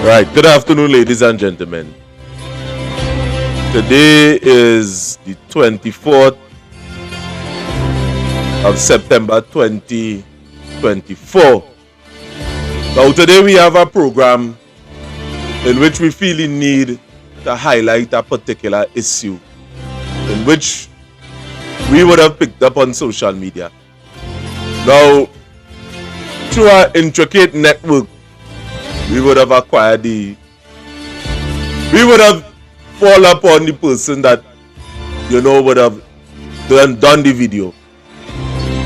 Right, good afternoon, ladies and gentlemen. Today is the 24th of September 2024. Now, today we have a program in which we feel the need to highlight a particular issue in which we would have picked up on social media. Now, through our intricate network, we would have fallen upon the person that, would have done the video.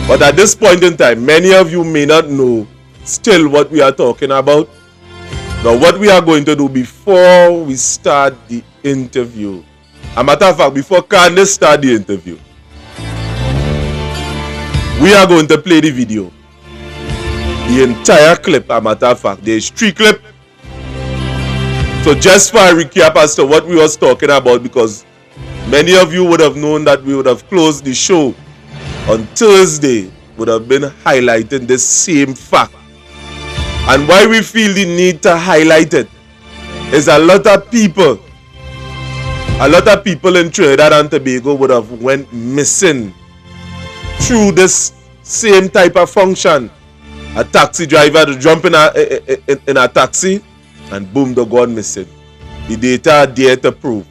But at this point in time, many of you may not know still what we are talking about. Now, what we are going to do before we start the interview, a matter of fact, before Candace start the interview, we are going to play the video. The entire clip, a matter of fact, there's 3 clips. So just for a recap as to what we was talking about, because many of you would have known that we would have closed the show on Thursday, would have been highlighting this same fact. And why we feel the need to highlight it is a lot of people in Trinidad and Tobago would have went missing through this same type of function. A taxi driver to jump in a taxi and boom, they gone missing. The data are there to prove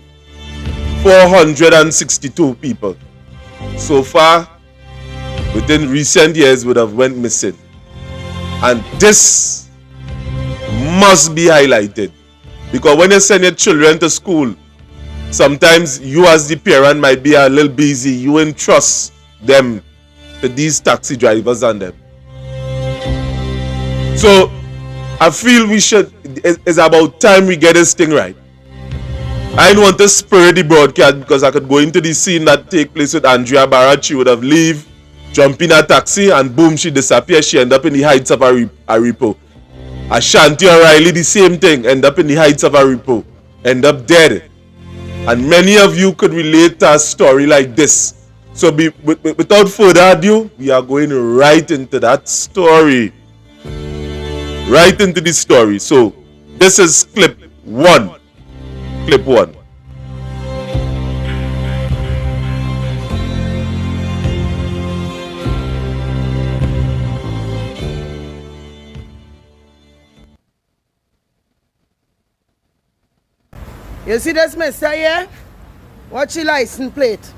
462 people so far within recent years would have went missing, and this must be highlighted, because when you send your children to school, sometimes you as the parent might be a little busy. You entrust them to these taxi drivers and them. So I feel it's about time we get this thing right. I don't want to spur the broadcast, because I could go into the scene that take place with Andrea Barrett. She would have leave, jump in a taxi, and boom, she disappears. She end up in the heights of a repo. Ashanti O'Reilly, the same thing, end up in the heights of a repo, end up dead. And many of you could relate to a story like this. So without further ado, we are going right into that story. Right into the story. So this is clip 1. Clip 1. You see this mister here? Watch your license plate.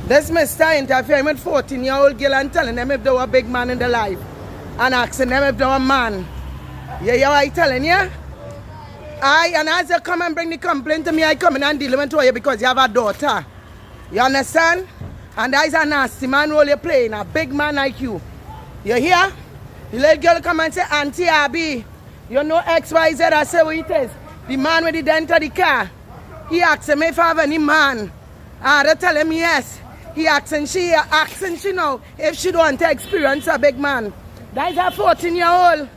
This mister interfering with 14-year-old girl and telling them if they were a big man in their life, and asking them if they were a man. You hear what I telling you? And as you come and bring the complaint to me, I come in and deal with you because you have a daughter. You understand? And that is a nasty man role you're playing, a big man like you. You hear? The little girl come and say, Auntie Abby, you know XYZ, I say what it is. The man with the dent of the car, he asking me if I have any man. I tell him yes. He asking she now if she don't want to experience a big man. That is a 14-year-old.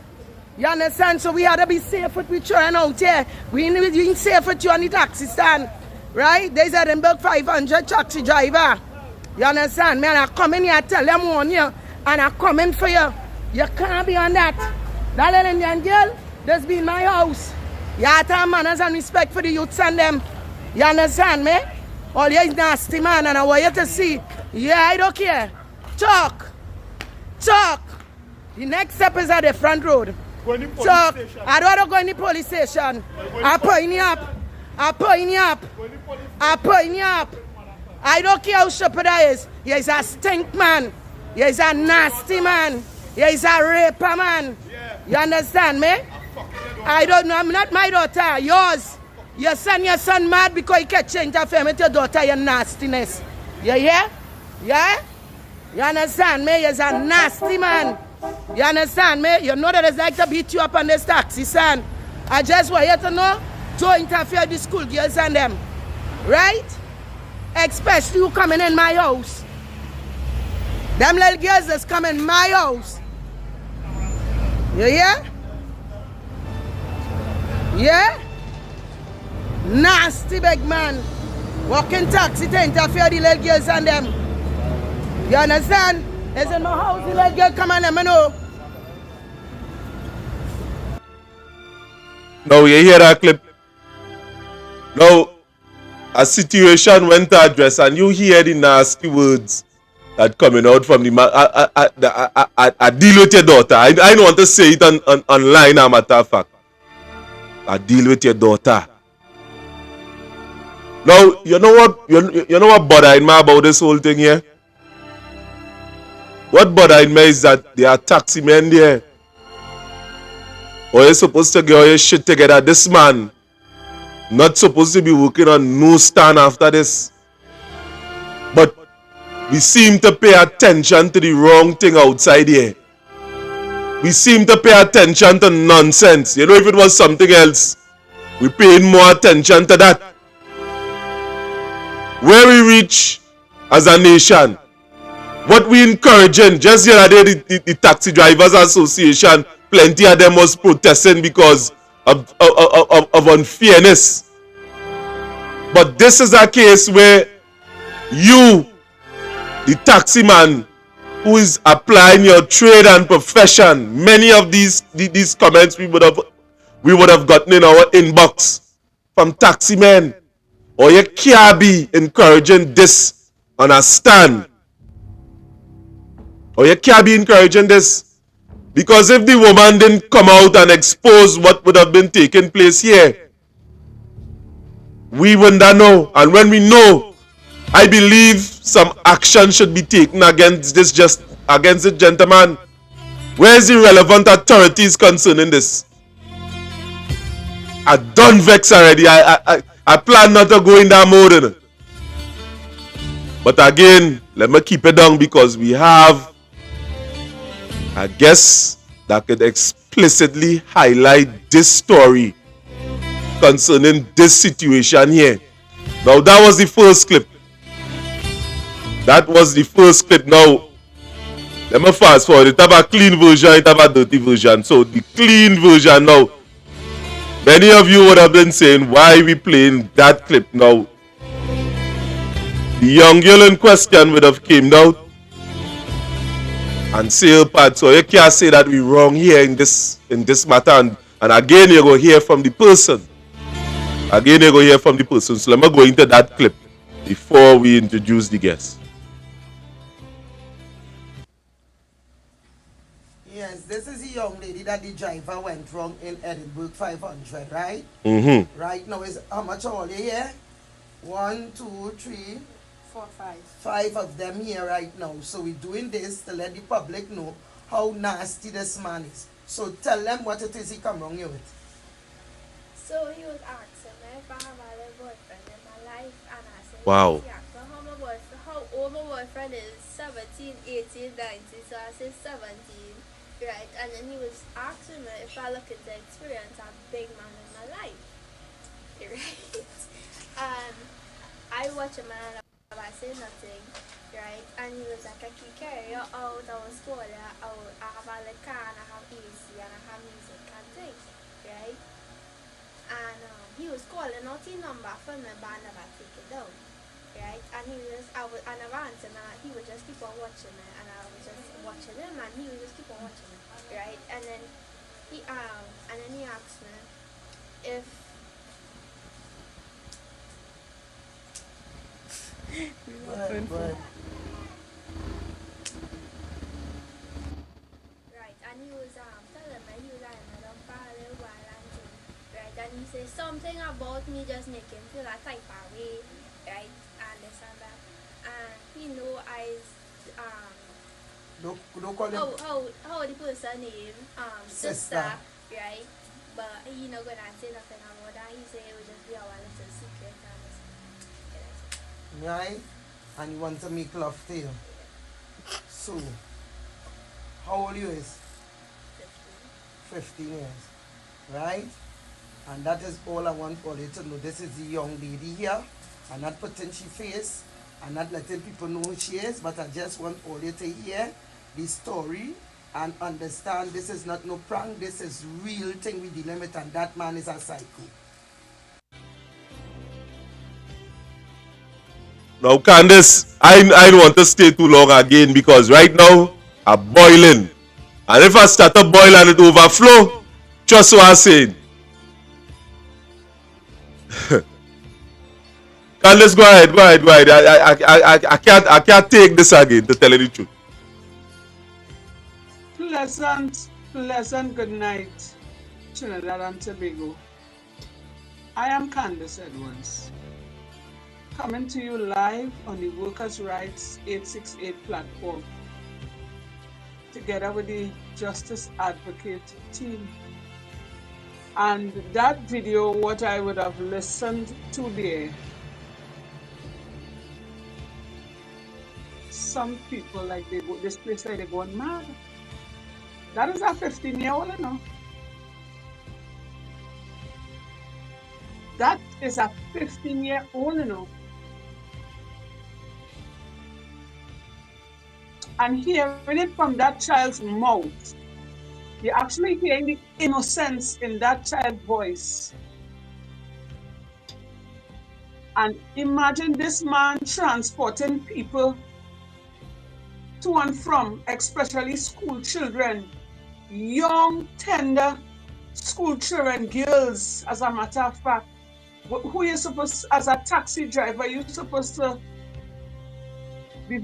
You understand? So we had to be safe with each other out here. We ain't safe with you on the taxi stand. Right? There's a Edinburgh 500 taxi driver. You understand? Man, I come in here, I tell them on you, and I come in for you. You can't be on that. That little Indian girl, that's be in my house. You have to have manners and respect for the youths and them. You understand me? All you is nasty, man, and I want you to see. Yeah, I don't care. Talk. The next step is at the front road. Talk. I don't want to go in the police station. I point you up. I don't care how stupid I is. He's a stink man. He's a nasty man. He's a raper man. You understand me? I don't know. I'm not my daughter. Yours. You send your son mad because he can't interfere with your daughter, your nastiness. You hear? Yeah? You understand me? He's a nasty man. You understand me? You know that it's like to beat you up on this taxi stand. I just want you to know, don't interfere with the school girls and them. Right? Especially you coming in my house. Them little girls that's coming in my house. You hear? Yeah? Nasty big man. Walking taxi to interfere with the little girls and them. You understand? It's in my house, the little girl come and let me know. Now you hear that clip? Now a situation went to address and you hear the nasty words that coming out from the man. I deal with your daughter. I don't want to say it online, a matter of fact. I deal with your daughter. Now, you know what bothering me about this whole thing here? What bothering me is that there are taxi men there. Or you're supposed to get all your shit together. This man not supposed to be working on no stand after this. But we seem to pay attention to the wrong thing outside here. We seem to pay attention to nonsense. You know, if it was something else, we're paying more attention to that. Where we reach as a nation, what we encouraging, just the other day, the Taxi Drivers Association, plenty of them was protesting because of unfairness. But this is a case where you, the taxi man, who is applying your trade and profession, many of these comments we would have gotten in our inbox from taxi men. Or you can't be encouraging this on a stand. Or you can't be encouraging this. Because if the woman didn't come out and expose what would have been taking place here, we wouldn't know. And when we know, I believe some action should be taken against this gentleman. Where is the relevant authorities concerning this? I done vex already. I plan not to go in that mode. But again, let me keep it down because we have a guest that could explicitly highlight this story concerning this situation here. Now that was the first clip. That was the first clip. Now, let me fast forward. It have a clean version, it have a dirty version. So the clean version now. Many of you would have been saying, why are we playing that clip now? The young girl in question would have came out and say her part. So you can't say that we're wrong here in this matter. And again, you're going to hear from the person. Again, you're going to hear from the person. So let me go into that clip before we introduce the guest. Yes, this is a young lady that the driver went wrong in Edinburgh 500, right? Mm-hmm. Right now is how much are you here? 1, 2, 3, 4, 5. 5 of them here right now. So we're doing this to let the public know how nasty this man is. So tell them what it is he come wrong here with. So he was asking me if I have a boyfriend in my life, and I said, Wow. yeah, so how old my boyfriend is, 17, 18, 19, so I said 17, right? And then he was asking me if I look at the experience, I'm a big man in my life, right? And I watch him and I say nothing, right? And he was like, I can carry you out, I was schooling out, I have a car and I have AC and I have music and things, right? And he was calling out the number for me, but I never take it down, right? And I never answered, and he would just keep on watching me, and I was just watching him, and he would just keep on watching me, right? And then he asked me if right, and he was telling me he was like, I don't follow while I'm doing, right? And he said something about me just make him feel a type of way, right? And this and that. And he know Don't call him how the person name sister, right? But he not gonna say nothing about that. He said it would just be our little secret and this. right? And you want to make love to you. So, how old you is? 15 years, right? And that is all I want for you to know. This is the young lady here. I'm not putting she face. I'm not letting people know who she is, but I just want all you to hear the story and understand this is not no prank. This is real thing we dealing with, and that man is a psycho. Now, Candace, I don't want to stay too long again because right now I'm boiling. And if I start to boil and it overflow, just what I'm saying, Candace, go ahead, go ahead, go ahead. I can't take this again, to tell you the truth. Pleasant good night, Trinidad and Tobago. I am Candace Edwards, coming to you live on the Workers' Rights 868 platform, together with the Justice Advocate team. And that video, what I would have listened to there, some people, like, they go this place, like, they're going mad. That is a 15-year-old, you know. That is a 15-year-old, you know. And hearing it from that child's mouth, you're actually hearing the innocence in that child's voice. And imagine this man transporting people to and from, especially school children, young, tender school children, girls, as a matter of fact, who you're supposed, as a taxi driver, you're supposed to be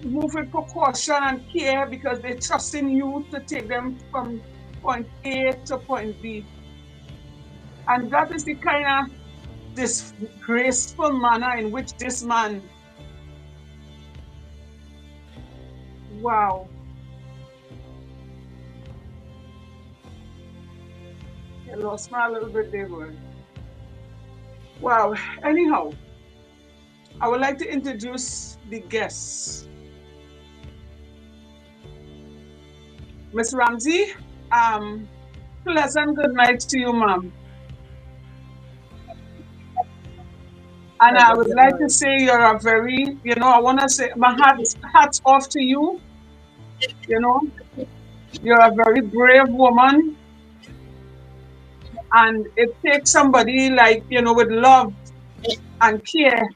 move with precaution and care, because they're trusting you to take them from point A to point B. And that is the kind of disgraceful manner in which this man, wow. I lost my little bit there, boy. Wow. Anyhow, I would like to introduce the guests. Miss Ramsey, pleasant good night to you, ma'am. And I would like to say you're a very, I want to say my hats off to you. You're a very brave woman. And it takes somebody like, with love and care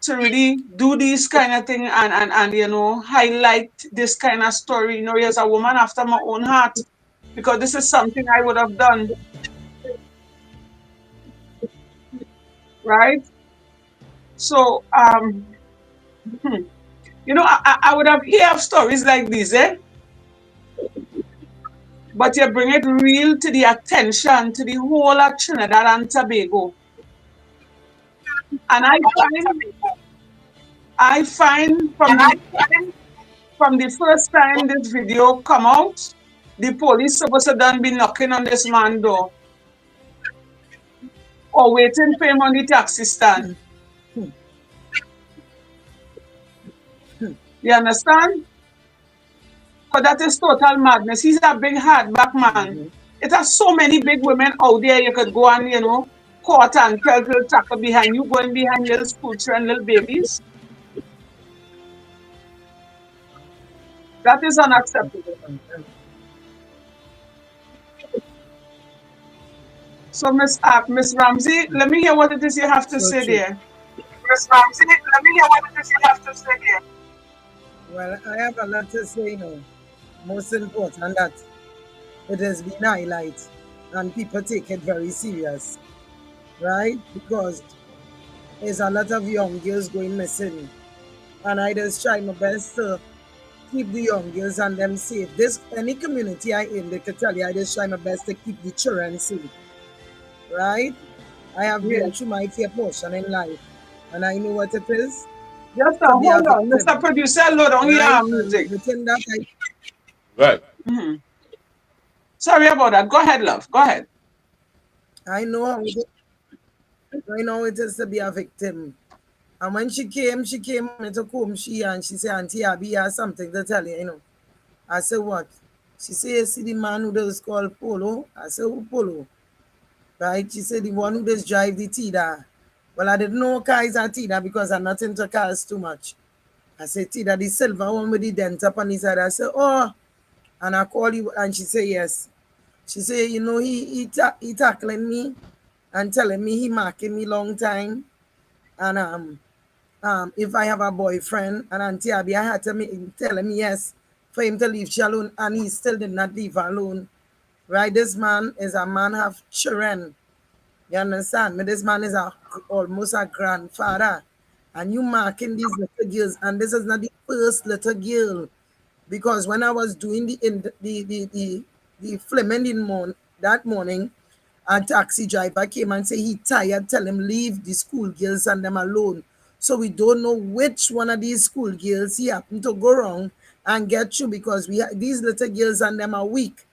to really do these kind of thing and highlight this kind of story. You're a woman after my own heart, because this is something I would have done. Right? So, I would have heard stories like this, eh? But you bring it real to the attention to the whole of Trinidad and Tobago. And I find from the first time this video come out, the police supposed to done be knocking on this man's door or waiting for him on the taxi stand. You understand? But that is total madness. He's a big hardback man. It has so many big women out there you could go and, court and tell to tackle behind you, going behind little school children, little babies. That is unacceptable. So, Miss Ramsey, let me hear what it is you have to say there. Miss Ramsey, let me hear what it is you have to say there. Well, I have a lot to say now. Most important that it has been highlighted and people take it very serious, right? Because there's a lot of young girls going missing, and I just try my best to keep the young girls and them safe. Any community I in, they could tell you I just try my best to keep the children safe, right? I have been through my fair portion in life, and I know what it is. Just hold on, Mr. Producer, load on your music. Within that, Right. Mm-hmm. Sorry about that. Go ahead, love. Go ahead. I know how it is to be a victim. And when she came into home, and she said, Auntie Abby has something to tell you, I said, what? She said, you see the man who does call Polo? I said, who Polo? Right? She said, the one who does drive the Tida. Well, I didn't know cars are Tida because I'm not into cars too much. I said, Tida, the silver one with the dent up on his head. I said, oh. And I call you, and she said, yes. She said, he tackling me and telling me he marking me long time. And if I have a boyfriend, and Auntie Abby, I had to telling me yes for him to leave she alone, and he still did not leave her alone. Right? This man is a man have children, You understand me? This man is almost a grandfather. And you marking these little girls. And this is not the first little girl. Because when I was doing the filming that morning, a taxi driver came and said he tired, tell him leave the school girls and them alone. So we don't know which one of these school girls he happened to go wrong and get you, because these little girls and them are weak.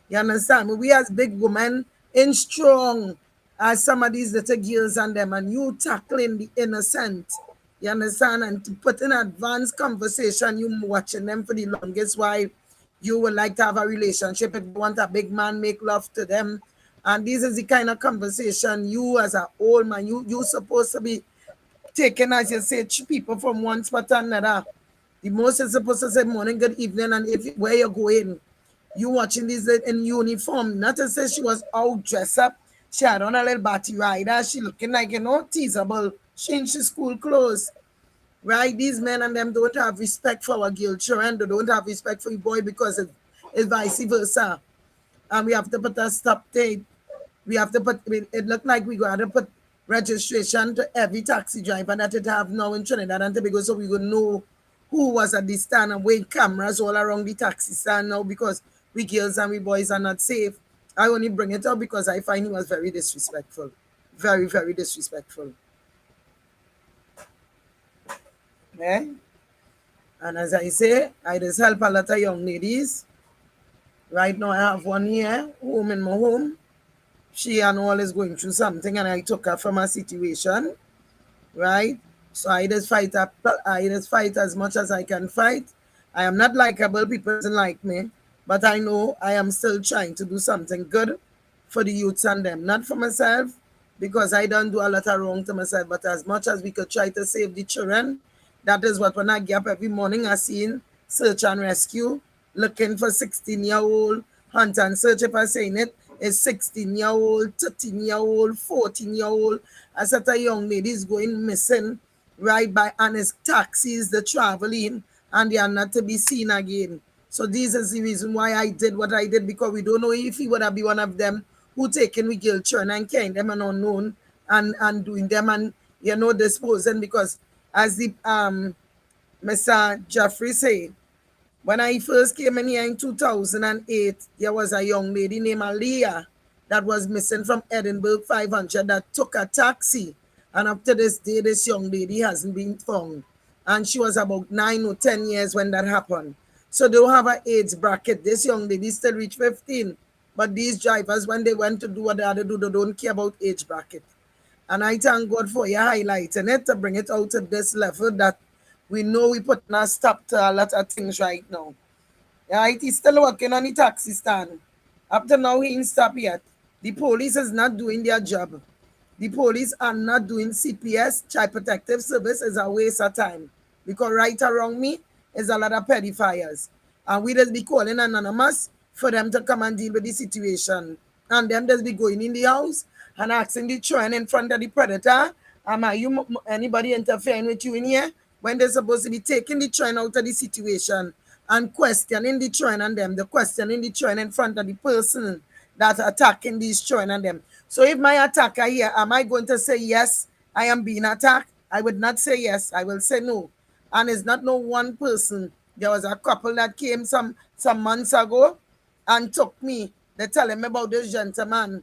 You understand? We as big women in strong as some of these little girls and them, and you tackling the innocent. You understand? And to put in advanced conversation, you watching them for the longest while. You would like to have a relationship. If you want a big man, make love to them. And this is the kind of conversation you as an old man, you supposed to be taking, as you say, people from one spot to another. The most is supposed to say morning, good evening, and if where you're going. You watching this in uniform. Not to say she was all dressed up. She had on a little body rider. She looking like, teasable. She in she school clothes. Right? These men and them don't have respect for our girl children. They don't have respect for the boy, because it's vice versa. And we have to put a stop date. We have to put, it looked like we got to put registration to every taxi driver that it have now in Trinidad and Tobago, so we would know who was at the stand, and with cameras all around the taxi stand now, because we girls and we boys are not safe. I only bring it up because I find he was very disrespectful. Very, very disrespectful. Okay? And as I say, I just help a lot of young ladies. Right now I have one here, home in my home. She and all is going through something, and I took her from a situation, right? So I just fight up. I just fight as much as I can fight. I am not likable. People doesn't like me, but I know I am still trying to do something good for the youths and them, not for myself, because I don't do a lot of wrong to myself. But as much as we could try to save the children, that is what when I get up every morning, I see search and rescue, looking for 16-year-old hunt and search. If I saying it, is 16-year-old, 13-year-old, 14-year-old. A set of young ladies going missing right by, and it's taxis, the traveling, and they are not to be seen again. So this is the reason why I did what I did, because we don't know if he would have been one of them who taken with guilt children and carrying them and unknown, and doing them, and disposing, because as the Mr. Jeffrey said, when I first came in here in 2008, there was a young lady named Aliyah that was missing from Edinburgh 500 that took a taxi. And up to this day, this young lady hasn't been found. And she was about 9 or 10 years when that happened. So they don't have an age bracket. This young lady still reached 15. But these drivers, when they went to do what they had to do, they don't care about age bracket. And I thank God for you highlighting it to bring it out to this level, that we know we put a stop to a lot of things right now. Right? He's still working on the taxi stand. Up to now, he ain't stopped yet. The police is not doing their job. The police are not doing CPS, Child Protective Service, is a waste of time. Because right around me is a lot of pedophiles. And we just be calling anonymous for them to come and deal with the situation. And them just be going in the house and asking the children in front of the predator, are you anybody interfering with you in here? When they're supposed to be taking the children out of the situation and questioning the children and them, the questioning the children in front of the person that attacking these children and them. So if my attacker here, am I going to say yes, I am being attacked? I would not say yes, I will say no. And it's not no one person. There was a couple that came some months ago and took me. They telling me about this gentleman.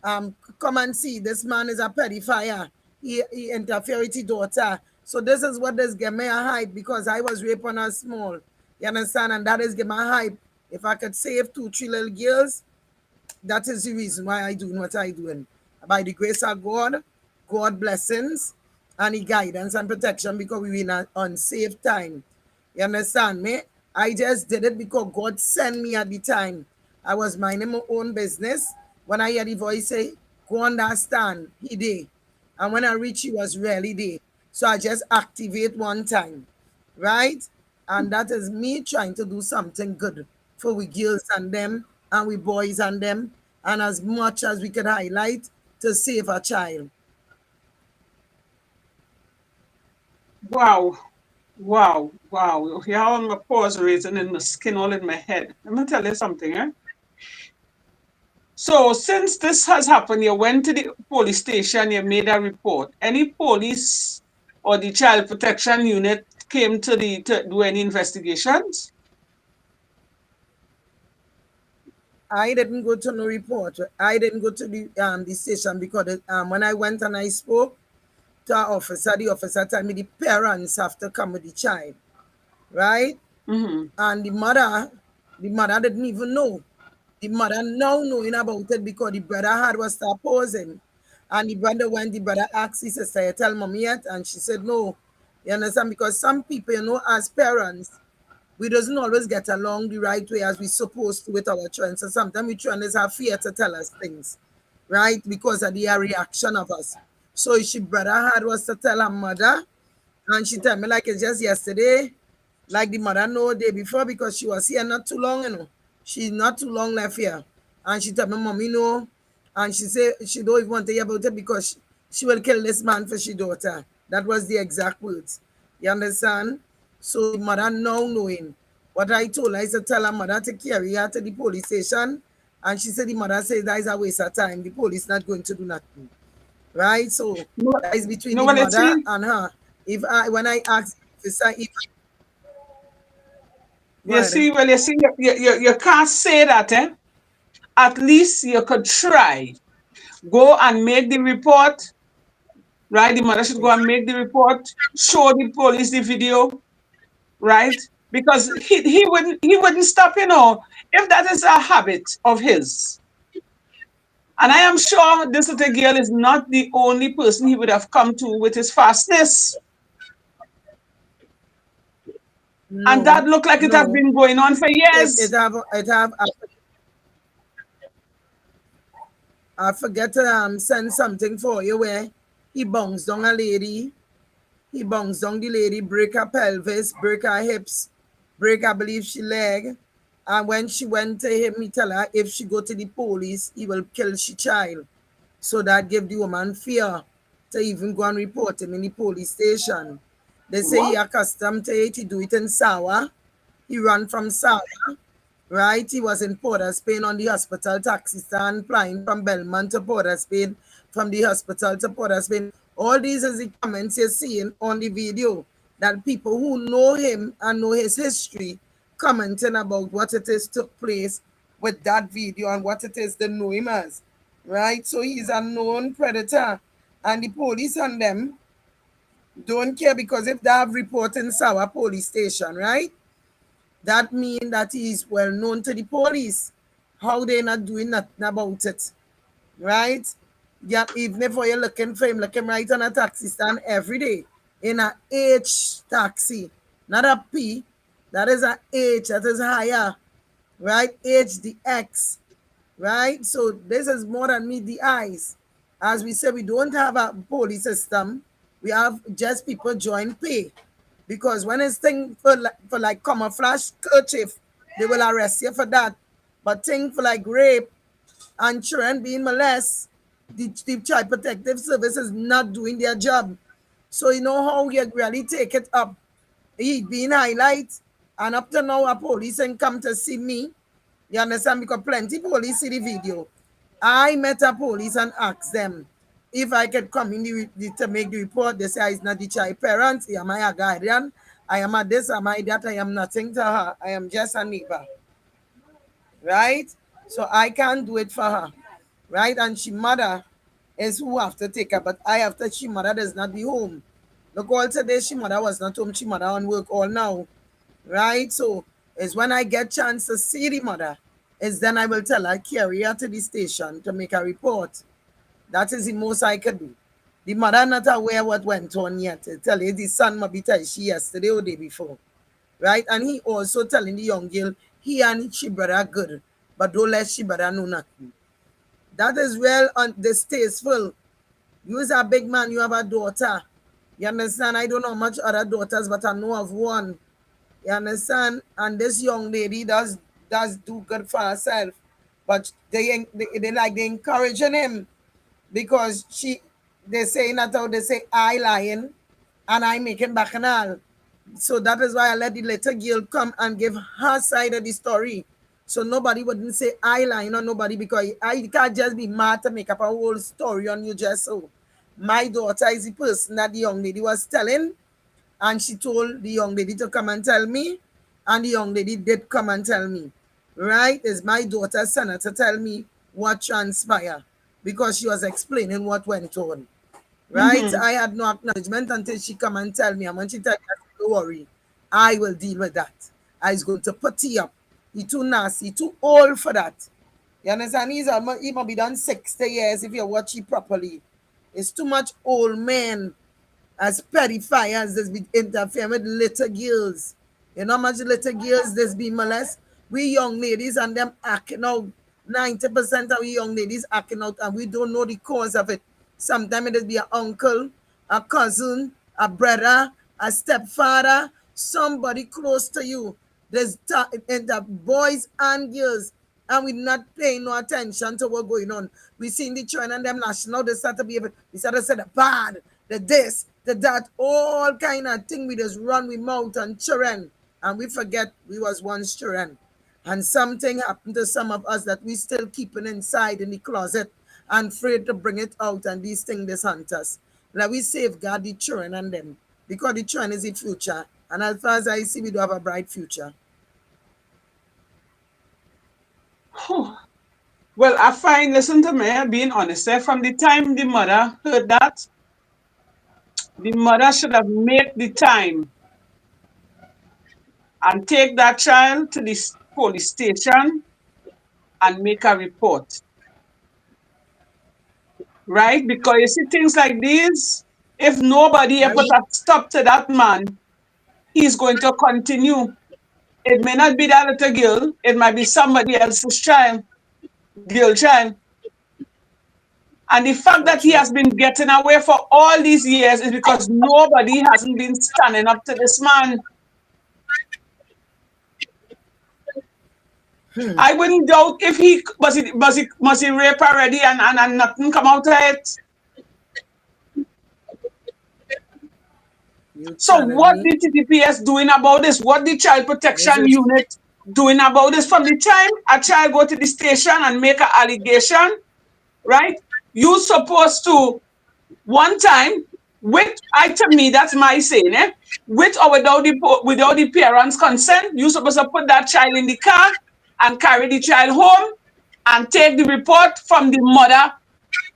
Come and see, this man is a pedophile. He interfered with his daughter. So this is what this gave me a hype, because I was raped when I was small. You understand? And that is give me a hype. If I could save 2-3 little girls, that is the reason why I do what I do. By the grace of God, God blessings, and the guidance and protection, because we were in an unsafe time. You understand me? I just did it because God sent me at the time. I was minding my own business. When I hear the voice say, go understand, he did. And when I reach, he was really there. So I just activate one time, right? And that is me trying to do something good for we girls and them, and we boys and them, and as much as we could highlight to save a child. Wow. Wow. Wow. You have my pores raising in the skin all in my head. Let me tell you something, eh? So since this has happened, you went to the police station, you made a report. Any police or the child protection unit came to do any investigations? I didn't go to no report. I didn't go to the station because when I went and I spoke to our officer, the officer told me the parents have to come with the child, right? Mm-hmm. And the mother didn't even know. The mother now knowing about it because the brother had was start posing. And the brother, when the brother asked his sister, you tell mommy yet? And she said no. You understand? Because some people, as parents, we doesn't always get along the right way as we supposed to with our children. So sometimes we children have fear to tell us things, right? Because of the reaction of us. So she brother had was to tell her mother, and she tell me like it's just yesterday, like the mother know day before because she was here not too long. She not too long left here. And she tell me, mommy, no. And she say she don't even want to hear about it because she will kill this man for she daughter. That was the exact words. You understand? So the mother now knowing. What I told her is to tell her mother to carry her to the police station. And she said the mother says that is a waste of time. The police not going to do nothing. Right? So No, that is between no, the well, you mother see, and her. If I when I ask the officer if go you ahead. see, well, you see, you can't say that, eh? At least you could try. Go and make the report, right? The mother should go and make the report, show the police the video, right? Because he wouldn't stop, if that is a habit of his. And I am sure this little girl is not the only person he would have come to with his fastness. And that No, looked like it had no. been going on for It years. have I forget to send something for you where he bounced on a lady. He bounced on the lady, break her pelvis, break her hips, break I believe she leg. And when she went to him, he tell her if she go to the police, he will kill she child. So that gave the woman fear to even go and report him in the police station. They say he What? accustomed to it, he do it in Sawa. He ran from Sawa, right? He was in Port of Spain on the hospital taxi stand, flying from Belmont to Port of Spain, from the hospital to Port of Spain. All these is the comments you're seeing on the video that people who know him and know his history commenting about what it is took place with that video and what it is they know him as, right? So he's a known predator, and the police and them don't care because if they have report in Sawa police station, right? That means that he is well known to the police. How they not doing nothing about it, right? Yeah, even if you're looking for him, look him right on a taxi stand every day in a H taxi, not a P. That is a H. That is higher, right? H the X, right? So this is more than meet the eyes. As we say, we don't have a police system. We have just people join pay. Because when it's thing for like camouflage kerchief, they will arrest you for that. But thing for like rape and children being molested, the child protective service is not doing their job. So you know how you really take it up. He being highlight, and up to now a police ain't come to see me. You understand? Because plenty police see the video. I met a police and asked them if I could come in to make the report. They say I is not the child parent. Am I a guardian? I am a this, am I that? I am nothing to her. I am just a neighbor. Right? So I can't do it for her. Right? And she mother is who have to take her. But I after she mother does not be home. Look all today she mother was not home. She mother on work all now. Right? So it's when I get chance to see the mother, is then I will tell her, carry her to the station to make a report. That is the most I could do. The mother not aware what went on yet. Tell you the son might be tell she yesterday or day before. Right? And he also telling the young girl he and she brother good. But don't let she brother know nothing. That is well distasteful. You is a big man, you have a daughter. You understand? I don't know much other daughters, but I know of one. You understand? And this young lady does do good for herself, but they encouraging him because they say not how they say I lying, and I making bacchanal. So that is why I let the little girl come and give her side of the story. So nobody wouldn't say I lying on nobody, because I can't just be mad to make up a whole story on you just so. My daughter is the person that the young lady was telling, and she told the young lady to come and tell me, and the young lady did come and tell me. Right? It's my daughter's son to tell me what transpired, because she was explaining what went on. Right? Mm-hmm. I had no acknowledgement until she come and tell me. And when she tell me, I said, don't worry, I will deal with that. I was going to put you up. He too nasty, too old for that. You understand? He might be done 60 years if you watch it properly. It's too much old men as pedophiles that's be interfering with little girls. You know how much little girls that's be molested? We young ladies and them acting out. 90% of we young ladies acting out, and we don't know the cause of it. Sometimes it be an uncle, a cousin, a brother, a stepfather, somebody close to you. There's the boys and girls, and we're not paying no attention to what's going on. We seen the children and them national, they start to be able, we start to say the bad, the this, the that, all kind of thing. We just run with mouth and children, and we forget we was once children. And something happened to some of us that we still keeping inside in the closet and afraid to bring it out, and these things this hunt us. Like we safeguard the children and them, because the children is the future. And as far as I see, we do have a bright future. Well, I find, listen to me, being honest, from the time the mother heard that, the mother should have made the time and take that child to the police station and make a report. Right? Because you see things like these, if nobody Right? put a stop to that man, he's going to continue. It may not be that little girl, it might be somebody else's child, girl child. And the fact that he has been getting away for all these years is because nobody hasn't been standing up to this man. I wouldn't doubt if he must he rape already and nothing come out of it. So what the TTPS doing about this? What the Child Protection Unit doing about this? From the time a child go to the station and make an allegation, right? You supposed to one time to me, that's my saying, with or without the parents' consent, you supposed to put that child in the car and carry the child home and take the report from the mother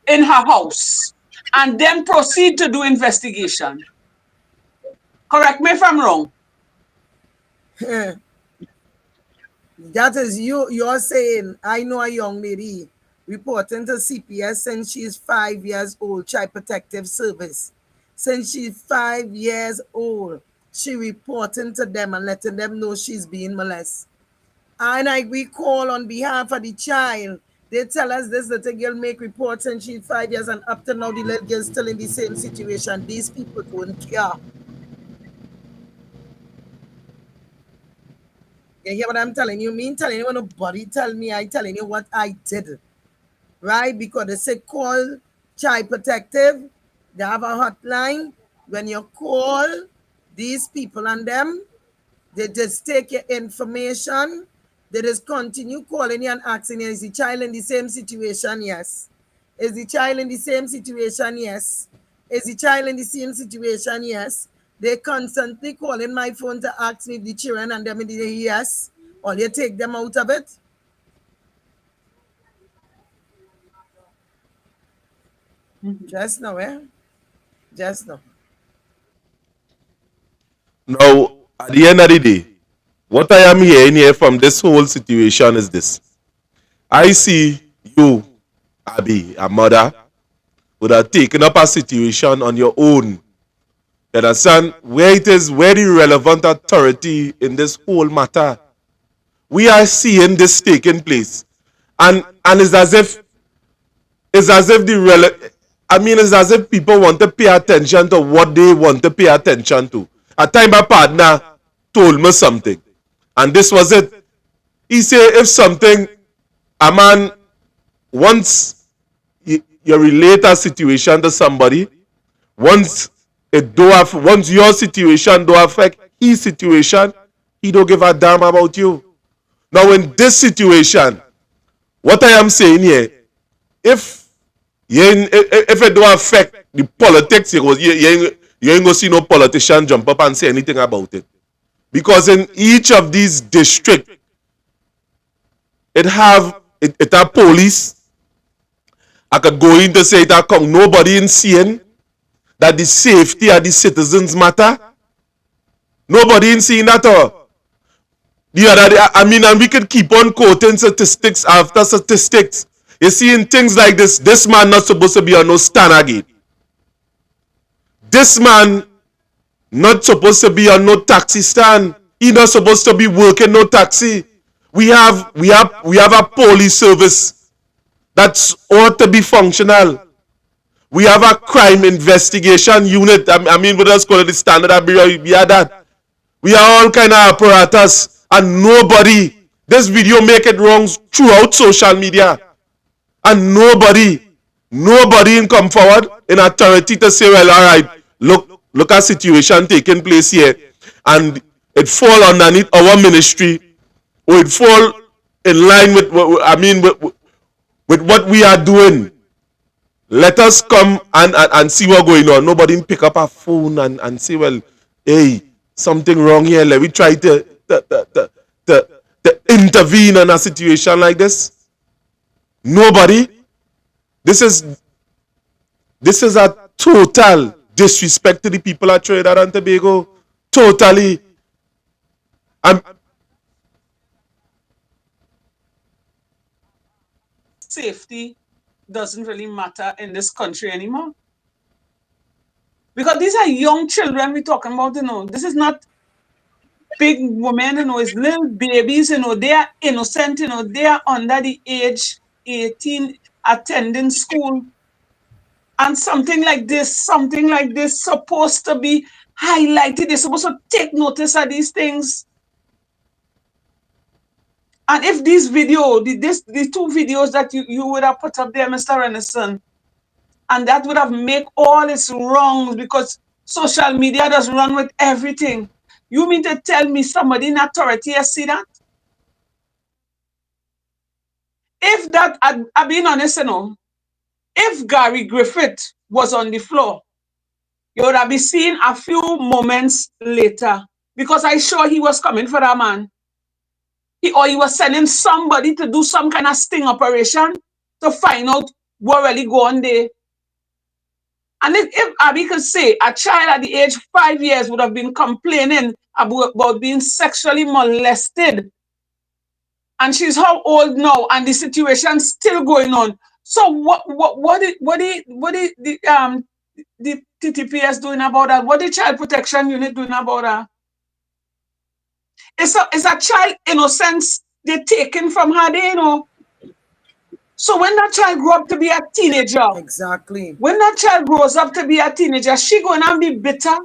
in her house and then proceed to do investigation. Correct me if I'm wrong. That is you're saying, I know a young lady reporting to CPS since she's 5 years old, Child Protective Service. Since she's 5 years old, she reporting to them and letting them know she's being molested. And we call on behalf of the child. They tell us this little girl make reports and she's 5 years, and up to now the little girl's still in the same situation. These people don't care. You hear what I'm telling you? Me telling you when nobody tell me, I telling you what I did. Right? Because they say call Child Protective. They have a hotline. When you call these people and them, they just take your information. They just continue calling you and asking you, is the child in the same situation? Yes. Is the child in the same situation? Yes. Is the child in the same situation? Yes. They constantly calling my phone to ask me if the children and them in the yes. Or you take them out of it. Just now, Just now. Now, at the end of the day, what I am hearing here from this whole situation is this. I see you, Abby, a mother, would have taken up a situation on your own. You understand? Where it is, where the relevant authority in this whole matter. We are seeing this taking place. And it's as if it's as if people want to pay attention to what they want to pay attention to. A time my partner told me something, and this was it. He said, if something, a man, once you relate a situation to somebody, once your situation don't affect his situation, he don't give a damn about you. Now, in this situation, what I am saying here, if it don't affect the politics, you ain't gonna see no politician jump up and say anything about it. Because in each of these districts, it have police. I could go in to say it come nobody in seeing that the safety of the citizens matter. Nobody in seeing that all. The other day, I mean, and we could keep on quoting statistics after statistics. You see, in things like this man not supposed to be on no stand again. This man not supposed to be on no taxi stand. He not supposed to be working no taxi. We have a police service that's ought to be functional. We have a crime investigation unit. I mean, we just call it the standard of bureau. We are that. We are all kind of apparatus, and nobody. This video make it wrong throughout social media, and nobody in come forward in authority to say, well, all right, look at situation taking place here, and it fall underneath our ministry, or it fall in line with with what we are doing. Let us come and see what's going on. Nobody pick up a phone and say, well, hey, something wrong here. Let me try to intervene in a situation like this. Nobody. This is a total disrespect to the people of Trinidad and Tobago. Totally. Safety doesn't really matter in this country anymore. Because these are young children we're talking about, This is not big women, it's little babies, they are innocent, they are under the age 18 attending school. And something like this supposed to be highlighted. They're supposed to take notice of these things. And if this video, the two videos that you would have put up there, Mr. Renison, and that would have made all its wrongs, because social media does run with everything. You mean to tell me somebody in authority has seen that? If that, I've been honest, if Gary Griffith was on the floor, you would have been seen a few moments later, because I sure he was coming for that man. He was sending somebody to do some kind of sting operation to find out what really go on there. And if Abby could say a child at the age of 5 years would have been complaining about being sexually molested, and she's how old now, and the situation still going on. So what did the TTPS doing about that? What the Child Protection Unit doing about that? It's a child innocence they're taking from her there, So when that child grow up to be a teenager, exactly. When that child grows up to be a teenager, she gonna be bitter.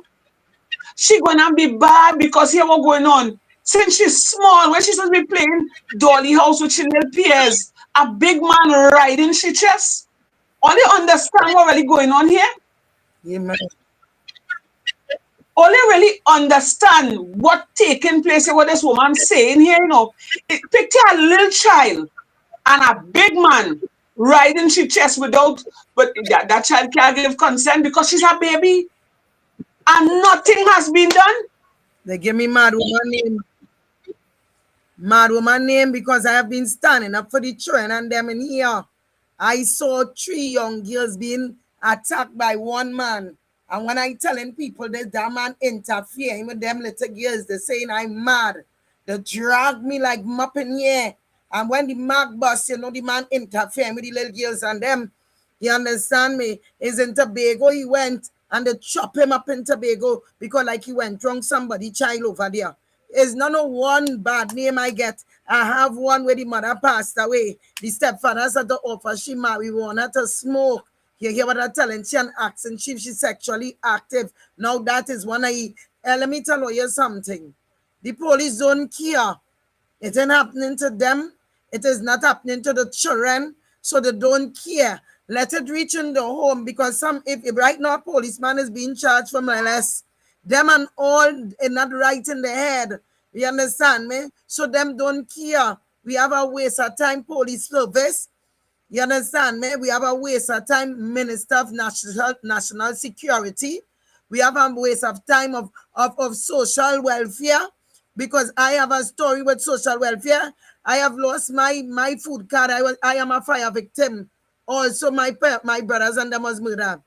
She gonna be bad because here what going on. Since she's small, when she's supposed to be playing dolly house with she little peers, a big man riding she chest. All you understand what really going on here? Amen. All you really understand what taking place here, what this woman saying here, Picture a little child and a big man riding she chest but that child can't give consent because she's a baby. And nothing has been done. They give me mad woman name. Mad woman name because I have been standing up for the children and them in here. I saw 3 young girls being attacked by one man. And when I telling people that man interfering with them little girls, they're saying I'm mad. They drag me like mopping here. And when the mark bus, the man interfering with the little girls and them. You understand me? Is in Tobago, he went and they chop him up in Tobago because like he went wrong somebody child over there. It's not no one bad name I get. I have one where the mother passed away. The stepfather said to offer she married, we want her to smoke. You hear what I'm telling? She and asking she's sexually active. Now that is one let me tell you something. The police don't care. It ain't happening to them. It is not happening to the children. So they don't care. Let it reach in the home because if right now a policeman is being charged for molest, them and all are not right in the head. You understand me? So them don't care. We have a waste of time police service. You understand me? We have a waste of time Minister of National Security. We have a waste of time of social welfare, because I have a story with social welfare. I have lost my food card. I am a fire victim. Also, my brothers and them was murdered.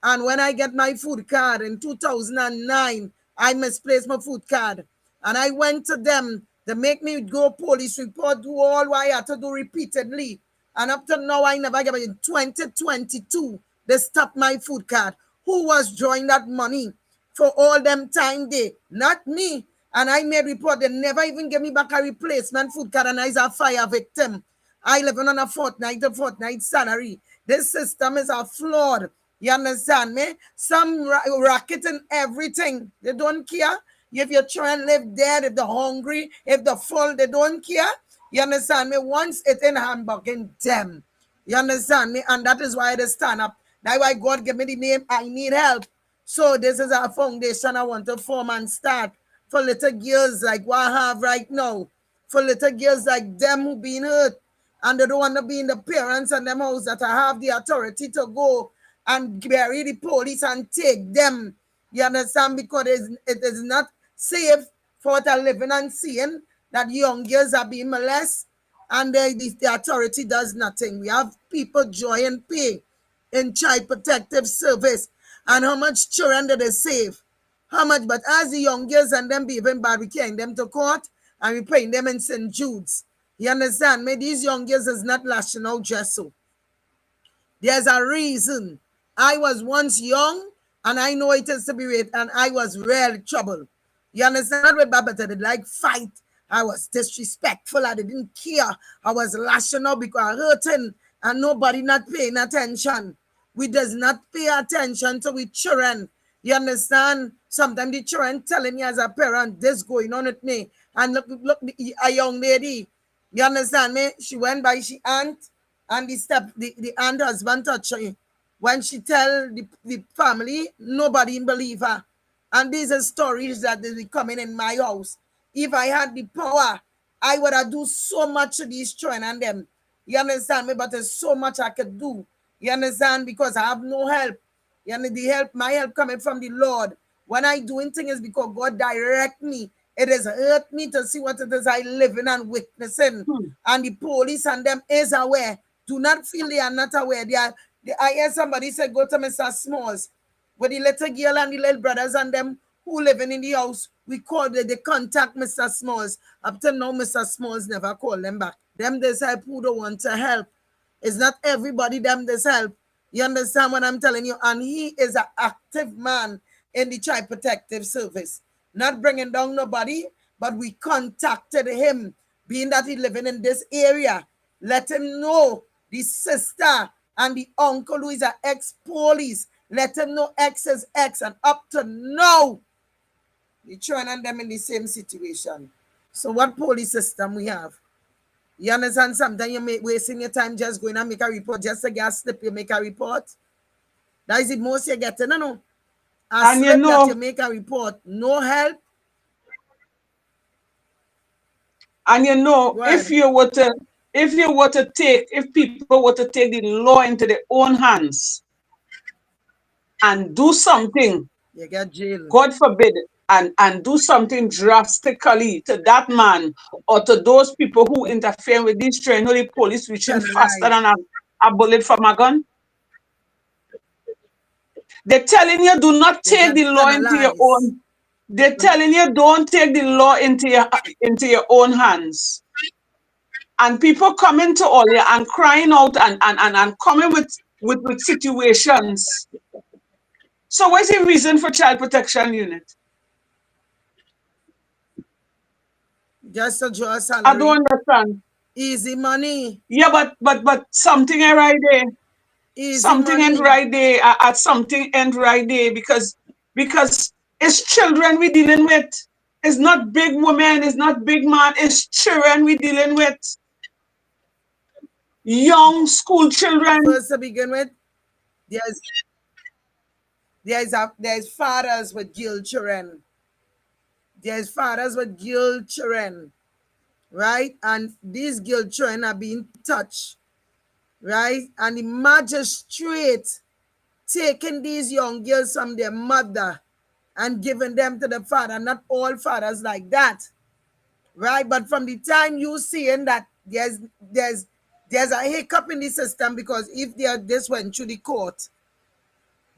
And when I get my food card in 2009, I misplaced my food card. And I went to them. They make me go police report, do all what I had to do repeatedly. And up to now, I never get it. In 2022, they stopped my food card. Who was drawing that money for all them time day? Not me. And I made report. They never even gave me back a replacement food card, and I was a fire victim. I live on a fortnight salary. This system is a flawed. You understand me? Some racket and everything. They don't care. If your children live dead, if they're hungry, if they're full, they don't care. You understand me? Once it's in Hamburg, in them. You understand me? And that is why they stand up. That's why God gave me the name, I need help. So this is our foundation I want to form and start for little girls like what I have right now. For little girls like them who been hurt, and they don't want to be in the parents and them house that I have the authority to go and bury the police and take them. You understand? Because it is not safe for what are living and seeing that young girls are being molested, and the authority does nothing. We have people joy and pay in child protective service. And how much children do they save? How much? But as the young girls and them behaving bad, we carrying them to court and we paying them in St. Jude's. You understand me? These young girls is not lashing out just so. There's a reason. I was once young, and I know it is to be raped, and I was really trouble. You understand? Not with Babette, I did like fight. I was disrespectful. I didn't care. I was lashing out because I hurting, and nobody not paying attention. We does not pay attention to we children. You understand? Sometimes the children telling me as a parent, this going on with me. And look, a young lady, you understand me? She went by she aunt, and the aunt husband touched her. When she tell the family, nobody believe her. And these are stories that they be coming in my house. If I had the power, I would have do so much to these children and them. You understand me? But there's so much I could do. You understand? Because I have no help. You know, my help coming from the Lord. When I doing things because God direct me. It has hurt me to see what it is I living and witnessing. And the police and them is aware. Do not feel they are not aware. I hear somebody say, go to Mr. Smalls. With the little girl and the little brothers and them who living in the house, we call they contact Mr. Smalls. Up to now, Mr. Smalls never call them back. Them this help who don't want to help. It's not everybody them this help. You understand what I'm telling you? And he is an active man in the Child Protective Service. Not bringing down nobody, but we contacted him, being that he living in this area. Let him know the sister and the uncle who is an ex-police. Let him know X is X, and up to now, the children and them in the same situation. So what police system we have? You understand? Sometimes you wasting your time just going and make a report, just a gas slip, you make a report. That is the most you get, no? A slip that you make a report, no help. And if people were to take the law into their own hands and do something, you get jail. God forbid, and do something drastically to that man or to those people who interfere with these train, the police reaching faster than a bullet from a gun. They're telling you do not take the law into your own. They're telling you don't take the law into your own hands. And people coming to all you and crying out and coming with situations. So what's the reason for Child Protection Unit? Just to draw a salary. I don't understand. Easy money. Yeah, but something ain't right there. Easy something money. ain't right there. At something ain't right there because it's children we dealing with. It's not big women. It's not big man. It's children we dealing with. Young school children. First to begin with, there's fathers with jail children. There's fathers with girl children, right? And these girl children are being touched, right? And the magistrate taking these young girls from their mother and giving them to the father. Not all fathers like that, right? But from the time you seeing that there's a hiccup in the system, because if this went through the court,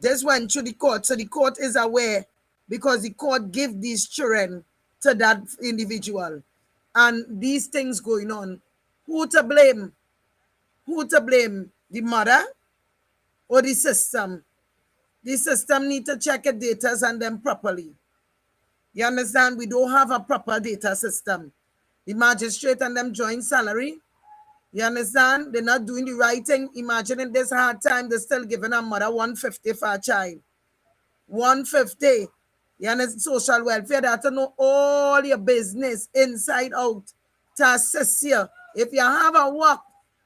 so the court is aware, because the court give these children to that individual, and these things going on. Who to blame? Who to blame? The mother or the system? The system need to check the data and them properly. You understand? We don't have a proper data system. The magistrate and them joint salary. You understand? They're not doing the right thing. Imagine in this hard time, they're still giving a mother 150 for a child. 150. You understand? Social welfare, they have to know all your business inside out to assist you. If you have a work,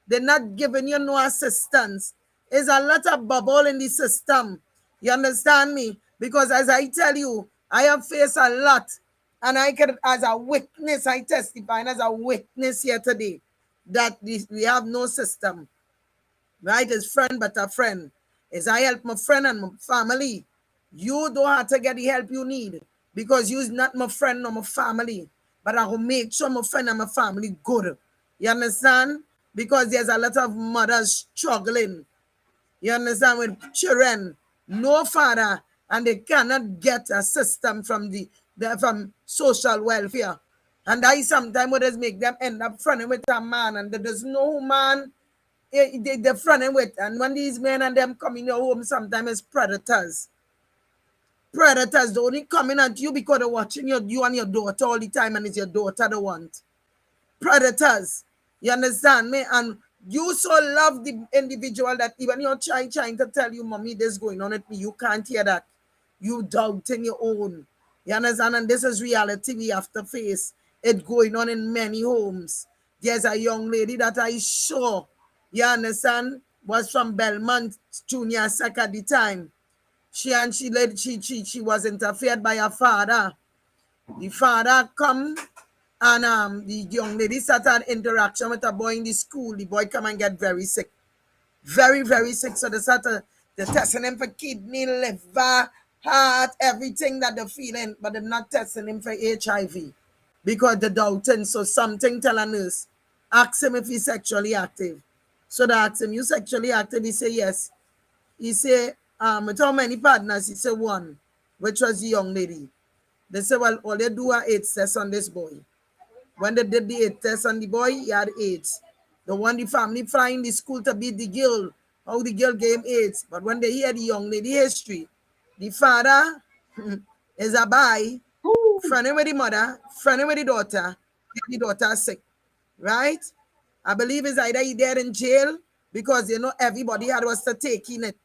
they're not giving you no assistance. There's a lot of bubble in the system. You understand me? Because as I tell you, I have faced a lot. And I can, as a witness, I testify as a witness here today that we have no system. Right? It's friend but a friend. As I help my friend and my family, you don't have to get the help you need, because you's not my friend nor my family. But I will make sure my friend and my family good. You understand? Because there's a lot of mothers struggling. You understand? With children, no father, and they cannot get a system from from social welfare. And I sometimes would just make them end up fronting with a man, and there's no man they're fronting with. And when these men and them come in your home, sometimes it's predators. Predators, they only coming at you because they're watching you and your daughter all the time, and it's your daughter they want. Predators. You understand me? And you so love the individual that even your child trying to tell you, mommy, this going on with me, you can't hear that. You doubting your own. You understand? And this is reality we have to face. It going on in many homes. There's a young lady that I saw, you understand, was from Belmont Junior Sec at the time. She was interfered by her father. The father come, and the young lady started interaction with a boy in the school. The boy come and get very sick. Very, very sick. So they're testing him for kidney, liver, heart, everything that they're feeling, but they're not testing him for HIV because they're doubting. So something tell a nurse, ask him if he's sexually active. So they ask him, you sexually active? He say yes. He say, with how many partners? He said one, which was the young lady. They say, well, all they do are AIDS tests on this boy. When they did the AIDS test on the boy, he had AIDS. They want the family flying the school to beat the girl, how the girl gave AIDS. But when they hear the young lady history, the father is a boy, friending with the mother, friending with the daughter sick, right? I believe it's either he dead in jail, because everybody had was to taking it.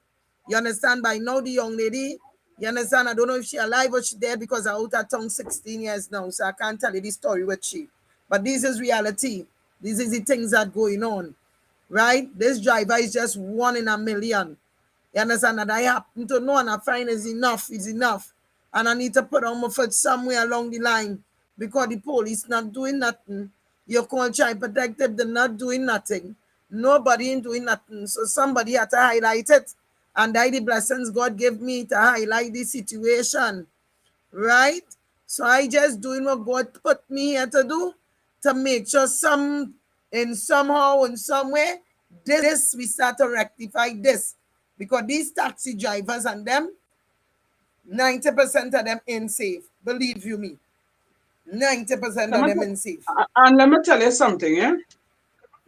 You understand? By now the young lady, you understand, I don't know if she alive or she dead, because I out her tongue 16 years now, so I can't tell you the story with she. But this is reality. These is the things that going on, right? This driver is just one in a million. You understand? That I happen to know, and I find is enough. And I need to put on my foot somewhere along the line, because the police not doing nothing. You call child protective, they're not doing nothing. Nobody ain't doing nothing. So somebody had to highlight it. And I the blessings God gave me to highlight the situation, right? So I just doing what God put me here to do, to make sure somehow, in some way, this we start to rectify this. Because these taxi drivers and them, 90% of them ain't safe. Believe you me. 90% of them ain't safe. And let me tell you something, yeah?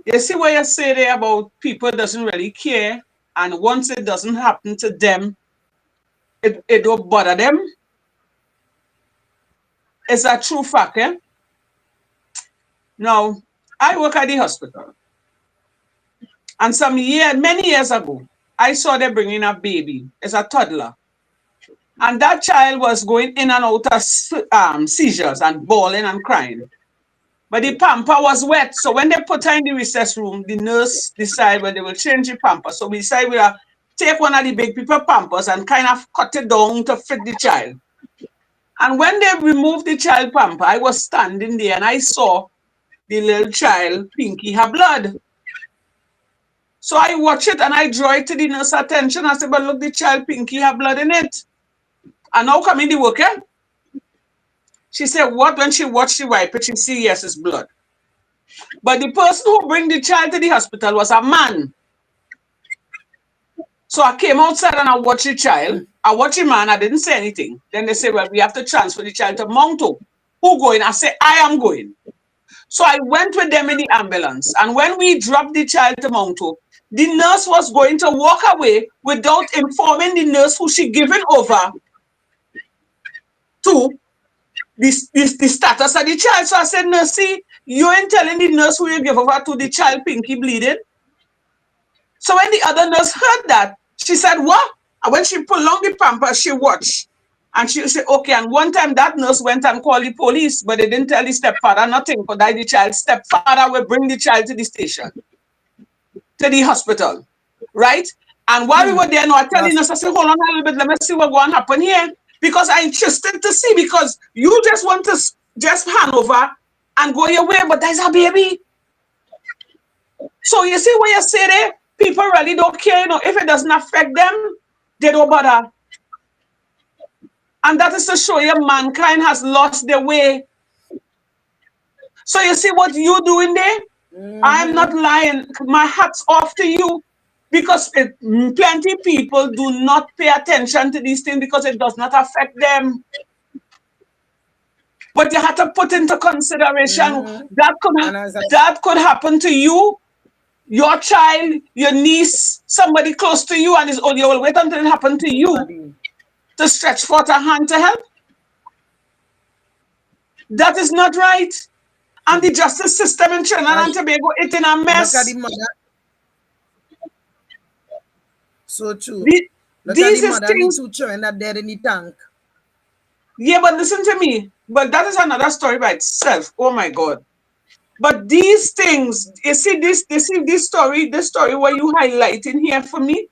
You see what you say there about people doesn't really care, and once it doesn't happen to them, it don't bother them. It's a true fact, eh? Now, I work at the hospital, and many years ago, I saw them bringing a baby. It's a toddler. And that child was going in and out of seizures and bawling and crying. But the pamper was wet. So when they put her in the recess room, the nurse decided when they will change the pamper. So we decided we'll take one of the big people pampers and kind of cut it down to fit the child. And when they removed the child pamper, I was standing there and I saw the little child, Pinky, have blood. So I watch it and I draw it to the nurse attention. I said, but look, the child, Pinky, have blood in it. And now come in the worker. She said, what? When she watched the wipe it, she see, yes, it's blood. But the person who bring the child to the hospital was a man. So I came outside and I watched the child. I watched the man. I didn't say anything. Then they said, well, we have to transfer the child to Mounto. Who going? I said, I am going. So I went with them in the ambulance. And when we dropped the child to Mounto, the nurse was going to walk away without informing the nurse who she given over to the status of the child. So I said, nurse, see, you ain't telling the nurse who you give over to the child, Pinky, bleeding. So when the other nurse heard that, she said, what? And when she pulled on the pamper, she watched. And she said, okay. And one time that nurse went and called the police, but they didn't tell the stepfather nothing. But the child's stepfather will bring the child to the station, to the hospital, right? And while we were there, now I telling us, I said, hold on a little bit, let me see what's going to happen here. Because I'm interested to see, because you just want to just hand over and go your way, but there's a baby. So you see what you say there? People really don't care, if it doesn't affect them, they don't bother. And that is to show you mankind has lost their way. So you see what you doing there? I'm not lying. My hat's off to you. Because plenty of people do not pay attention to these things because it does not affect them. But you have to put into consideration that could happen to you, your child, your niece, somebody close to you, and you will wait until it happens to you to stretch forth a hand to help. That is not right. And the justice system in Trinidad and Tobago, it's in a mess. So true. Look at the mother and the two children that dead in the tank. Yeah, but listen to me. But that is another story by itself. Oh my God. But these things, you see this story where you highlighting here for me.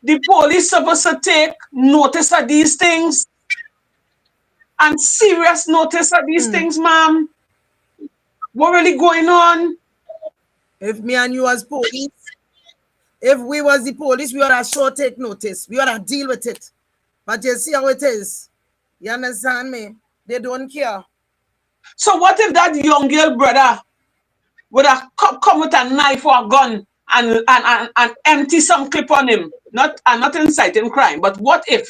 The police supposed to take notice of these things. And serious notice of these things, ma'am. What really going on? If me and you as police, if we was the police, we ought to sure take notice. We ought to deal with it. But you see how it is. You understand me? They don't care. So what if that young girl brother would have come with a knife or a gun and empty some clip on him? Not inciting crime, but what if?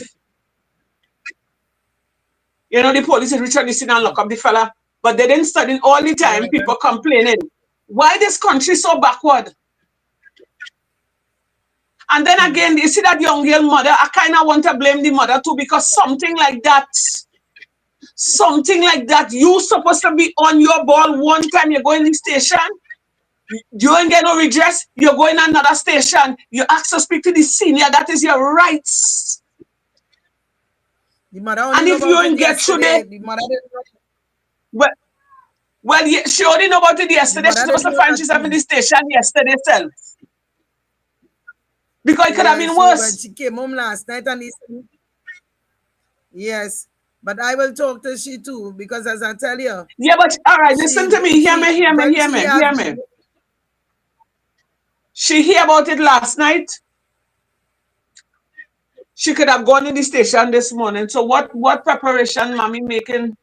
The police literally sit and lock up the fella, but they didn't study all the time. People complaining. Why this country so backward? And then again, you see that young girl mother, I kind of want to blame the mother too, because something like that, you supposed to be on your ball one time you go in the station, you ain't get no redress, you go in another station, you ask to speak to the senior, that is your rights. And if you ain't get through there, well, she only know about it yesterday. She's supposed to find herself in the station yesterday itself. Because it could have been worse. When she came home last night and yes, but I will talk to she too, because as I tell you. Yeah, but all right, listen to me. Hear me. She hear about it last night. She could have gone in the station this morning. So what preparation mommy making?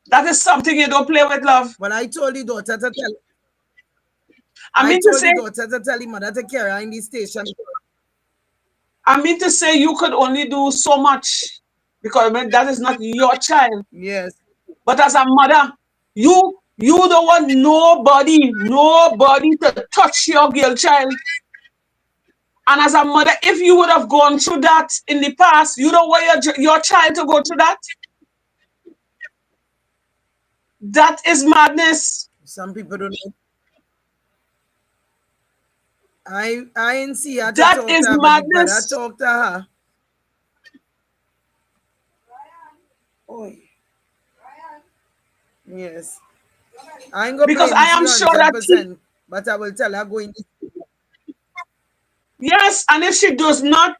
That is something you don't play with, love. Well, I told the daughter to tell. I told the daughter to tell the mother to carry her in the station. I mean to say you could only do so much, because that is not your child. Yes. But as a mother, you don't want nobody to touch your girl child. And as a mother, if you would have gone through that in the past, you don't want your child to go through that. That is madness. Some people don't know. I ain't see her. That is madness. I talked to her. Oh. Yes. I ain't going because I am sure that but I will tell her going. Yes, and if she does not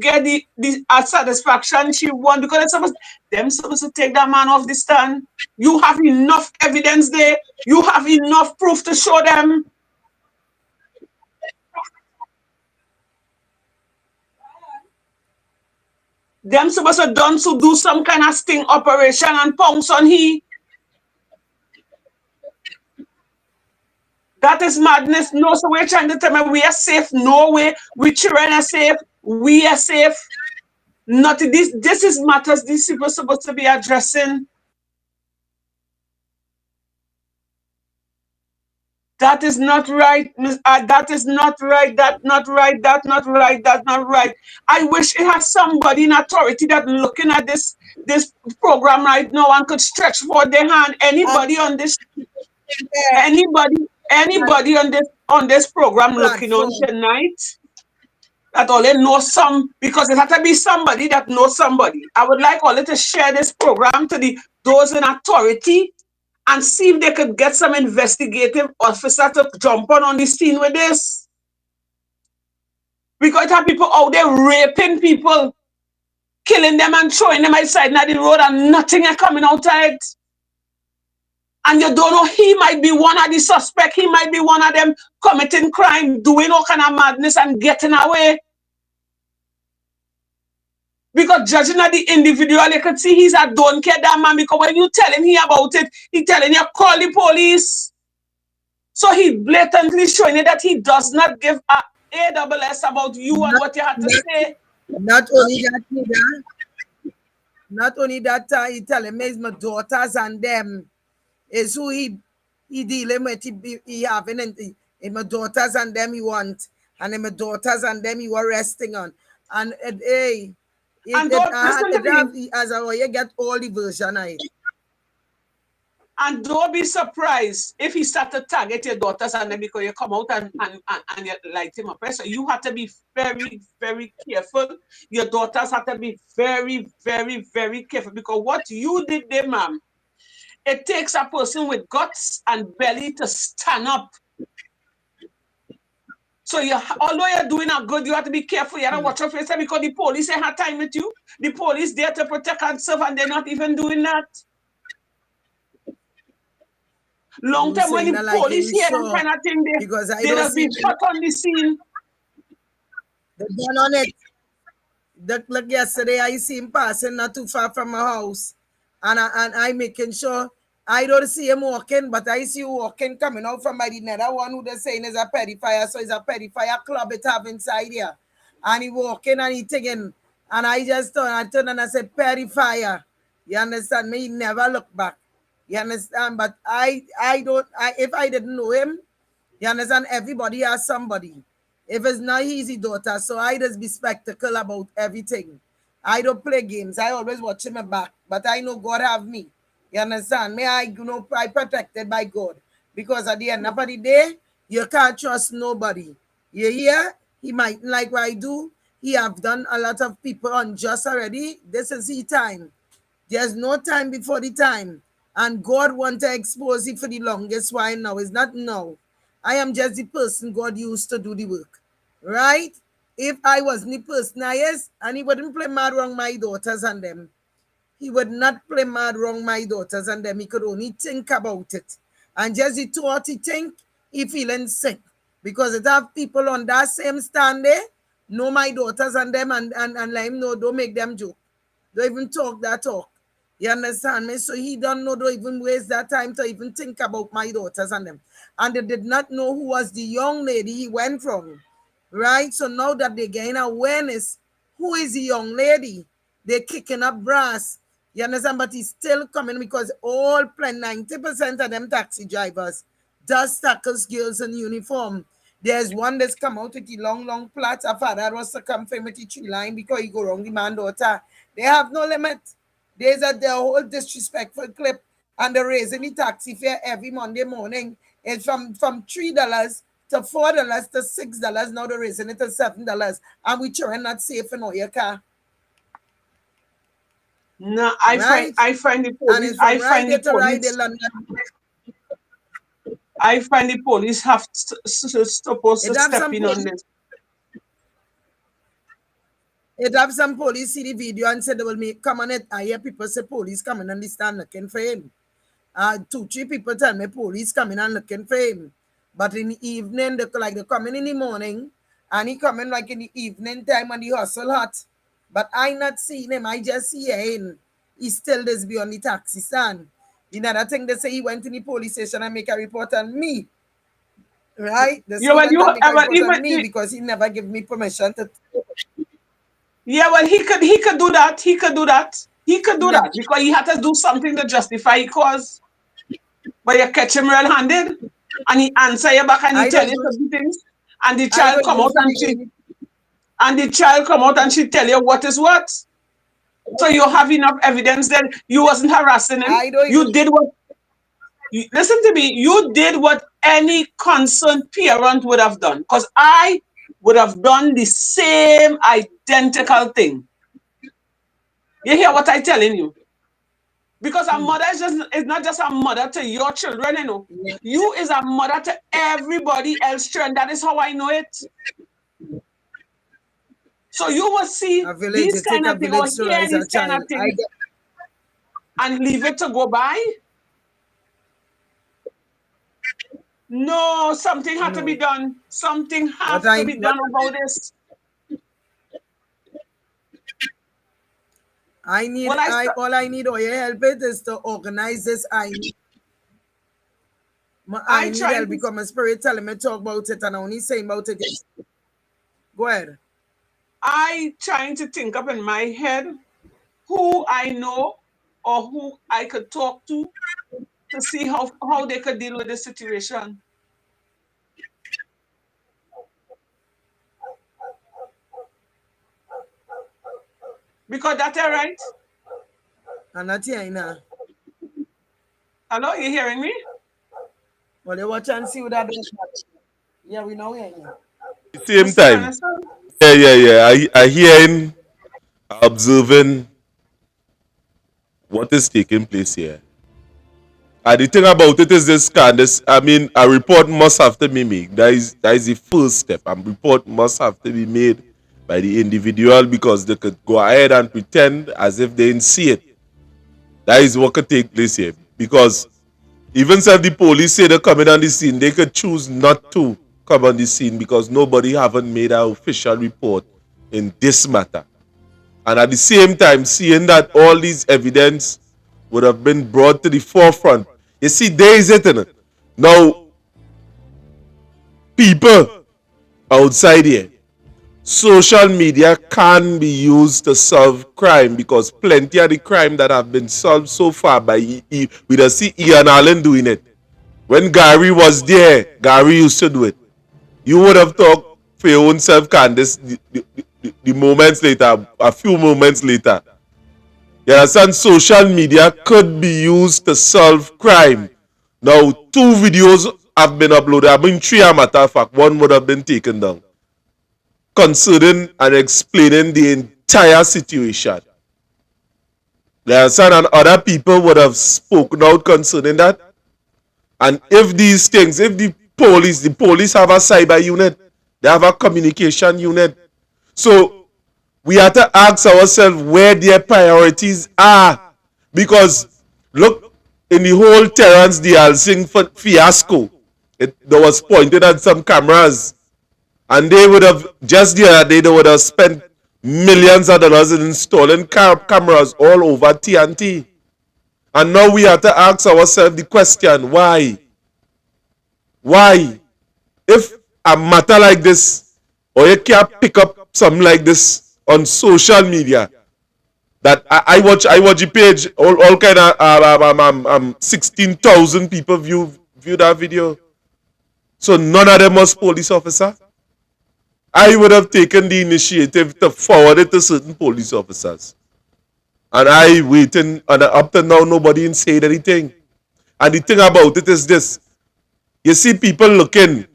get the satisfaction she want, because them supposed to take that man off the stand. You have enough evidence there. You have enough proof to show them. Them supposed to done to do some kind of sting operation and pounce on he. That is madness. No, so we're trying to tell me we are safe. No way. We children are safe. We are safe. Not this. This is matters these people supposed to be addressing. That is not right. That is not right. That's not right. That's not right. That's not right. I wish it had somebody in authority that looking at this program right now and could stretch forth their hand. Anybody on this, anybody on this program looking on platform. tonight that only know some, because it had to be somebody that knows somebody. I would like only to share this program to those in authority and see if they could get some investigative officer to jump on the scene with this. Because it have people out there raping people, killing them and throwing them outside the road and nothing are coming out of it. And you don't know, he might be one of the suspect, he might be one of them committing crime, doing all kind of madness and getting away. Because judging at the individual, you can see he's a don't care that man, because when you tell him he about it, he telling you call the police. So he blatantly showing you that he does not give a AWS about you and what you had to say. Not only that, neither. Not only that, he telling me it's my daughters and them is who he dealing with. He having in my daughters and them he want, and in my daughters and them he was resting on. And hey, And don't listen to me. as a lawyer get all the version of it. And don't be surprised if he start to target your daughters and then because you come out and you light him up. So you have to be very, very careful. Your daughters have to be very, very, very careful, because what you did there, ma'am, it takes a person with guts and belly to stand up. So although you're doing a good, you have to be careful. You have to watch your face, because the police ain't had time with you. The police there to protect and serve, and they're not even doing that. Long time when the police hear that kind of thing, they just be shut on the scene. They done on it. Look, yesterday I see him passing not too far from my house, and I making sure I don't see him walking, but I see you walking coming out from by the nether one who they're saying is a pedophile. So it's a pedophile club it have inside here, and he walking and he taking, and I just turned and I said pedophile. You understand me? He never look back. You understand? But if I didn't know him, you understand, everybody has somebody. If it's not easy, daughter, so I just be spectacle about everything. I don't play games. I always watch him back. But I know God have me. You understand? Me, I protected by God. Because at the end of the day, you can't trust nobody. You hear? He might like what I do. He have done a lot of people unjust already. This is his time. There's no time before the time. And God want to expose it for the longest while now. It's not now. I am just the person God used to do the work. Right? If I wasn't the person I is, and he wouldn't play mad wrong my daughters and them. He would not play mad wrong my daughters and them. He could only think about it. And just the thought he think, he feeling sick. Because it have people on that same stand there, know my daughters and them, and let him know, don't make them joke. Don't even talk that talk. You understand me? So he don't even waste that time to even think about my daughters and them. And they did not know who was the young lady he went from. Right? So now that they gain awareness, who is the young lady? They're kicking up brass. You understand? But he's still coming, because 90% of them taxi drivers, dust tackles girls in uniform. There's one that's come out with the long plait. A father was to come from with the tree line because he go wrong the man daughter. They have no limit. There's their whole disrespectful clip, and they're raising the taxi fare every Monday morning. It's from $3 to $4 to $6. Now they're raising it to $7, and we children not safe in your car. No, I find the police. I find the police have supposed to step in on this. It have some police see the video and said they will make come on it. I hear people say police coming and they stand looking for him. 2-3 people tell me police coming and looking for him. But in the evening, they coming in the morning and he coming like in the evening time when the hustle hot. But I not seen him. I just see him. He still does be on the taxi stand. Another thing they say he went to the police station and make a report on me. Right? They say he went and make a report on me because he never give me permission to. Yeah, well, he could do that. He could do that. He could do that because he had to do something to justify his cause. But you catch him red-handed and he answer you back and he tell you certain things. And the child come out and she tell you what is what. So you have enough evidence that you wasn't harassing him. You did what. Listen to me. You did what any concerned parent would have done. Because I would have done the same identical thing. You hear what I'm telling you? Because a mother is not just a mother to your children, you know. You is a mother to everybody else children. That is how I know it. So you will see these kind of things or hear these kind of things and leave it to go by. No, something had to be done. Something has to be done about this. All I need or your help is to organize this. I need help because my spirit telling me talk about it and I only saying about it. Go ahead. I trying to think up in my head who I know or who I could talk to see how they could deal with the situation. Because that's all right. I'm not hearing now. Hello, you hearing me? Well, they watch and see what that is. Yeah, we know hearing you. Same time. Yeah. I hearing, observing what is taking place here. And the thing about it is this, Candace, I mean, a report must have to be made. That is the first step. A report must have to be made by the individual because they could go ahead and pretend as if they didn't see it. That is what could take place here. Because even if the police say they're coming on the scene, they could choose not to come on the scene because nobody haven't made an official report in this matter. And at the same time, seeing that all these evidence would have been brought to the forefront. You see, there is it in it. Now, people outside here, social media can be used to solve crime because plenty of the crime that have been solved so far by we don't see Ian Allen doing it. When Gary was there, Gary used to do it. You would have talked for your own self, Candace, the moments later, a few moments later. You understand? Social media could be used to solve crime. Now, 2 videos have been uploaded. I mean, 3 as a matter of fact. 1 would have been taken down. Considering and explaining the entire situation. You understand? And other people would have spoken out concerning that. And if these things, if the police have a cyber unit, they have a communication unit. So we have to ask ourselves where their priorities are. Because look, in the whole Terrence Dialsing fiasco, it was pointed at some cameras. And they would have, just the other day, they would have spent millions of dollars in installing cameras all over TNT. And now we have to ask ourselves the question, why? Why? If a matter like this, or you can't pick up something like this on social media, that I watch the page, all kind of 16,000 people view that video. So none of them was police officer. I would have taken the initiative to forward it to certain police officers. And I waiting, and up to now nobody ain't said anything. And the thing about it is this. You see people looking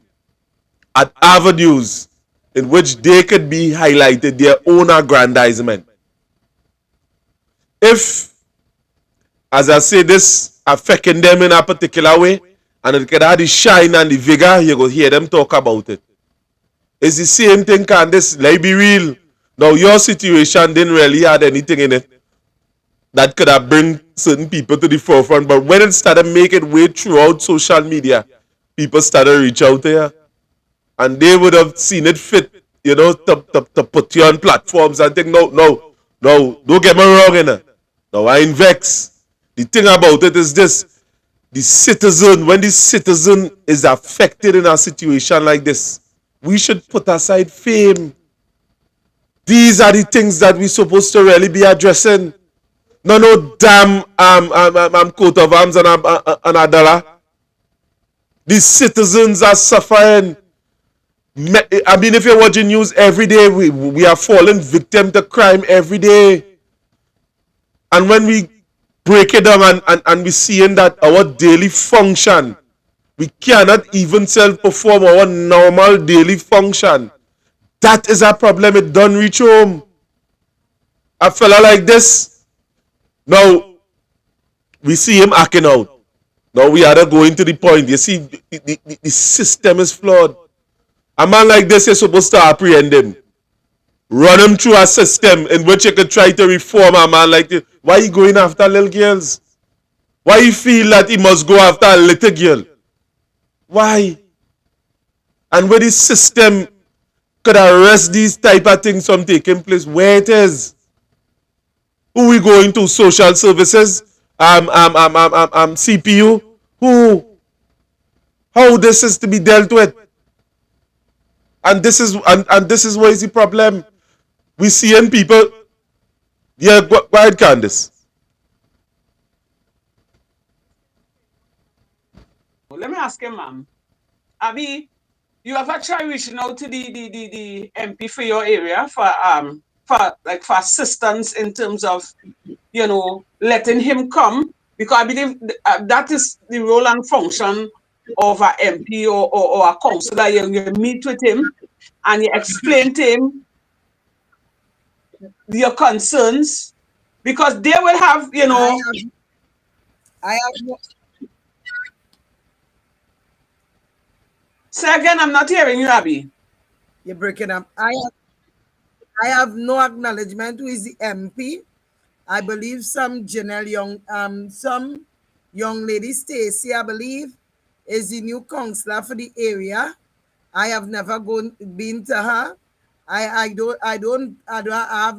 at avenues in which they could be highlighted their own aggrandizement. If, as I say, this affecting them in a particular way, and it could have the shine and the vigor, you go hear them talk about it. It's the same thing, Candace. Let's be real. Now, your situation didn't really had anything in it that could have bring certain people to the forefront. But when it started making way throughout social media, people started reach out there, and they would have seen it fit, to put you on platforms and think, no, don't get me wrong, No, I ain't vex. The thing about it is this: when the citizen is affected in a situation like this, we should put aside fame. These are the things that we're supposed to really be addressing. No damn coat of arms and a dollar. These citizens are suffering. I mean, if you're watching news every day, we are falling victim to crime every day. And when we break it down and we seeing that our daily function, we cannot even self-perform our normal daily function. That is a problem. It don't reach home. A fella like this, now we see him acting out. Now we are going to the point. You see, the system is flawed. A man like this, you're supposed to apprehend him. Run him through a system in which you could try to reform a man like this. Why you going after little girls? Why you feel that he must go after a little girl? Why? And where the system could arrest these type of things from taking place, where it is? Who we going to? Social services? CPU? Who? How this is to be dealt with? And this is where is the problem. We seeing people. Yeah, go ahead, Candace. Let me ask you, ma'am. Abby, you ever try reaching out to the MP for your area for assistance in terms of letting him come? Because I believe that is the role and function of an MP or a councillor. You meet with him and you explain to him your concerns, because they will have, I have no, Say again, I'm not hearing you, Abby. you're breaking up. I have no acknowledgement who is the MP. I believe some young lady, Stacy, I believe, is the new councillor for the area. I have never been to her. I have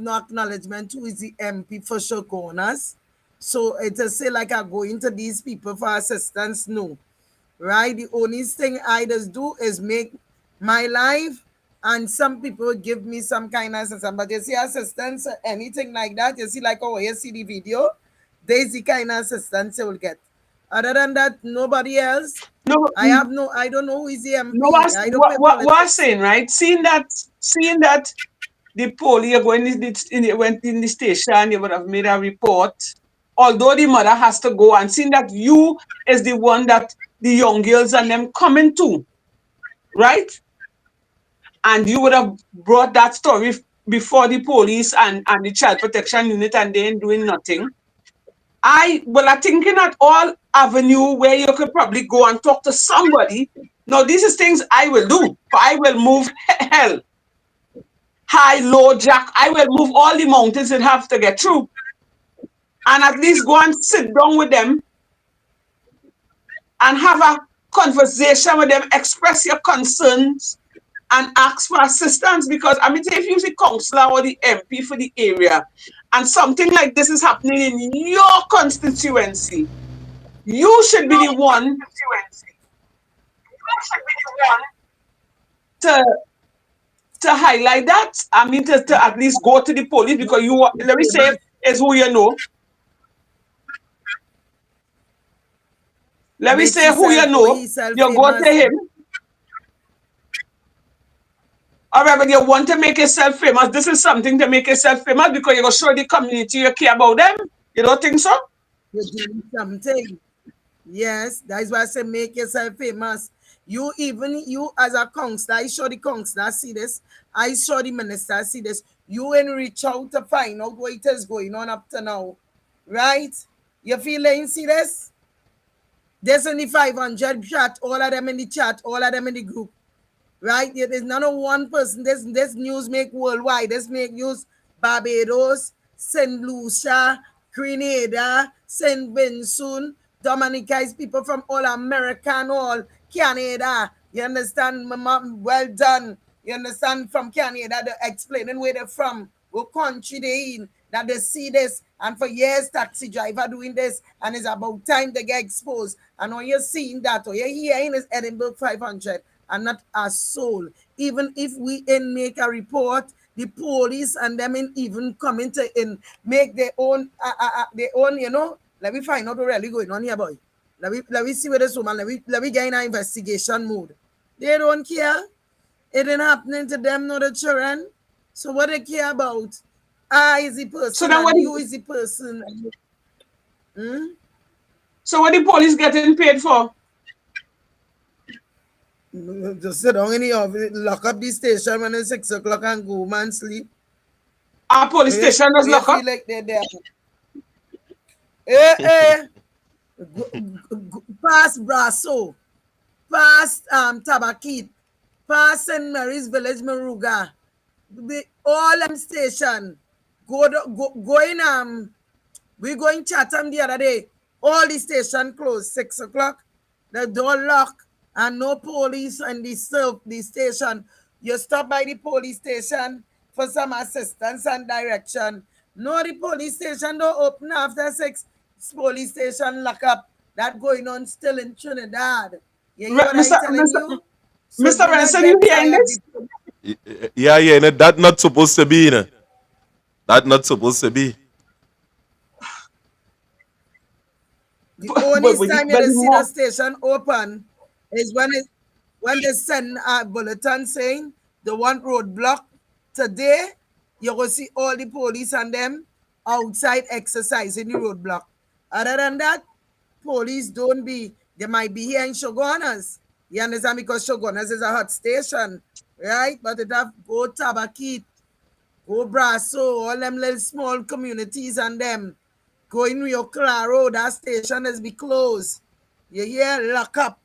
no acknowledgement who is the MP for Shokonas. So it is say like I go into these people for assistance. No. Right? The only thing I just do is make my life, and some people give me some kind of assistance. But you see assistance, anything like that, you see like, oh, you see the video, there's the kind of assistance you will get. Other than that, nobody else. No, I don't know who is the MP. No, what I'm saying, right? Seeing that the police are going went in the station, you would have made a report. Although the mother has to go, and seeing that you is the one that the young girls and them coming to, right? And you would have brought that story before the police and the child protection unit, and they ain't doing nothing. I'm thinking at all avenue where you could probably go and talk to somebody. Now, these is things I will do. I will move hell, high, low, jack. I will move all the mountains and have to get through. And at least go and sit down with them and have a conversation with them, express your concerns and ask for assistance. Because I mean, if you're the councillor or the MP for the area and something like this is happening in your constituency, you should be the one to highlight that. I mean, to at least go to the police, because let me say, is who you know. Let me say who you know. You go to him. All right, but you want to make yourself famous. This is something to make yourself famous, because you're going to show the community you care about them. You don't think so? You're doing something. Yes, that is why I say make yourself famous. You as a councillor, I saw the councillor see this. I saw the minister see this. You and reach out to find out what it is going on up to now. Right? You feel like you see this? There's only 500 chat, all of them in the chat, all of them in the group. right? There's none of one person. This news make worldwide. This make news Barbados, Saint Lucia, Grenada, Saint Vincent, Dominica is people from all America and all Canada. You understand? Well done. You understand? From Canada, they're explaining where they're from, what country they in, that they see this. And for years, taxi driver doing this, and it's about time they get exposed. And when you're seeing that, or you're hearing this Edinburgh 500, and not a soul. Even if we in make a report, the police and them in even coming to in make their own, you know. Let me find out what really going on here, boy. Let me see where this woman. Let me get in an investigation mood. They don't care. It ain't happening to them, not the children. So what they care about? I is the So person then and you is the person. So what the police getting paid for? Just sit down in the office, lock up the station when it's 6 o'clock and go man sleep. Our police station was You locked up. feel like they're there. Eh. Past Brasso, past Tabakit, past St. Mary's Village, Maruga. All them station. Go in we going Chatham the other day. All the station closed 6 o'clock. The door locked and no police and the station. You stop by the police station for some assistance and direction. No, the police station don't open after 6. Police station lock up. That going on still in Trinidad. You hear what I Mr. telling Mr. you? So Mr. do not Ransom, you get hearing tired. this? Yeah, that not supposed to be, That not supposed to be. The only time you But the see the more, station open is when they send a bulletin saying the one roadblock. Today, you will see all the police and them outside exercising the roadblock. Other than that, police don't be. They might be here in Shogunas. You understand? Because Shogunas is a hot station, right? But it have go Tabakit, go Brasso, all them little small communities and them. Go in Rio Claro, that station has been closed. You hear? Lock up.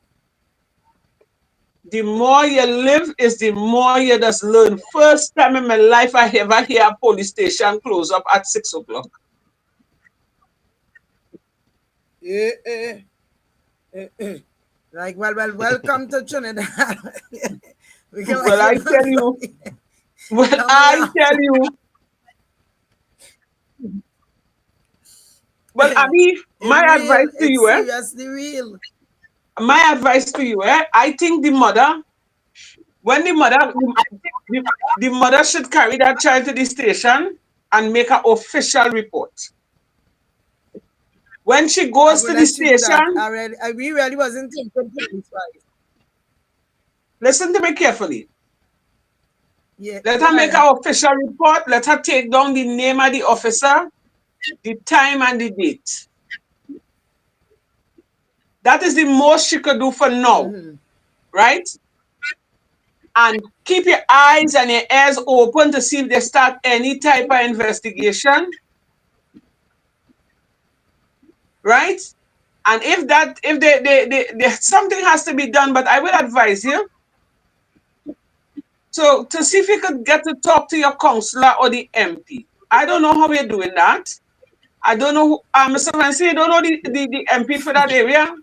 the more you live is the more you just learn. First time in my life I ever hear a police station close up at 6 o'clock. Eh. Like, welcome to Trinidad. We can Well, I tell you, well, come I along. tell you, well, Abby, It's my real. advice to It's you, seriously real. my advice to you, I think the mother, when the mother should carry that child to the station and make an official report. When she I goes will to the let you do that. station, We really wasn't thinking police-wise. listen to me carefully. Yeah, Let her make yeah. her official report. Let her take down the name of the officer, the time and the date. That is the most she could do for now, right? And keep your eyes and your ears open to see if they start any type of investigation, right? And if they something has to be done, but I will advise you to see if you could get to talk to your counselor or the MP. I don't know how we're doing that. I don't know, Mr. Ramsey, you don't know the MP for that area?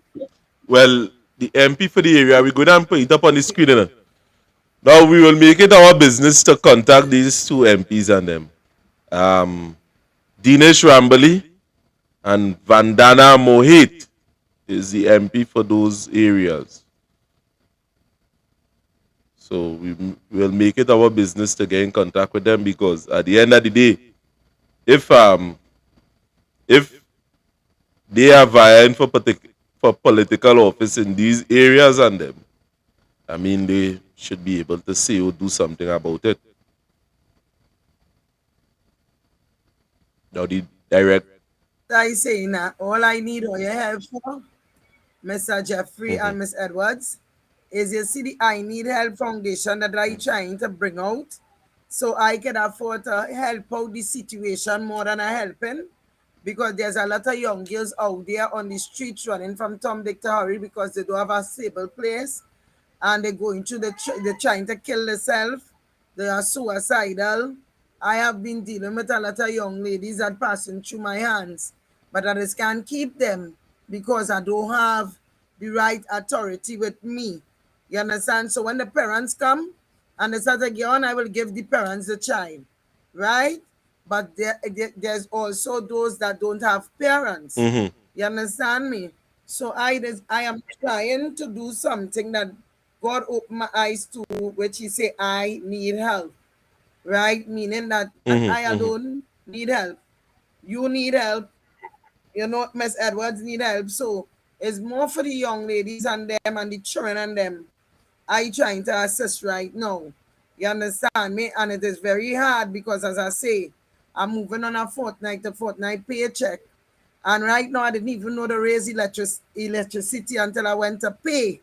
Well, the MP for the area, we go down and put it up on the screen. Now we will make it our business to contact these two MPs and them. Dinesh Rambali and Vandana Mohit is the MP for those areas. So we will make it our business to get in contact with them because at the end of the day, if they are vying for political office in these areas and them, I mean they should be able to say or do something about it. Now the direct I say now, all I need all your help for, Mr. Jeffrey and Miss Edwards, is you see the I Need Help Foundation that I trying to bring out so I can afford to help out the situation more than I helping because there's a lot of young girls out there on the streets running from Tom, Dick to Harry because they don't have a stable place. and they're going through they're trying to kill themselves. They are suicidal. I have been dealing with a lot of young ladies that passing through my hands, but I just can't keep them because I don't have the right authority with me. You understand? So when the parents come and they start again, I will give the parents the child, right? But there's also those that don't have parents. Mm-hmm. You understand me? So I am trying to do something that God opened my eyes to, which He say I need help, right? Meaning that not Mm-hmm. I Mm-hmm. alone need help. You need help. You know, Miss Edwards need help. So it's more for the young ladies and them and the children and them. I trying to assist right now. You understand me? And it is very hard because, as I say, I'm moving on a fortnight to fortnight paycheck. And right now, I didn't even know to raise electricity until I went to pay.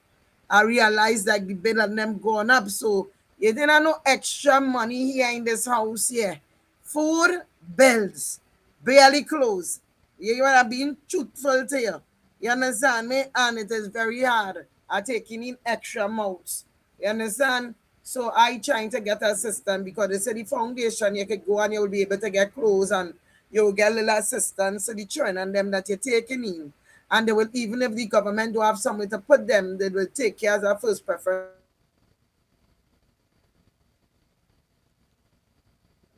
I realized that the bill and them gone up. So you didn't have no extra money here in this house here. Food, bills, barely clothes. You are being truthful to you. You understand me? And it is very hard at taking in extra amounts. You understand? So I trying to get assistance because they said the foundation you could go and you'll be able to get clothes and you'll get a little assistance to the children and them that you're taking in. And they will, even if the government don't have somewhere to put them, they will take care as a first preference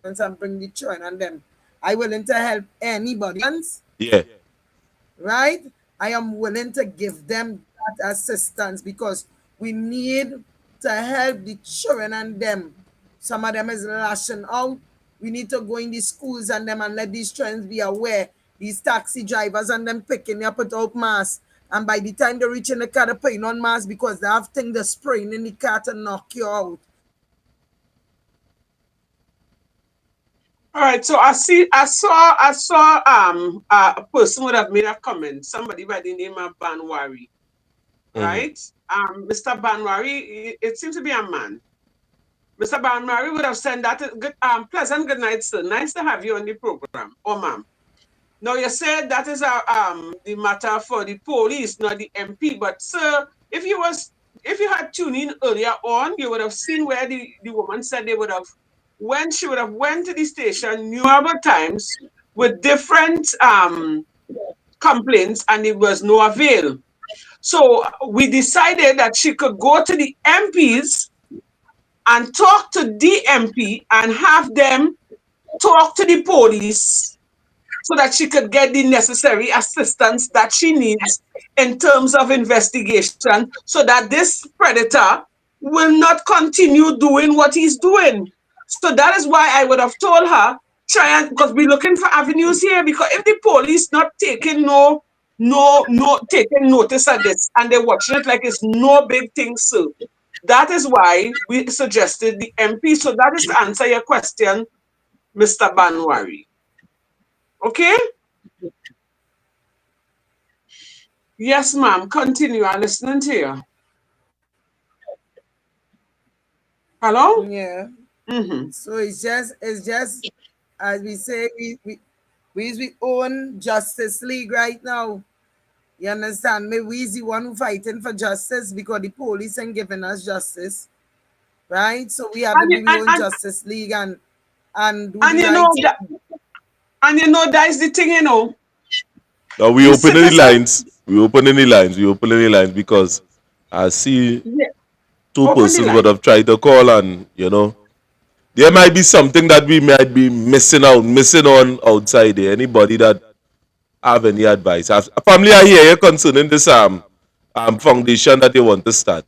and bring the children and them. I willing to help anybody that have assistance. I willing to help anybody that have assistance, Yeah. right? I am willing to give them that assistance because we need to help the children and them. Some of them is lashing out. We need to go in the schools and them and let these children be aware. These taxi drivers and them picking you up without mask. And by the time they reach in the car, they're putting on mask because they have things they're spraying in the car to knock you out. All right, so I saw a person would have made a comment, somebody by the name of Banwari, Mm-hmm. right? Mr. Banwari, it seems to be a man. Mr. Banwari would have said that good, pleasant good night, sir. Nice to have you on the program. Oh, ma'am. Now you said that is the matter for the police, not the MP. But sir, if you had tuned in earlier on, you would have seen where the woman said they would have when she would have went to the station numerous times with different complaints and it was no avail. So we decided that she could go to the MPs and talk to the MP and have them talk to the police so that she could get the necessary assistance that she needs in terms of investigation so that this predator will not continue doing what he's doing. So that is why I would have told her, try and because we're looking for avenues here because if the police not taking no taking notice of this and they're watching it like it's no big thing, so that is why we suggested the MP. So that is to answer your question, Mr. Banwari. Okay? Yes, ma'am. Continue. I'm listening to you. Hello? Yeah. Mm-hmm. So it's just as we say, we own Justice League right now. You understand me? We is the one who fighting for justice because the police ain't giving us justice, right? So we have to And, be you- we own Justice League and do and the you right know thing. that and you know that is the thing, you know. Now we The opening the citizen lines. We opening the lines. We opening the lines because I see yeah, two open the persons would line. have tried to call and there might be something that we might be missing on outside there. Anybody that have any advice? A family I hear you concerning this foundation that they want to start.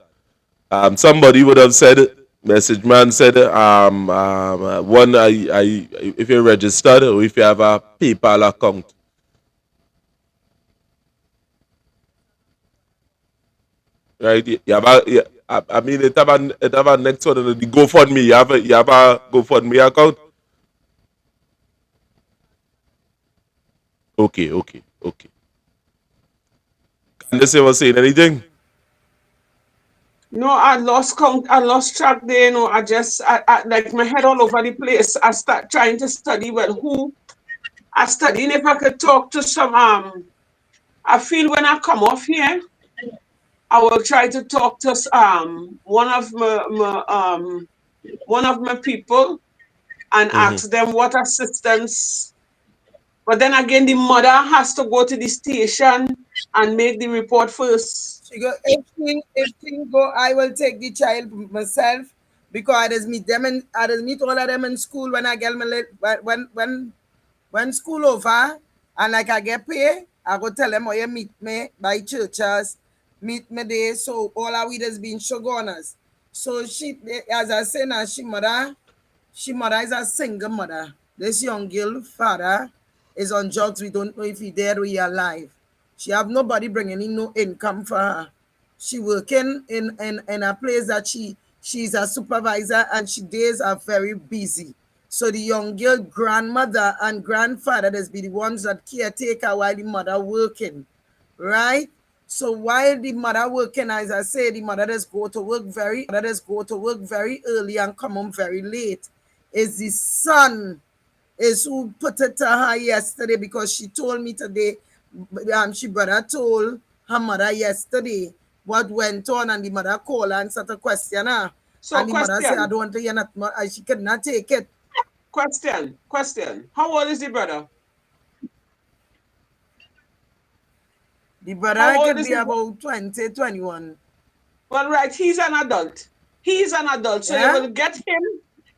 Somebody would have said, message man said, one if you're registered or if you have a PayPal account. Right? You have a, you, I mean, it have a next one, the GoFundMe. You have a GoFundMe account? Okay, okay, okay. Candace was saying anything? No, I lost count. I lost track there. You know, I like my head all over the place. I start trying to study. Well, who I studying if I could talk to some. I feel when I come off here, I will try to talk to one of my people and Mm-hmm. ask them what assistance. But then again, the mother has to go to the station and make the report first. She go if she go, I will take the child myself because I just meet them and I just meet all of them in school when I get my when school over and like I get paid, I go tell them, oh, you meet me by churches, meet me there. So all our leaders being shoguners. So she, as I say now, she mother is a single mother. This young girl father is on drugs. We don't know if he dead or he alive. She have nobody bringing in no income for her. She working in a place that she's a supervisor and she days are very busy. So the young girl grandmother and grandfather there's be the ones that caretaker while the mother working, right? So while the mother working, as I say, the mother does go to work very early and come home very late. Is the son is who put it to her yesterday because she told me today, she brother told her mother yesterday what went on and the mother called and started question her. So And the mother said, I question, don't want to hear nothing more. She could not take it. question. How old is the brother? The How brother old could is be the about 20, 21. Well, right, he's an adult. He's an adult, so you Yeah? will get him.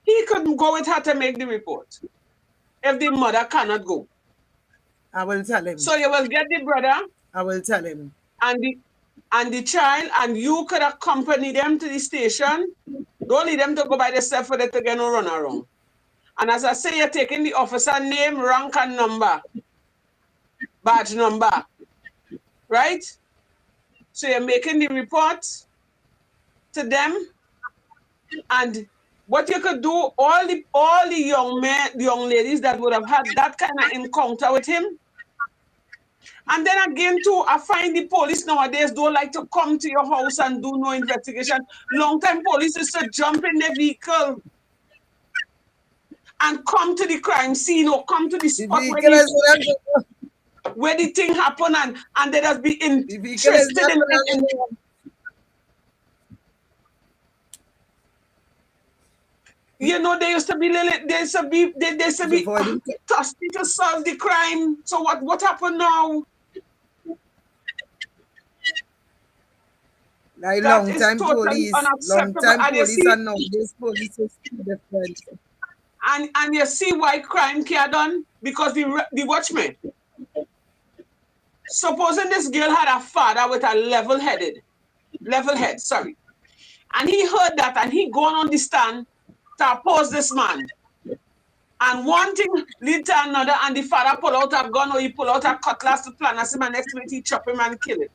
He could go with her to make the report if the mother cannot go. I will tell him. So you will get the brother I will tell him. and the child, and you could accompany them to the station. Don't need them to go by themselves for them to get no run around. And as I say, you're taking the officer name, rank, and number, badge number, right? So you're making the report to them, and what you could do, all the young men, the young ladies that would have had that kind of encounter with him. And then again, too, I find the police nowadays don't like to come to your house and do no investigation. Long time police used to jump in their vehicle and come to the crime scene or come to the The spot vehicle is where the thing happened, and they just be the vehicle is interested not in you know, they used to be they used to be avoiding thirsty to solve the crime. So what happened now? like That is totally long unacceptable. time police and nowadays police is different. And you see why crime can't done? Because the watchman. Supposing this girl had a father with a level head, sorry. And he heard that and he gone on the stand to oppose this man. And one thing lead to another, and the father pull out a gun or he pull out a cutlass to plan as him, and next minute he chop him and kill him.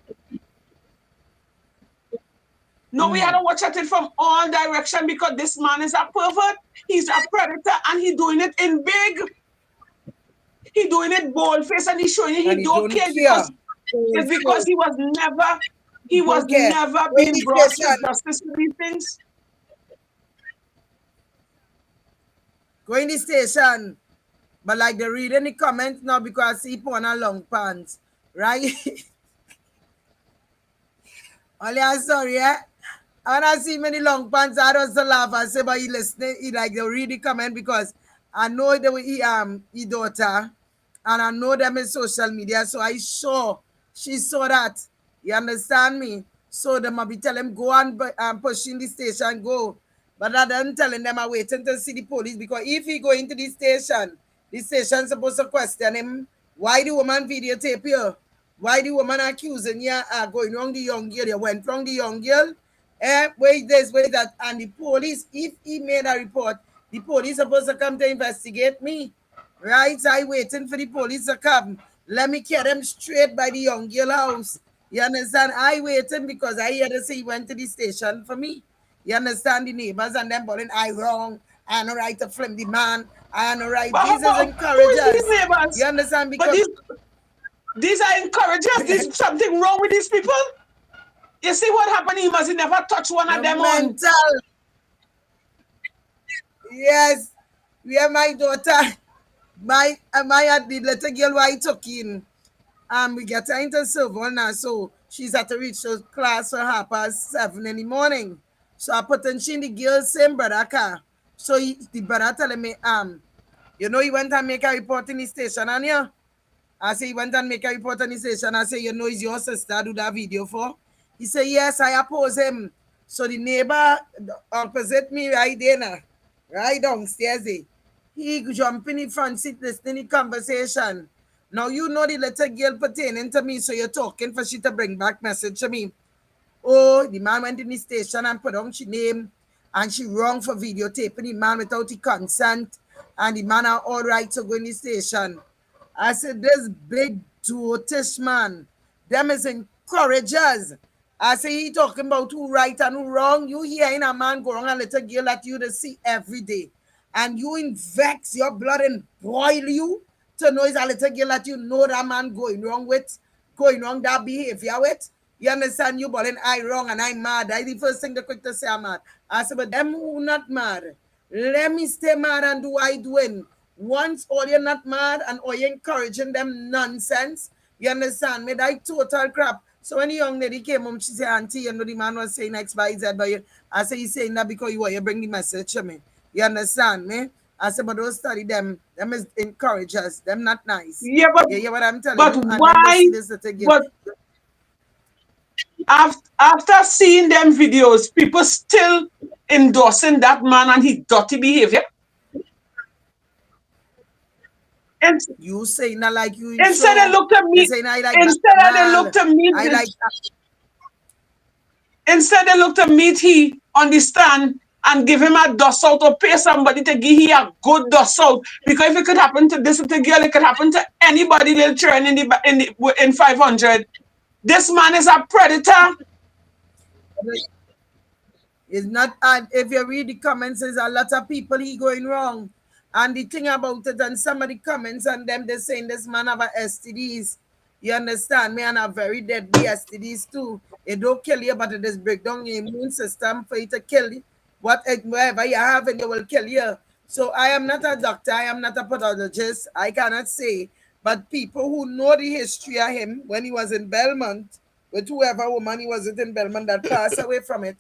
No, we had to watch at it from all direction because this man is a pervert, he's a predator, and he doing it in big. He doing it bold face and he's showing you And he he don't don't care care. it's because he was Don't care. never Go in being the brought to station. justice for these things. Go in the station. But like they read any comments now because he put on a long pants. Right? Only I'm sorry, yeah. And I see many long pants, I just laugh and say, but he listening, he like they read the comment because I know they will he daughter and I know them in social media. So I saw she saw that. You understand me? So they might be telling him go and push in the station, go. But rather than telling them I waiting to see the police because if he go into the station supposed to question him, why the woman videotape you? Why the woman accusing you going wrong the young girl? You went wrong the young girl. Wait this, wait that. And the police, if he made a report, the police supposed to come to investigate me. Right? So I waiting for the police to come. Let me carry them straight by the young girl house. You understand? I waiting because I hear to say he went to the station for me. You understand the neighbors and them calling I wrong. I have no right to flame the man. I have no right. But These is who is these encouragers. neighbors? You understand? But Because these are encouragers. There's something wrong with these people. You see what happened? He must never touch one of them on. mental. Yes. We have my daughter. My the little girl who I took in. We get her into civil now. So She's had to reach to class for 7:30 in the morning. So I put in she in the girl's same brother car. So the brother telling me, he went and make a report in the station and yeah. I say, he went and make a report on the station. I say, it's your sister do that video for? He said, yes, I oppose him. So the neighbor opposite me right there now, right downstairs there, he jump in the front seat listening to the conversation. Now you know the little girl pertaining to me, so you're talking for she to bring back message to me. Oh, the man went in the station and put on she name and she wrong for videotaping the man without the consent and the man are all right to go in the station. I said, this big dotish man, them is encouragers. I say, he talking about who right and who wrong. You hearing a man go wrong and little girl that you to see every day. And you vex your blood and boil you to know it's a little girl that you know that man going wrong that behavior with. You understand? You balling I wrong and I mad. I the first thing they quick to say I'm mad. I said, but them who not mad, let me stay mad and do I doing. Once all you're not mad and all you're encouraging them nonsense, you understand me? That total crap. So when the young lady came home, she said, Auntie, you know the man was saying X, Y, Z, but I said, he's saying that because you bring the message to me. You understand me? I said, but don't study them. Them is encouragers. Them not nice. Yeah, but you hear what I'm telling but you? And then they why? see this little girl. But after seeing them videos, people still endorsing that man and his dirty behavior. And You saying that like you instead so, they look to you meet, saying I like instead they look to meet I this, like instead they look to meet he on the stand and give him a dust out or pay somebody to give he a good dust out. Because if it could happen to this little girl, it could happen to anybody they'll turn in 500. This man is a predator. It's not, and if you read the comments, there's a lot of people he going wrong. And the thing about it, and some of the comments and them, they're saying this man have a STDs. You understand me? And a very deadly STDs too. It don't kill you, but it just break down your immune system for you to kill you. Whatever you have, and it will kill you. So I am not a doctor. I am not a pathologist. I cannot say. But people who know the history of him when he was in Belmont, with whoever woman he was in Belmont that passed away from it,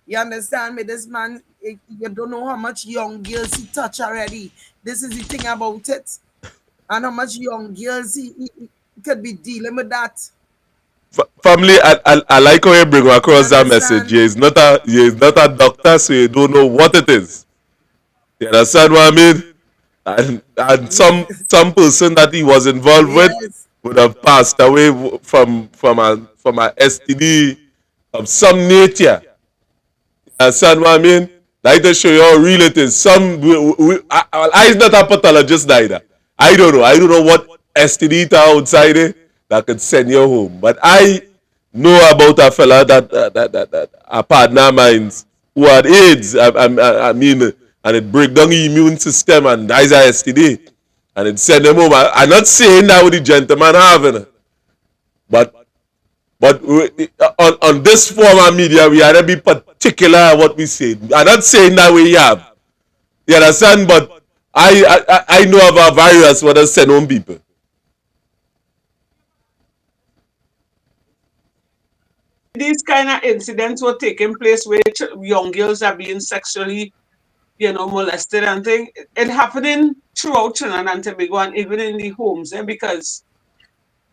you understand me? This man, you don't know how much young girls he touch already. This is the thing about it. And how much young girls he could be dealing with that. Family, I like how you bring across that message. Understand? He is not a doctor, so you don't know what it is. You understand what I mean? And some person that he was involved with Yes. would have passed away from a STD of some nature. Understand what I mean? Like to show you how real it is. I is not a pathologist neither. I don't know. I don't know what STD outside it that could send you home. But I know about a fella that a partner of mine who had AIDS. I mean, and it break down the immune system and dies a STD. And it send them home. I'm not saying that with the gentleman having it. But on this form of media, we have to be particular what we say. I'm not saying that we have. You understand? But I know of a virus what has sent home people. These kind of incidents were taking place where young girls are being sexually, molested and things. It happening throughout Trinidad and Tobago and even in the homes, because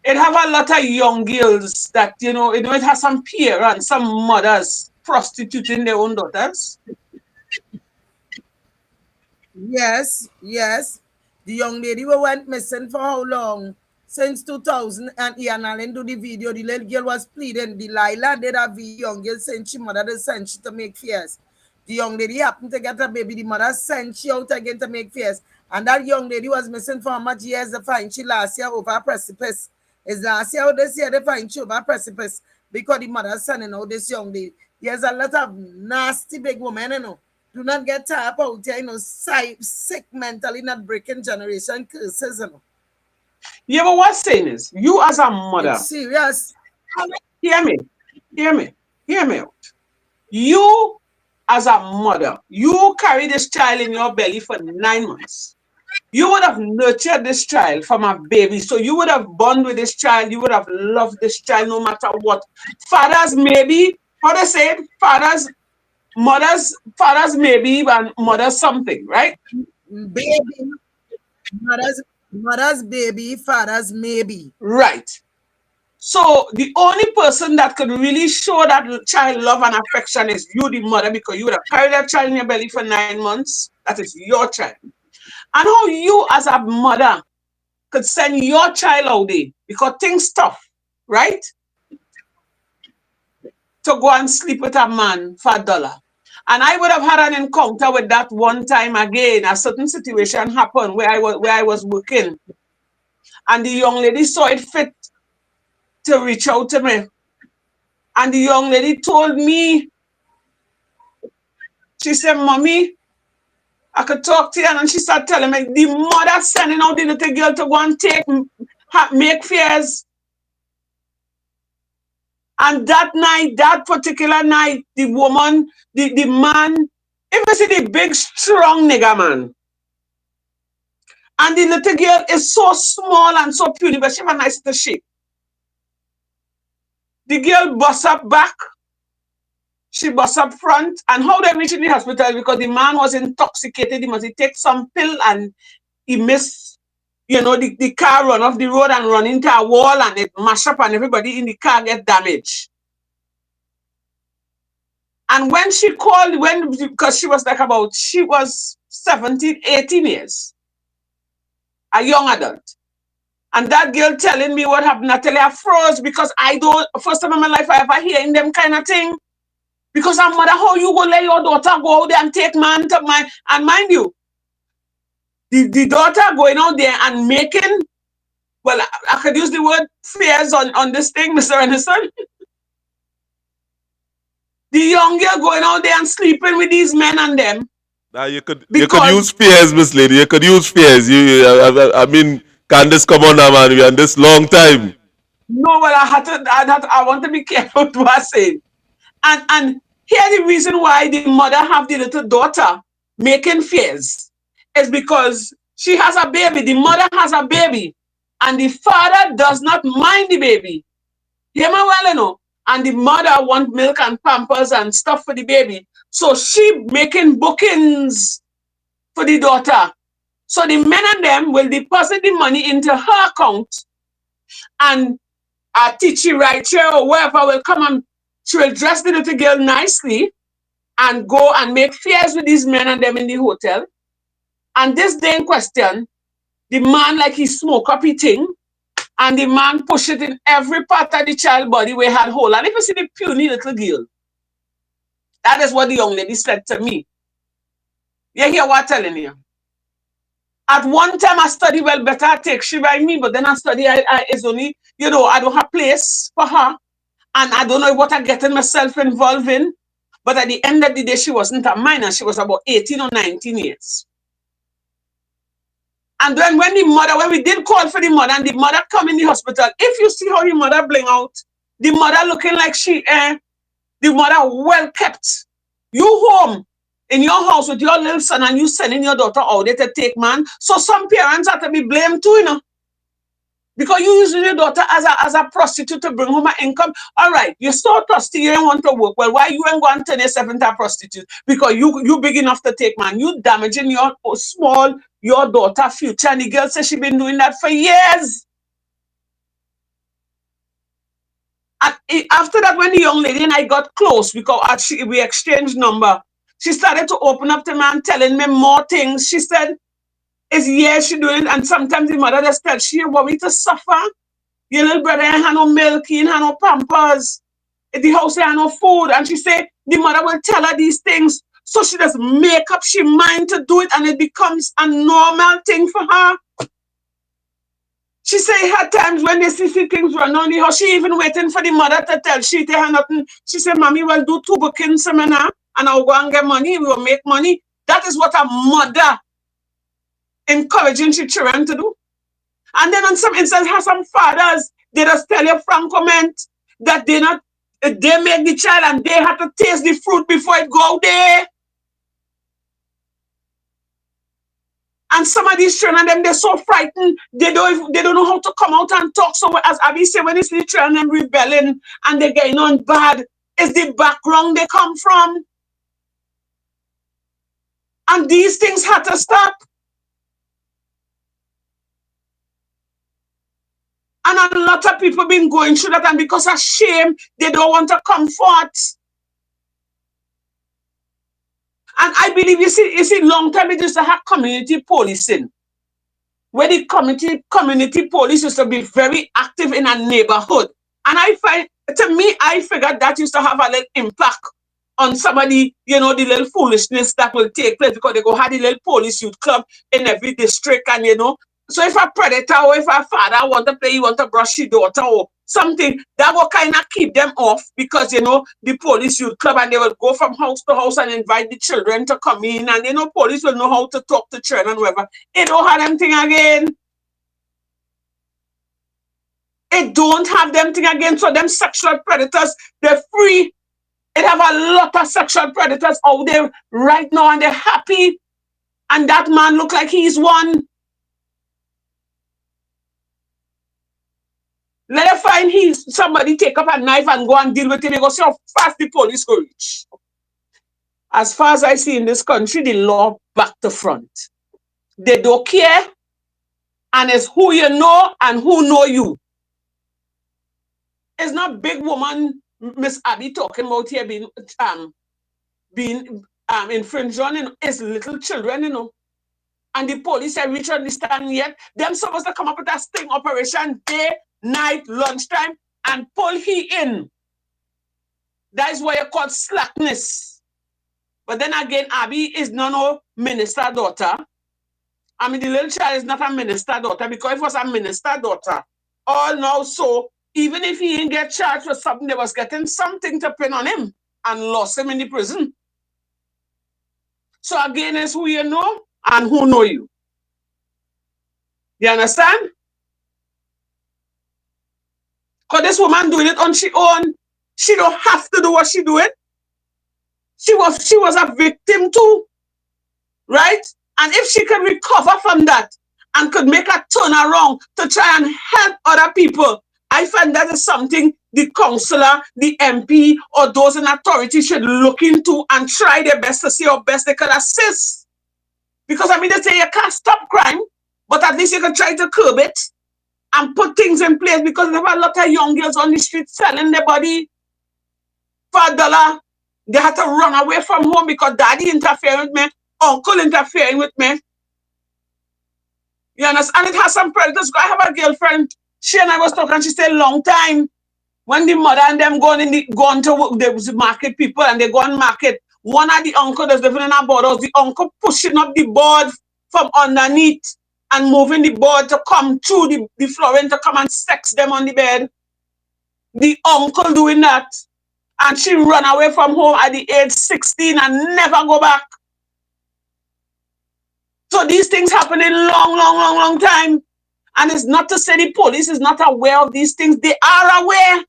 it have a lot of young girls that, it has some parents, some mothers prostituting their own daughters. Yes. The young lady who went missing for how long? Since 2000, and Ian Allen do the video. The little girl was pleading. Delilah did a video. Young girl saying she mother they sent she to make fears. The young lady happened to get a baby. The mother sent she out again to make fears. And that young lady was missing for how much years to find she last year over a precipice. It's last year or this year they find she over a precipice because the mother sending out this young lady. There's a lot of nasty big women, Do not get tired out here, sick mentally, not breaking generation curses, Yeah, but what's saying is, you as a mother, It's serious. hear me out. You as a mother, you carry this child in your belly for 9 months. You would have nurtured this child from a baby. So you would have bonded with this child. You would have loved this child no matter what. Fathers maybe, how they say it? Fathers maybe, and mothers something, right? Baby, mother's baby, father's maybe. Right. So the only person that could really show that child love and affection is you, the mother, because you would have carried that child in your belly for 9 months. That is your child. And how you as a mother could send your child out there because things tough, right? To go and sleep with a man for $1. And I would have had an encounter with that one time again. A certain situation happened where I was working, and the young lady saw it fit to reach out to me. And the young lady told me, she said, "Mommy, I could talk to you." And she started telling me the mother sending out the little girl to go and make fears. And that night, that particular night, the woman, the man, if you see the big, strong nigger man, and the little girl is so small and so puny, but she have a nice little shape. The girl bust up back, she bust up front, and how they reach in the hospital because the man was intoxicated. He must take some pill and he missed, the car run off the road and run into a wall and it mash up and everybody in the car get damaged. And when she called, because she was 17, 18 years, a young adult. And that girl telling me what happened, Natalie, I froze because first time in my life I ever hear in them kind of thing. Because I'm mother, how you go let your daughter go out there and take man to man? And mind you, the daughter going out there and making, well, I could use the word fears on this thing, Mr. Anderson. The young girl going out there and sleeping with these men and them. Now you could use fears, Miss Lady. You could use fears. I mean, Candace, come on now, man. We're on this long time. No, well, I want to be careful what I say. And here the reason why the mother have the little daughter making fears is because she has a baby. The mother has a baby, and the father does not mind the baby. Hear me well, And the mother want milk and pampers and stuff for the baby. So she making bookings for the daughter. So the men and them will deposit the money into her account, and a teacher right here or wherever will come and she will dress the little girl nicely and go and make fears with these men and them in the hotel. And this day in question, the man like he smoke up his thing, and the man push it in every part of the child body where had hole. And if you see the puny little girl, that is what the young lady said to me. You hear what I'm telling you? At one time I study well better I take she by me, but then I study I is only, I don't have place for her. And I don't know what I'm getting myself involved in. But at the end of the day, she wasn't a minor. She was about 18 or 19 years. And then when we did call for the mother, and the mother come in the hospital, if you see how the mother bling out, the mother looking like the mother well kept. You home in your house with your little son and you sending your daughter out there to take man. So some parents have to be blamed too, Because you using your daughter as a prostitute to bring home an income. All right, you're so thirsty, you don't want to work. Well, why you ain't going to turn yourself into a prostitute? Because you big enough to take man. You damaging your daughter future. And the girl says she been doing that for years. And after that, when the young lady and I got close, because we exchanged number, she started to open up to me and telling me more things. She said, it's years she doing it, and sometimes the mother just tells she worry to suffer. Your little brother ain't had no milk, he ain't had no pampers. The house ain't had no food. And she said the mother will tell her these things. So she just make up she mind to do it, and it becomes a normal thing for her. She say her times when they see things run on the house, she even waiting for the mother to tell she to her nothing. She said, "Mommy, we'll do 2 bookings seminar and I'll go and get money. We will make money." That is what a mother encouraging her children to do. And then on some instances, some fathers, they just tell you frank comment that they make the child and they have to taste the fruit before it go there. And some of these children, they're so frightened, they don't know how to come out and talk. So as Abby said, when you see the children them rebelling and they're getting on bad, it's the background they come from. And these things had to stop. And a lot of people been going through that, and because of shame, they don't want to come forth. And I believe, you see, long time it used to have community policing, where the community police used to be very active in a neighborhood. And I find, to me, I figured that used to have a little impact on somebody, the little foolishness that will take place, because they go have the little police youth club in every district, and so if a predator or if a father want to play, you want to brush your daughter or something, that will kind of keep them off, because the police youth club, and they will go from house to house and invite the children to come in, and police will know how to talk to children and whatever. It don't have them thing again. It don't have them thing again. So them sexual predators, they're free. It have a lot of sexual predators out there right now, and they're happy. And that man look like he's one. Let her find somebody take up a knife and go and deal with him. You go see how fast the police go reach. As far as I see in this country, the law back to front. They don't care, and it's who you know and who know you. It's not big woman Miss Abby talking about here being infringed on. It's little children, and the police have reached understand yet. Them supposed to come up with a sting operation day, night, lunchtime, and pull he in. That is what you call slackness. But then again, Abby is no minister daughter. I mean, the little child is not a minister daughter, because if it was a minister daughter, all now, so even if he didn't get charged with something, they was getting something to pin on him and lost him in the prison. So again, it's who you know and who know you. You understand? Because this woman doing it on her own. She don't have to do what she doing. She was a victim too. Right? And if she can recover from that and could make a turnaround to try and help other people, I find that is something the councillor, the MP, or those in authority should look into and try their best to see how best they can assist. Because they say you can't stop crime, but at least you can try to curb it and put things in place, because there are a lot of young girls on the street selling their body for $1. They had to run away from home because daddy interfering with me, uncle interfering with me. You understand? And it has some predators. I have a girlfriend. She and I was talking. She said, long time when the mother and them gone to work, they was market people, and they go and market. One of the uncle that's living in our borders, the uncle pushing up the board from underneath and moving the board to come through the flooring to come and sex them on the bed. The uncle doing that. And she run away from home at the age 16 and never go back. So these things happen in long time. And it's not to say the police is not aware of these things. They are aware.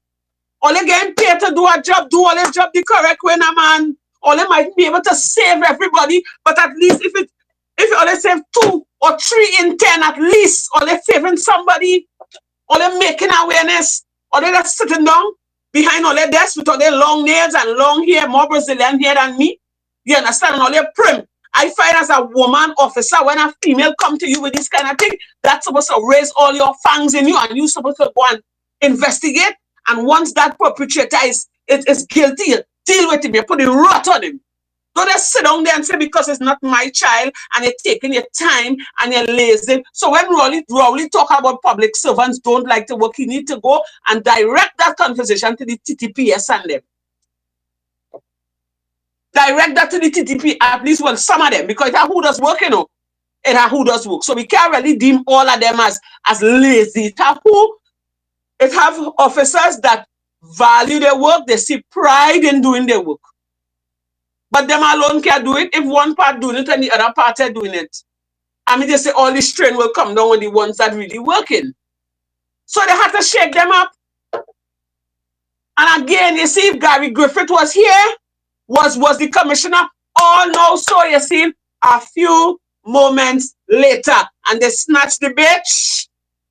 All they getting paid to do a job, do all their job the correct way, man. All they might be able to save everybody, but at least if you only save 2 or 3 in 10, at least, or they're saving somebody, or they're making awareness, or they're just sitting down behind all their desks with all their long nails and long hair, more Brazilian hair than me. You understand? And all their prim. I find as a woman officer, when a female come to you with this kind of thing, that's supposed to raise all your fangs in you, and you're supposed to go and investigate. And once that perpetrator is guilty, deal with him. You put the rot on him. Don't just sit down there and say, because it's not my child, and you're taking your time and you're lazy. So when Rowley talk about public servants don't like to work, you need to go and direct that conversation to the TTPS and them. Direct that to the TTP, at least, well, some of them, because it who does work, It who does work. So we can't really deem all of them as lazy. It have officers that value their work, they see pride in doing their work. But them alone can't do it if one part doing it and the other part are doing it. They say all the strain will come down with the ones that really working. So they have to shake them up. And again, you see, if Gary Griffith was here, was the commissioner, all now, so you see, a few moments later. And they snatch the bitch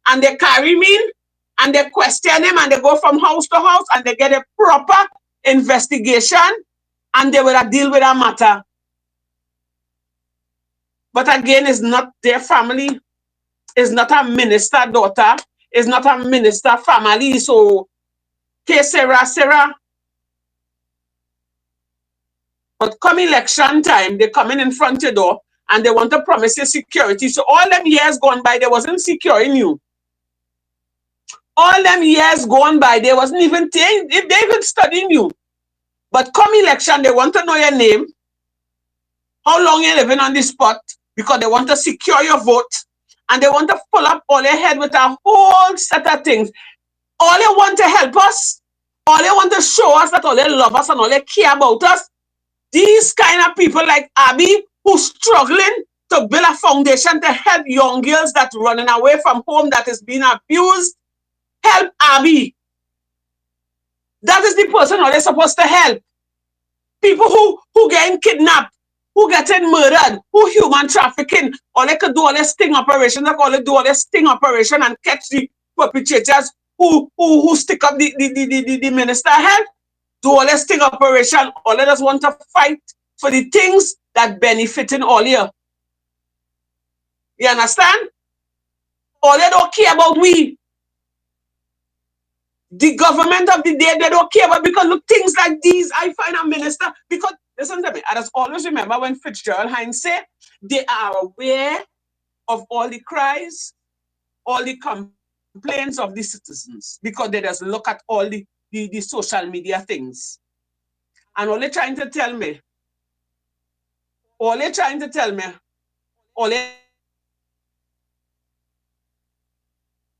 and they carry him in and they question him and they go from house to house and they get a proper investigation and they will deal with that matter. But again, it's not their family. It's not a minister daughter. It's not a minister family. So, okay, Sarah. But come election time, they come in front of your door and they want to promise you security. So all them years gone by, they wasn't securing you. All them years gone by, they wasn't even studying you. But come election, they want to know your name, how long you're living on the spot, because they want to secure your vote, and they want to pull up all your head with a whole set of things. All they want to help us, all they want to show us that all they love us and all they care about us. These kind of people like Abby, who's struggling to build a foundation to help young girls that running away from home, that is being abused, help Abby. That is the person who they're supposed to help. People who getting kidnapped, who getting murdered, who human trafficking, all they could do all this sting operation, like all they do all this sting operation and catch the perpetrators who stick up the minister head. Do all this sting operation, all they just want to fight for the things that benefiting all here. You understand? All they don't care about we. The government of the day, they don't care about, because look, things like these, I find a minister, because, listen to me, I just always remember when Fitzgerald Hines said, they are aware of all the cries, all the complaints of the citizens, because they just look at all the social media things. And all they're trying to tell me, all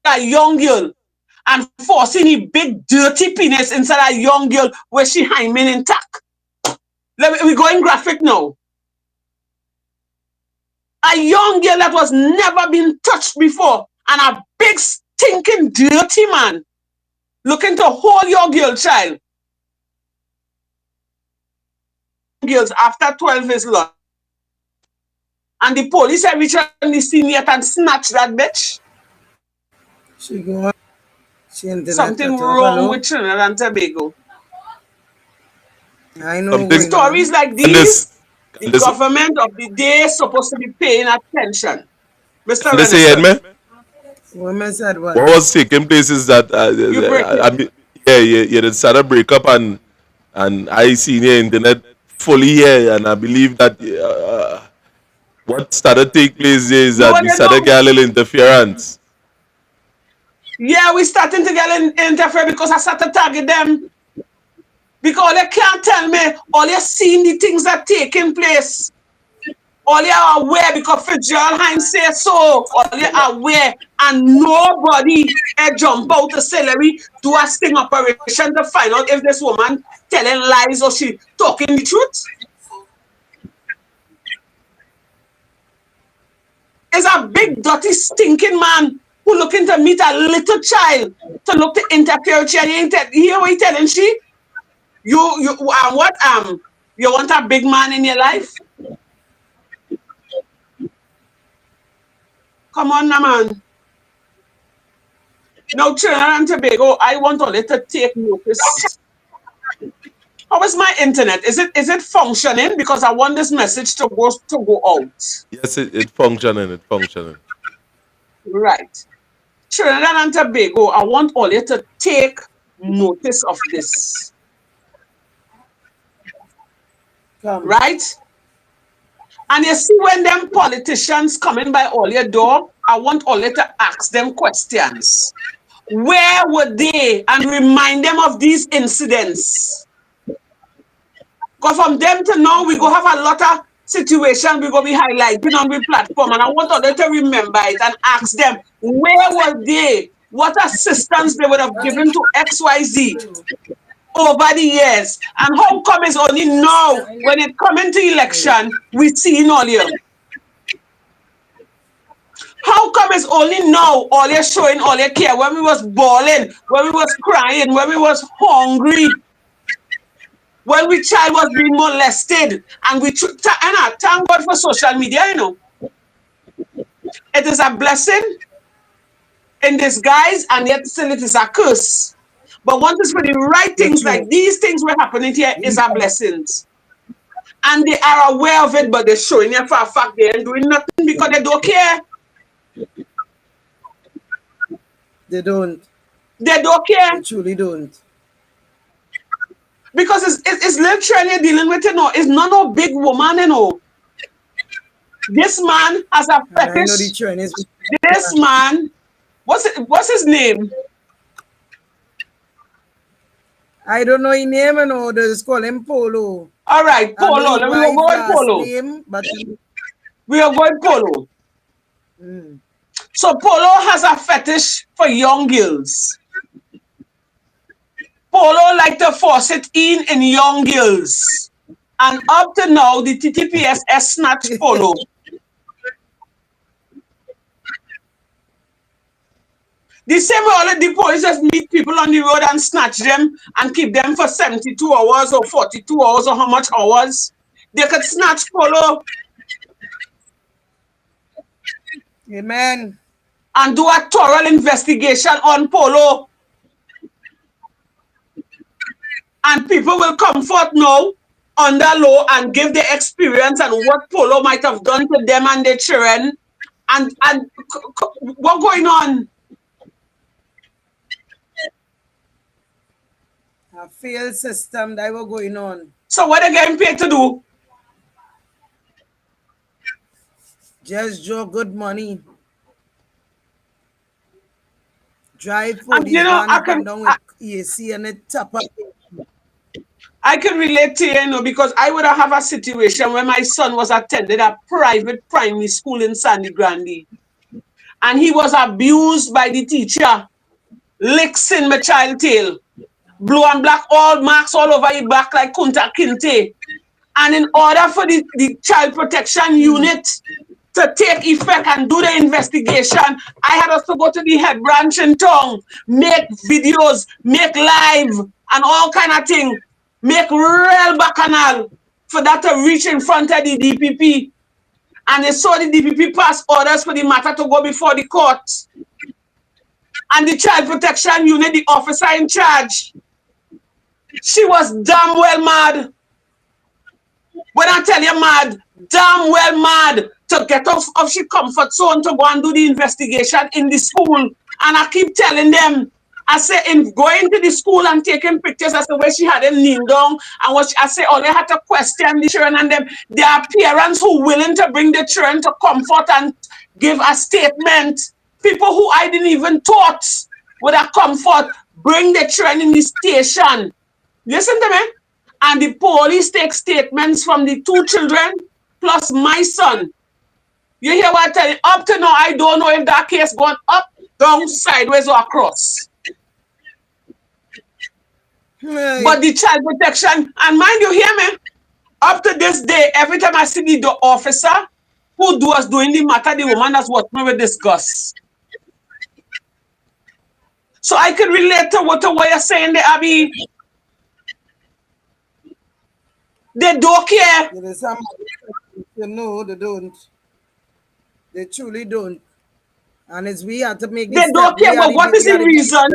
a young girl and forcing a big dirty penis inside a young girl where she hymen intact. We're going graphic now. A young girl that was never been touched before, and a big stinking dirty man looking to hold your girl child. Girls after 12 is long. And the police have reached on the scene yet and snatched that bitch. Something wrong with Trinidad and Tobago. I know. Stories like these, the government of the day is supposed to be paying attention. Mr. Renison. What was taking place is that you started break up and I seen your internet fully here, and I believe that what started take place is that we started getting a little interference. Yeah, we starting to get interfere because I started target them. Because they can't tell me, all you seeing the things that taking place. All you are aware because Fitzgerald Hines says so. All you are aware, and nobody jump out to say, let me do a sting operation to find out if this woman telling lies or she talking the truth. It's a big, dirty, stinking man who looking to meet a little child to look to interfere with you. You hear what he telling she? You want a big man in your life? Come on now, man. Now, Trinidad and Tobago, I want all to take notice. How is my internet? Is it functioning? Because I want this message to go out. Yes, it's functioning. It's functioning. Right. Trinidad and Tobago, I want all to take notice of this. Right? And you see when them politicians coming by all your door, I want all to ask them questions. Where were they? And remind them of these incidents. Because from them to now, we go have a lot of situations we go be highlighting on the platform. And I want all to remember it and ask them, where were they? What assistance they would have given to XYZ over the years? And how come it's only now, when it comes into election, we see in all here? How come it's only now all you're showing all your care? When we was bawling, when we was crying, when we was hungry, when we child was being molested, and we thank God for social media, you know. It is a blessing in disguise, and yet still it is a curse. But once it's for the right You're things, like true. these things were happening here, is a blessings. And they are aware of it, but they're showing you for a fact they ain't doing nothing because they don't care. They don't. They don't care. They truly don't. Because it's literally you're dealing with, it's not no big woman. This man has a And I know the fetish. trend is This man, what's his name? I don't know his name, you know. They just call him Polo. All right, I know Polo. his We will wife go with last Polo. name, but We are going Polo. So Polo has a fetish for young girls. Polo like to force it in young girls. And up to now, the TTPS has snatched Polo. The same way all of the police just meet people on the road and snatch them and keep them for 72 hours or 42 hours or how much hours. They could snatch Polo amen. and do a thorough investigation on Polo. And people will come forth now under law and give their experience and what Polo might have done to them and their children. And what's going on? A failed system that was going on. So what are they getting paid to do? Just draw good money. Drive And police van I up and down with AC and it top up. I can relate to because I would have a situation where my son was attending a private primary school in Sandy Grande. And he was abused by the teacher, licks in my child tail, blue and black, all marks all over his back like Kunta Kinte. And in order for the child protection unit to take effect and do the investigation, I had us to go to the head branch in town, make videos, make live, and all kind of thing, make real bacchanal for that to reach in front of the DPP. And they saw the DPP pass orders for the matter to go before the court. And the child protection unit, the officer in charge, she was damn well mad. When I tell you mad, damn well mad to get off of she comfort zone to go and do the investigation in the school. And I keep telling them, I say, in going to the school and taking pictures, I said, where she had them kneel down, and what I say, all they had to question the children and them. There are parents who willing to bring the children to comfort and give a statement. People who I didn't even thought would have comfort, bring the children in the station. Listen to me. And the police take statements from the two children plus my son. You hear what I tell you? Up to now, I don't know if that case gone up, down, sideways, or across. Hey. But the child protection, and mind you, hear me? Up to this day, every time I see the officer who was doing the matter, the woman that's watching me with disgust. So I can relate to what you're saying there, Abby. They don't care. No, they don't. They truly don't. And it's we have to make They don't care, but what is the reason?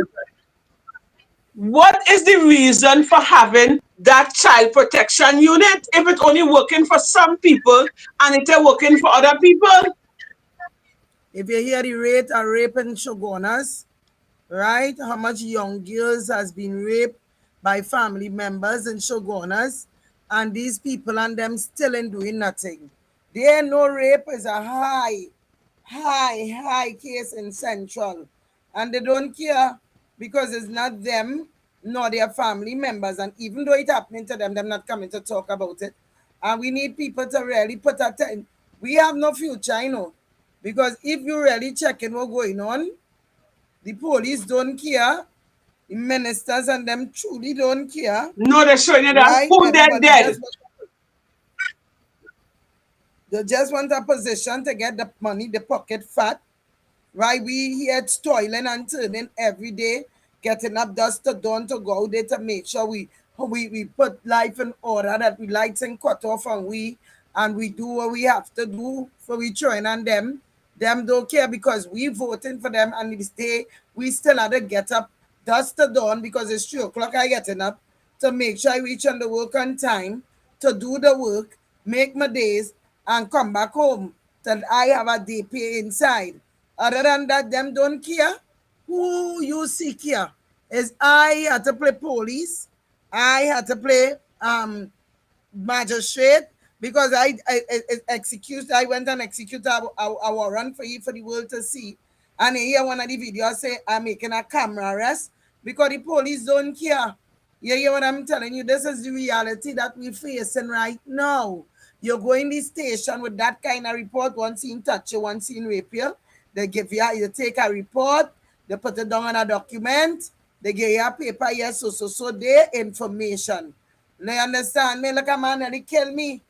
What is the reason for having that child protection unit if it's only working for some people and it's working for other people? If you hear the rate of rape in Shogunas, right? How much young girls has been raped by family members in Shogunas, and these people and them still ain't doing nothing. There no rape is a high case in Central. And they don't care because it's not them nor their family members. And even though it's happening to them, they're not coming to talk about it. And we need people to really put attention. We have no future, you know. Because if you really checking what's going on, the police don't care. The ministers and them truly don't care. No, they're showing you that right? who they're dead. They just want a position to get the money, the pocket fat. Right? We here toiling and turning every day, getting up dust to dawn to go out there to make sure we put life in order, that we lights and cut off and we do what we have to do for we children and them. Them don't care because we voting for them and we still had to get up dusk to dawn because it's 3 o'clock I getting up to make sure I reach on the work on time, to do the work, make my days, and come back home that I have a day pay inside. Other than that, them don't care. Who you see here is I had to play police. I had to play magistrate because I went and executed a warrant for the world to see. And here one of the videos say I'm making a camera arrest because the police don't care. You hear what I'm telling you? This is the reality that we're facing right now. You go in the station with that kind of report, one scene touch you, one scene rape you. They give you take a report, they put it down on a document, they give you a paper, yes, so their information. You understand me? Look, a man nearly kill me.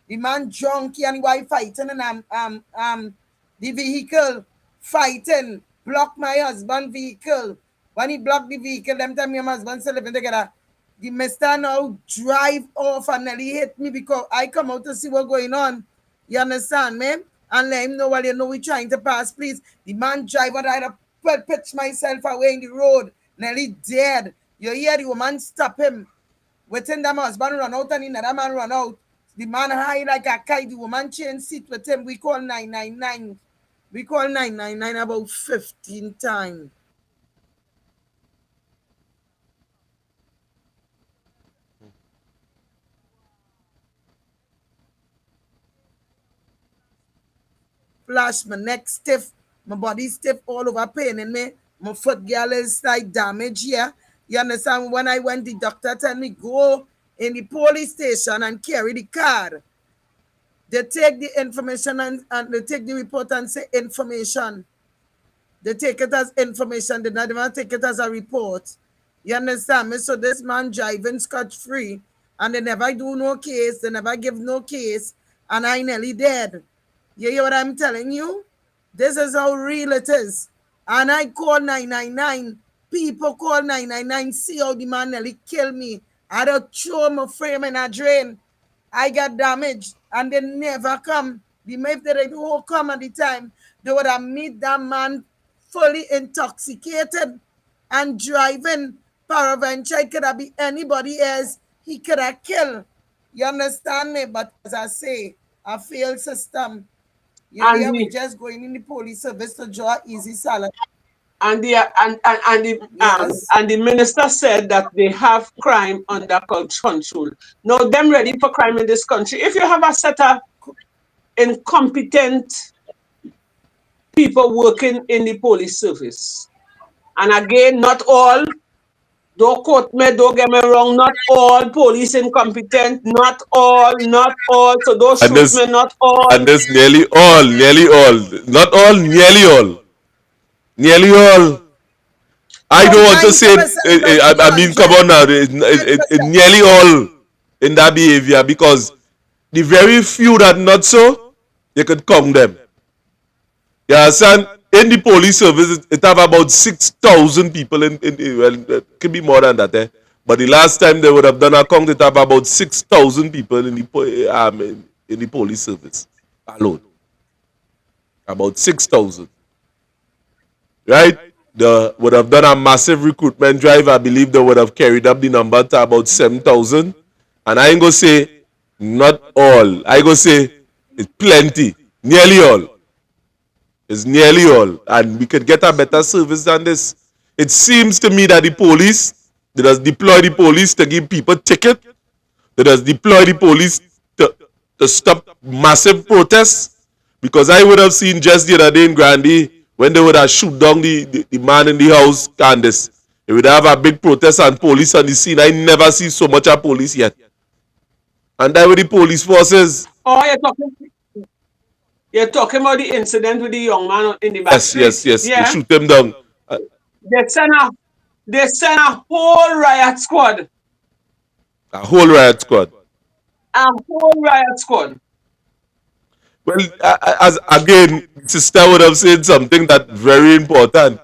The man drunk and wife fighting and the vehicle fighting, block my husband vehicle. When he blocked the vehicle, them time my husband still living together. The mister now drive off and nearly hit me because I come out to see what's going on. You understand me? And let him know while you know we're trying to pass, please. The man drive and I had to pitch myself away in the road. Nearly dead. You hear the woman stop him. Within that husband run out and another man run out. The man high like a kite. The woman change seat with him. We call 999. We call 999 about 15 times. Flash, my neck stiff, my body stiff, all over pain in me. My foot girl is like damaged here. You understand? When I went, the doctor told me go in the police station and carry the card. They take the information and they take the report and say information. They take it as information. They not even take it as a report. You understand me? So this man driving scot-free and they never do no case. They never give no case. And I nearly dead. You hear what I'm telling you? This is how real it is. And I call 999. People call 999. See how the man nearly killed me. I don't throw my frame in a drain. I got damaged. And they never come. If they do come at the time, they would have meet that man fully intoxicated and driving. Paraventure, it could have been anybody else. He could have killed. You understand me? But as I say, a failed system. Yeah, we just going in the police service to draw easy salary. And the minister said that they have crime under control. Now, them ready for crime in this country. If you have a set of incompetent people working in the police service, and again, not all, don't quote me, don't get me wrong, not all police incompetent, not all, so don't shoot me, not all. And this nearly all, not all, nearly all. Nearly all. I don't want to say, I mean, come on now, nearly all in that behavior because the very few that not so, you could count them. You understand? In the police service, it have about 6,000 people well, it could be more than that, eh? But the last time they would have done a count, it have about 6,000 people in the police service alone. About 6,000. Right? They would have done a massive recruitment drive. I believe they would have carried up the number to about 7,000. And I ain't gonna say not all. I gonna say it's plenty. Nearly all. It's nearly all. And we could get a better service than this. It seems to me that the police, they just deploy the police to give people tickets. They just deploy the police to stop massive protests. Because I would have seen just the other day in Grandy, when they would have shoot down the man in the house, Candace. They would have a big protest and police on the scene. I never see so much of police yet. And that with the police forces. Oh, you're talking about the incident with the young man in the back. Yes. Yeah. They shoot him down. They sent a whole riot squad. A whole riot squad. Well, as again, sister would have said something that very important.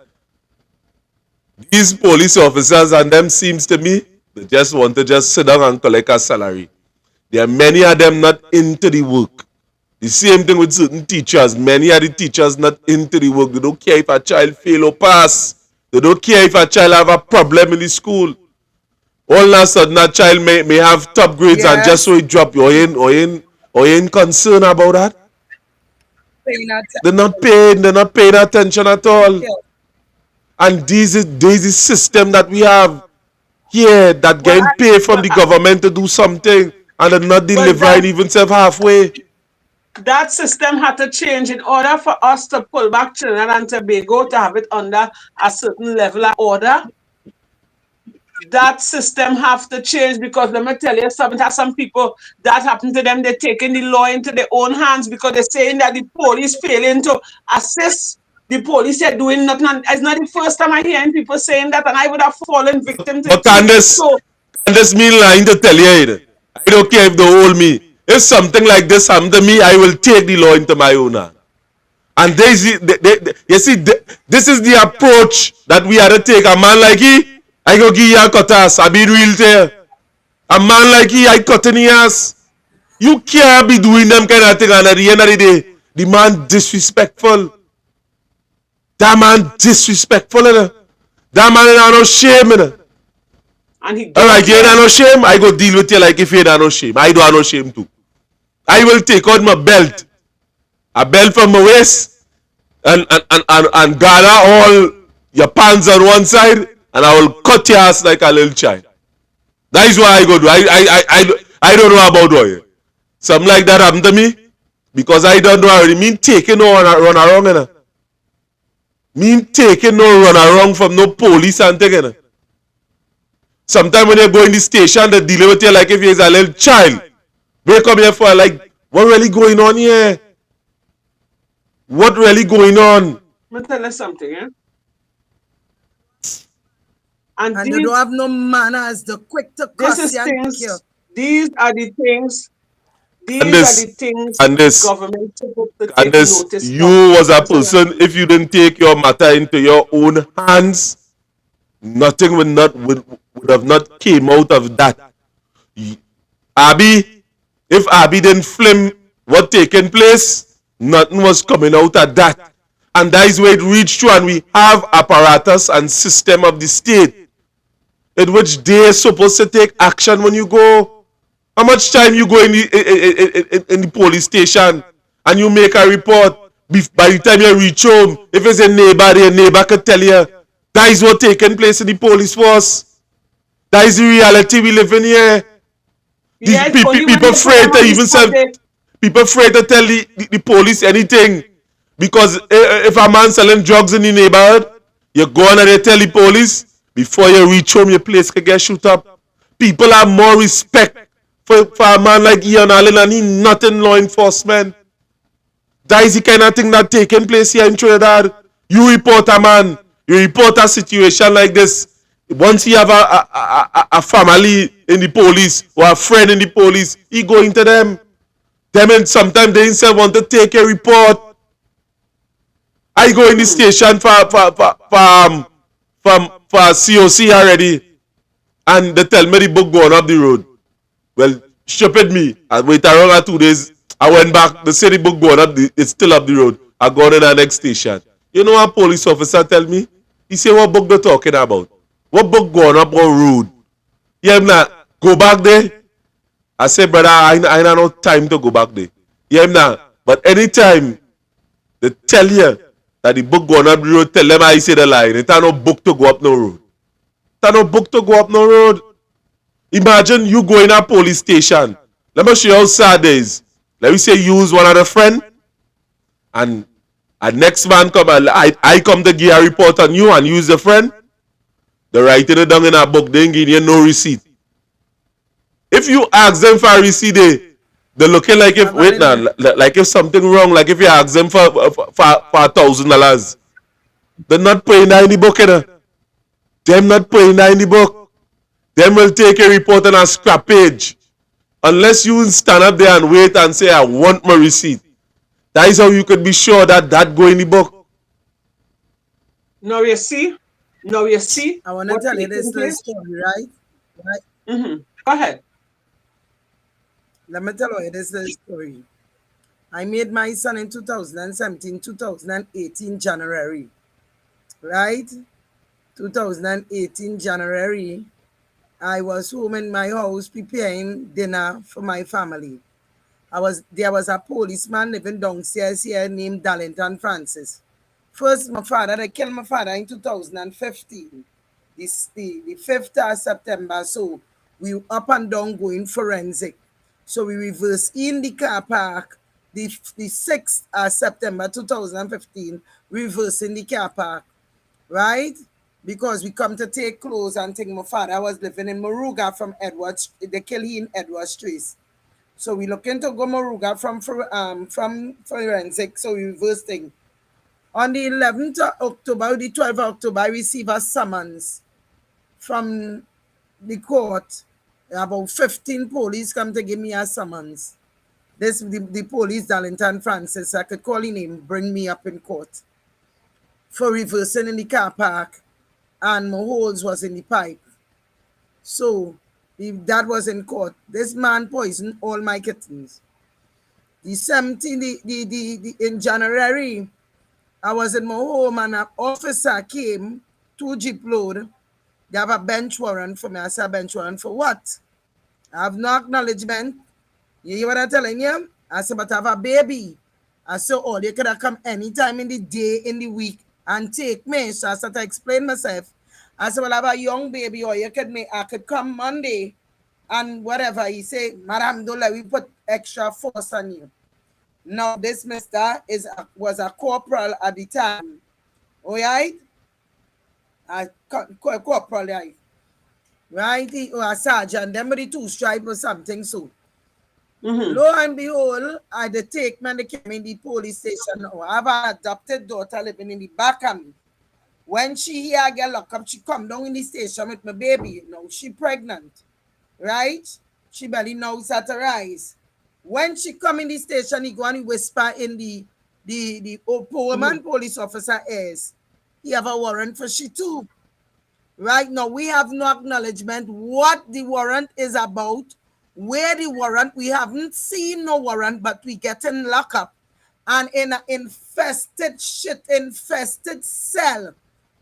These police officers and them seems to me, they just want to just sit down and collect a salary. There are many of them not into the work. The same thing with certain teachers. Many of the teachers not into the work. They don't care if a child fail or pass. They don't care if a child have a problem in the school. All of a sudden, a child may have top grades and just so Yes. it drop, you ain't concerned about that. Paying They're not paying attention at all. attention. And this is system that we have here that Well, getting paid from the government to do something and they're not well, delivering even self halfway. that system had to change in order for us to pull back Trinidad and Tobago to have it under a certain level of order. That system have to change because let me tell you something. There's some people that happen to them, they're taking the law into their own hands because they're saying that the police failing to assist. The police are doing nothing. And it's not the first time I'm hearing people saying that, and I would have fallen victim to But it too. So Candace me lying to tell you, I don't care if they hold me. If something like this happen to me, I will take the law into my own hand. And you see, this is the approach that we had to take. A man like he, I go give you a cuttass. I be real there. A man like he, I cut in his ass. You can't be doing them kind of thing. And at the end of the day, the man disrespectful. That man disrespectful. That man ain't no shame. and he All right, don't you ain't care. no shame. I go deal with you like if you ain't no shame. I don't have no shame too. I will take out my belt, a belt from my waist, and gather all your pants on one side, and I will cut your ass like a little child. That is what I go do. I don't know about what. Something like that happened to me because I don't know already. Mean taking no run around, you know. Mean taking no run around from no police and thing, you know. Sometimes when you go in the station, they deal with you like if you're a little child. They come here for like, what really going on here? What really going on? Let me tell you something, eh? And And they don't have no manners. They're quick to this cuss is you and kick you. things, these are the things, And these are this, the things and this, government supposed to take Candace, notice you of. was a That's all I'm person, saying. if you didn't take your matter into your own hands, nothing would have not came out of that. Abby, if Abby didn't film what taking place, nothing was coming out of that. And that is where it reached to, and we have apparatus and system of the state in which they are supposed to take action when you go. How much time you go in the police station and you make a report? By the time you reach home, if it's a neighbor, the neighbor could tell you that is what taking place in the police force. That is the reality we live in here. Yeah, it's only when People they put them afraid to on the even spot, say, people afraid to tell the police anything because if a man selling drugs in the neighborhood, you go on and they tell the police before you reach home, your place can get shoot up. People have more respect for a man like Ian Allen and he not in law enforcement. That is the kind of thing that taking place here in Trinidad. You report a man, you report a situation like this. Once you have a family in the police or a friend in the police, he go into them. Them and sometimes they himself want to take a report. I go in the station for COC already, and they tell me the book going up the road. Well, stupid me. I wait around for 2 days. I went back. They say the book going up. It's still up the road. I go to the next station. You know what a police officer tell me? He say, what book they talking about? What book going up on road? Yeah, nah. Go back there. I say, brother, I ain't no time to go back there. Yeah, nah. But anytime they tell you that the book going up the road, tell them I say the line. It's no book to go up no road. It's no book to go up no road. Imagine you go in a police station. Let me show you how sad it is. Let me say you use one of the friend and a next man come and I come to give a report on you and use the friend. They writing it down in a book. They ain't giving you no receipt. If you ask them for a receipt, they looking like if wait now, like if something wrong, like if you ask them for $1,000, they're not paying that in the book, you know. Them not paying that in the book. Them will take a report on a scrap page. Unless you stand up there and wait and say, I want my receipt. That is how you could be sure that that go in the book. now you see, I want to what's tell you this taking little place. story, right? Go ahead. Let me tell you this little story. I made my son in 2017, 2018 January, right? 2018 January, I was home in my house preparing dinner for my family. There was a policeman living downstairs here named Darlington Francis. First, my father, they killed my father in 2015, the 5th of September. So we up and down going forensic. So we reverse in the car park the 6th of September 2015, reverse in the car park, right? Because we come to take clothes and think my father was living in Moruga from Edwards, they kill him in Edwards Street. So we looking to go Moruga from forensic, so we reverse thing. On the 11th of October, the 12th of October, I received a summons from the court. About 15 police come to give me a summons. The police, Darlington Francis, I could call his name, bring me up in court for reversing in the car park, and my holes was in the pipe. So that was in court. This man poisoned all my kittens. The 17th, in January, I was in my home and an officer came, 2 jeep load. They have a bench warrant for me. I said, bench warrant for what? I have no acknowledgement. You hear what I'm telling you? I said, but I have a baby. I said, oh, they could have come anytime in the day, in the week, and take me. So I started to explain myself. I said, well, I have a young baby, or I could come Monday and whatever. He said, Madam, don't let me put extra force on you. Now, this mister was a corporal at the time. All right? A corporal, right? He was a sergeant. Them with the 2 stripe or something, so. Lo and behold, I take me and they came in the police station now. I have an adopted daughter living in the back of me. When she hear I get locked up, she come down in the station with my baby. Now she pregnant, right? She barely knows how to rise. When she come in the station, he go and he whisper in the poor man police officer ears. He have a warrant for she too. Right now, we have no acknowledgement what the warrant is about. Where the warrant, we haven't seen no warrant, but we getting locked up and in an infested cell.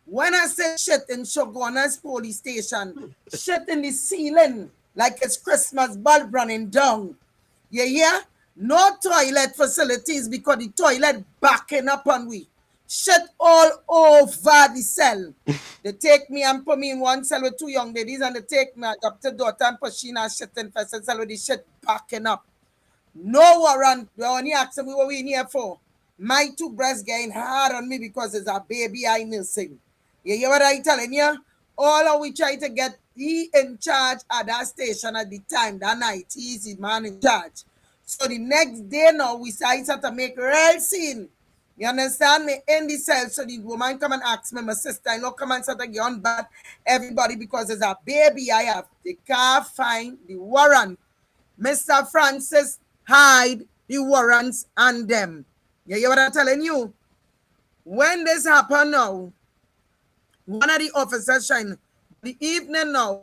When I say shit in Shoguna's police station, shit in the ceiling like it's Christmas bulb running down. You hear? No toilet facilities because the toilet backing up on we. Shit all over the cell. They take me and put me in one cell with 2 young ladies, and they take my adopted daughter and put she in a shit infested cell with the shit backing up. No warrant. They only asking me what we in here for. My 2 breasts getting hard on me because it's a baby I nursing. You hear what I telling you? All of we try to get he in charge at that station at the time, that night. He's the man in charge. So the next day now, we started to make real scene. You understand me? In the cell, so the woman come and ask me, my sister, I know come and start to get on bad everybody because there's a baby I have. They can't find the warrant. Mr. Francis hide the warrants and them. You hear what I'm telling you? When this happen now, one of the officers shine the evening now,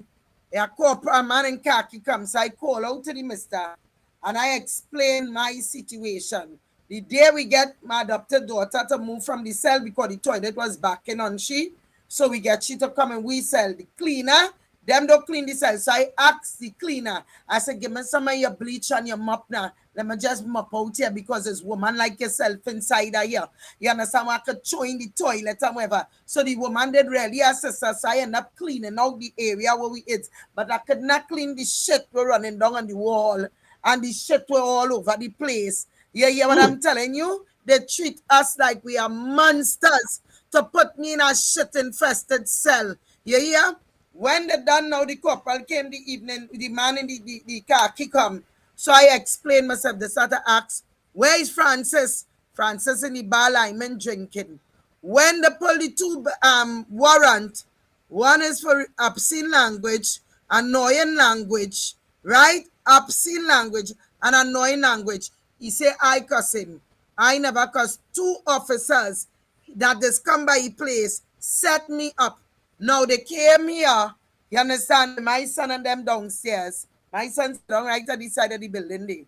a corporal man in khaki comes. I call out to the mister and I explain my situation. The day we get my adopted daughter to move from the cell because the toilet was backing on she, so we get she to come and we sell the cleaner. Them don't clean the cell. So I asked the cleaner, I said, give me some of your bleach and your mop now. Let me just mop out here because there's woman like yourself inside of here. You understand? I could throw in the toilet and whatever. So the woman did really assist us. So I end up cleaning out the area where we eat. But I could not clean the shit we're running down on the wall. And the shit were all over the place. You hear what I'm telling you? They treat us like we are monsters to put me in a shit-infested cell. You hear? When they done now, the corporal came the evening, the man in the car, he come. So I explained myself. They started to ask, where is Francis? Francis in the bar lineman drinking. When they pull the 2 warrant, one is for obscene language, annoying language, right? Obscene language and annoying language. He say, I cuss him. I never cuss. 2 officers that just come by a place set me up. Now they came here. You understand? My son and them downstairs. My son's down right at the side of the building there.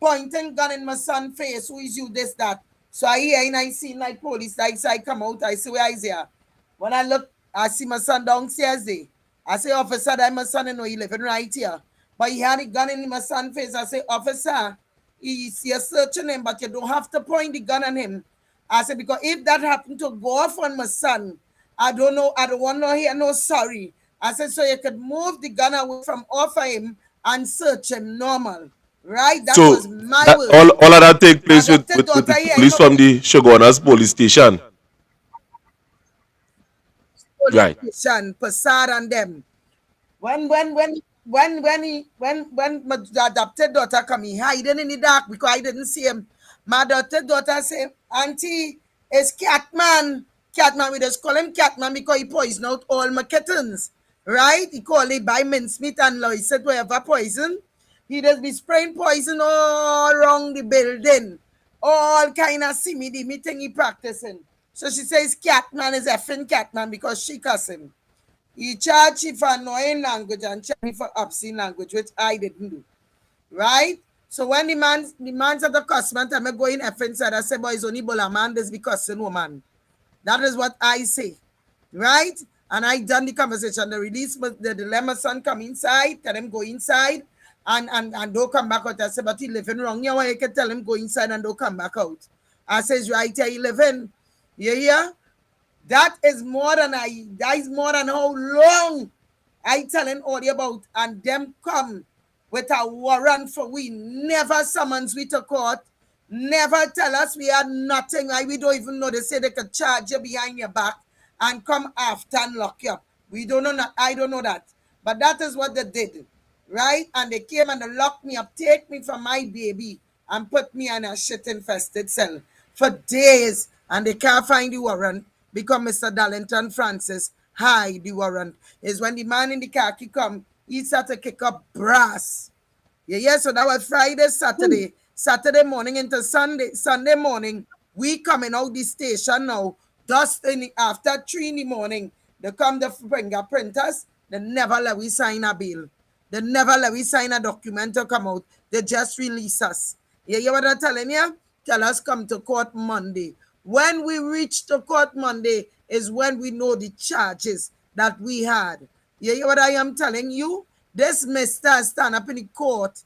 pointing gun in my son's face. Who is you, this, that? So I hear and I see like police. I come out. I say, where is here? When I look, I see my son downstairs there. I say, officer, that my son, you know, he living right here. But he had a gun in my son's face. I say, officer, you're searching him, but you don't have to point the gun on him. I said, because if that happened to go off on my son, I don't know, I don't want to hear no sorry. I said, so you could move the gun away from off of him and search him normal. Right? That So was my that word. all of that take place with, Adopted with daughter the here, you police know, from the Shogunas police station. police Right. station, Passad and them. When my adopted daughter come, he hiding in the dark because I didn't see him. My adopted daughter say, Auntie, it's Catman. Catman, we just call him Catman because he poisoned out all my kittens. Right? He called it by mincemeat and Lois said whatever poison. He just be spraying poison all around the building. All kind of simmy thing he practicing. So she says Catman is effing Catman because she cuss him. He charged me for annoying language and charged me for obscene language, which I didn't do. Right? So when the man said the customer, I'm going effing side, I said, boy, it's only a man, this be cussing woman. That is what I say. Right? And I done the conversation. The release, the dilemma son come inside, tell him go inside and don't come back out. I said, but he living wrong. You know, I can tell him go inside and don't come back out. I says, right here, he living. You hear? That is more than how long I telling all you about, and them come with a warrant for we never summons we to court, never tell us we had nothing. We don't even know. They say they could charge you behind your back and come after and lock you up. We don't know that. I don't know that. But that is what they did. Right? And they came and they locked me up, take me from my baby and put me in a shit infested cell for days, and they can't find the warrant because Mr. Darlington Francis hide the warrant. Is when the man in the khaki come, he start to kick up brass. Yeah, so that was Friday, Saturday morning into Sunday morning. We coming out the station now, just after 3 in the morning. They come the fingerprinters, they never let we sign a bill. They never let we sign a document to come out. They just release us. You hear what I'm telling you? Tell us come to court Monday. When we reach to court Monday is when we know the charges that we had. You hear what I am telling you? This mister stand up in the court,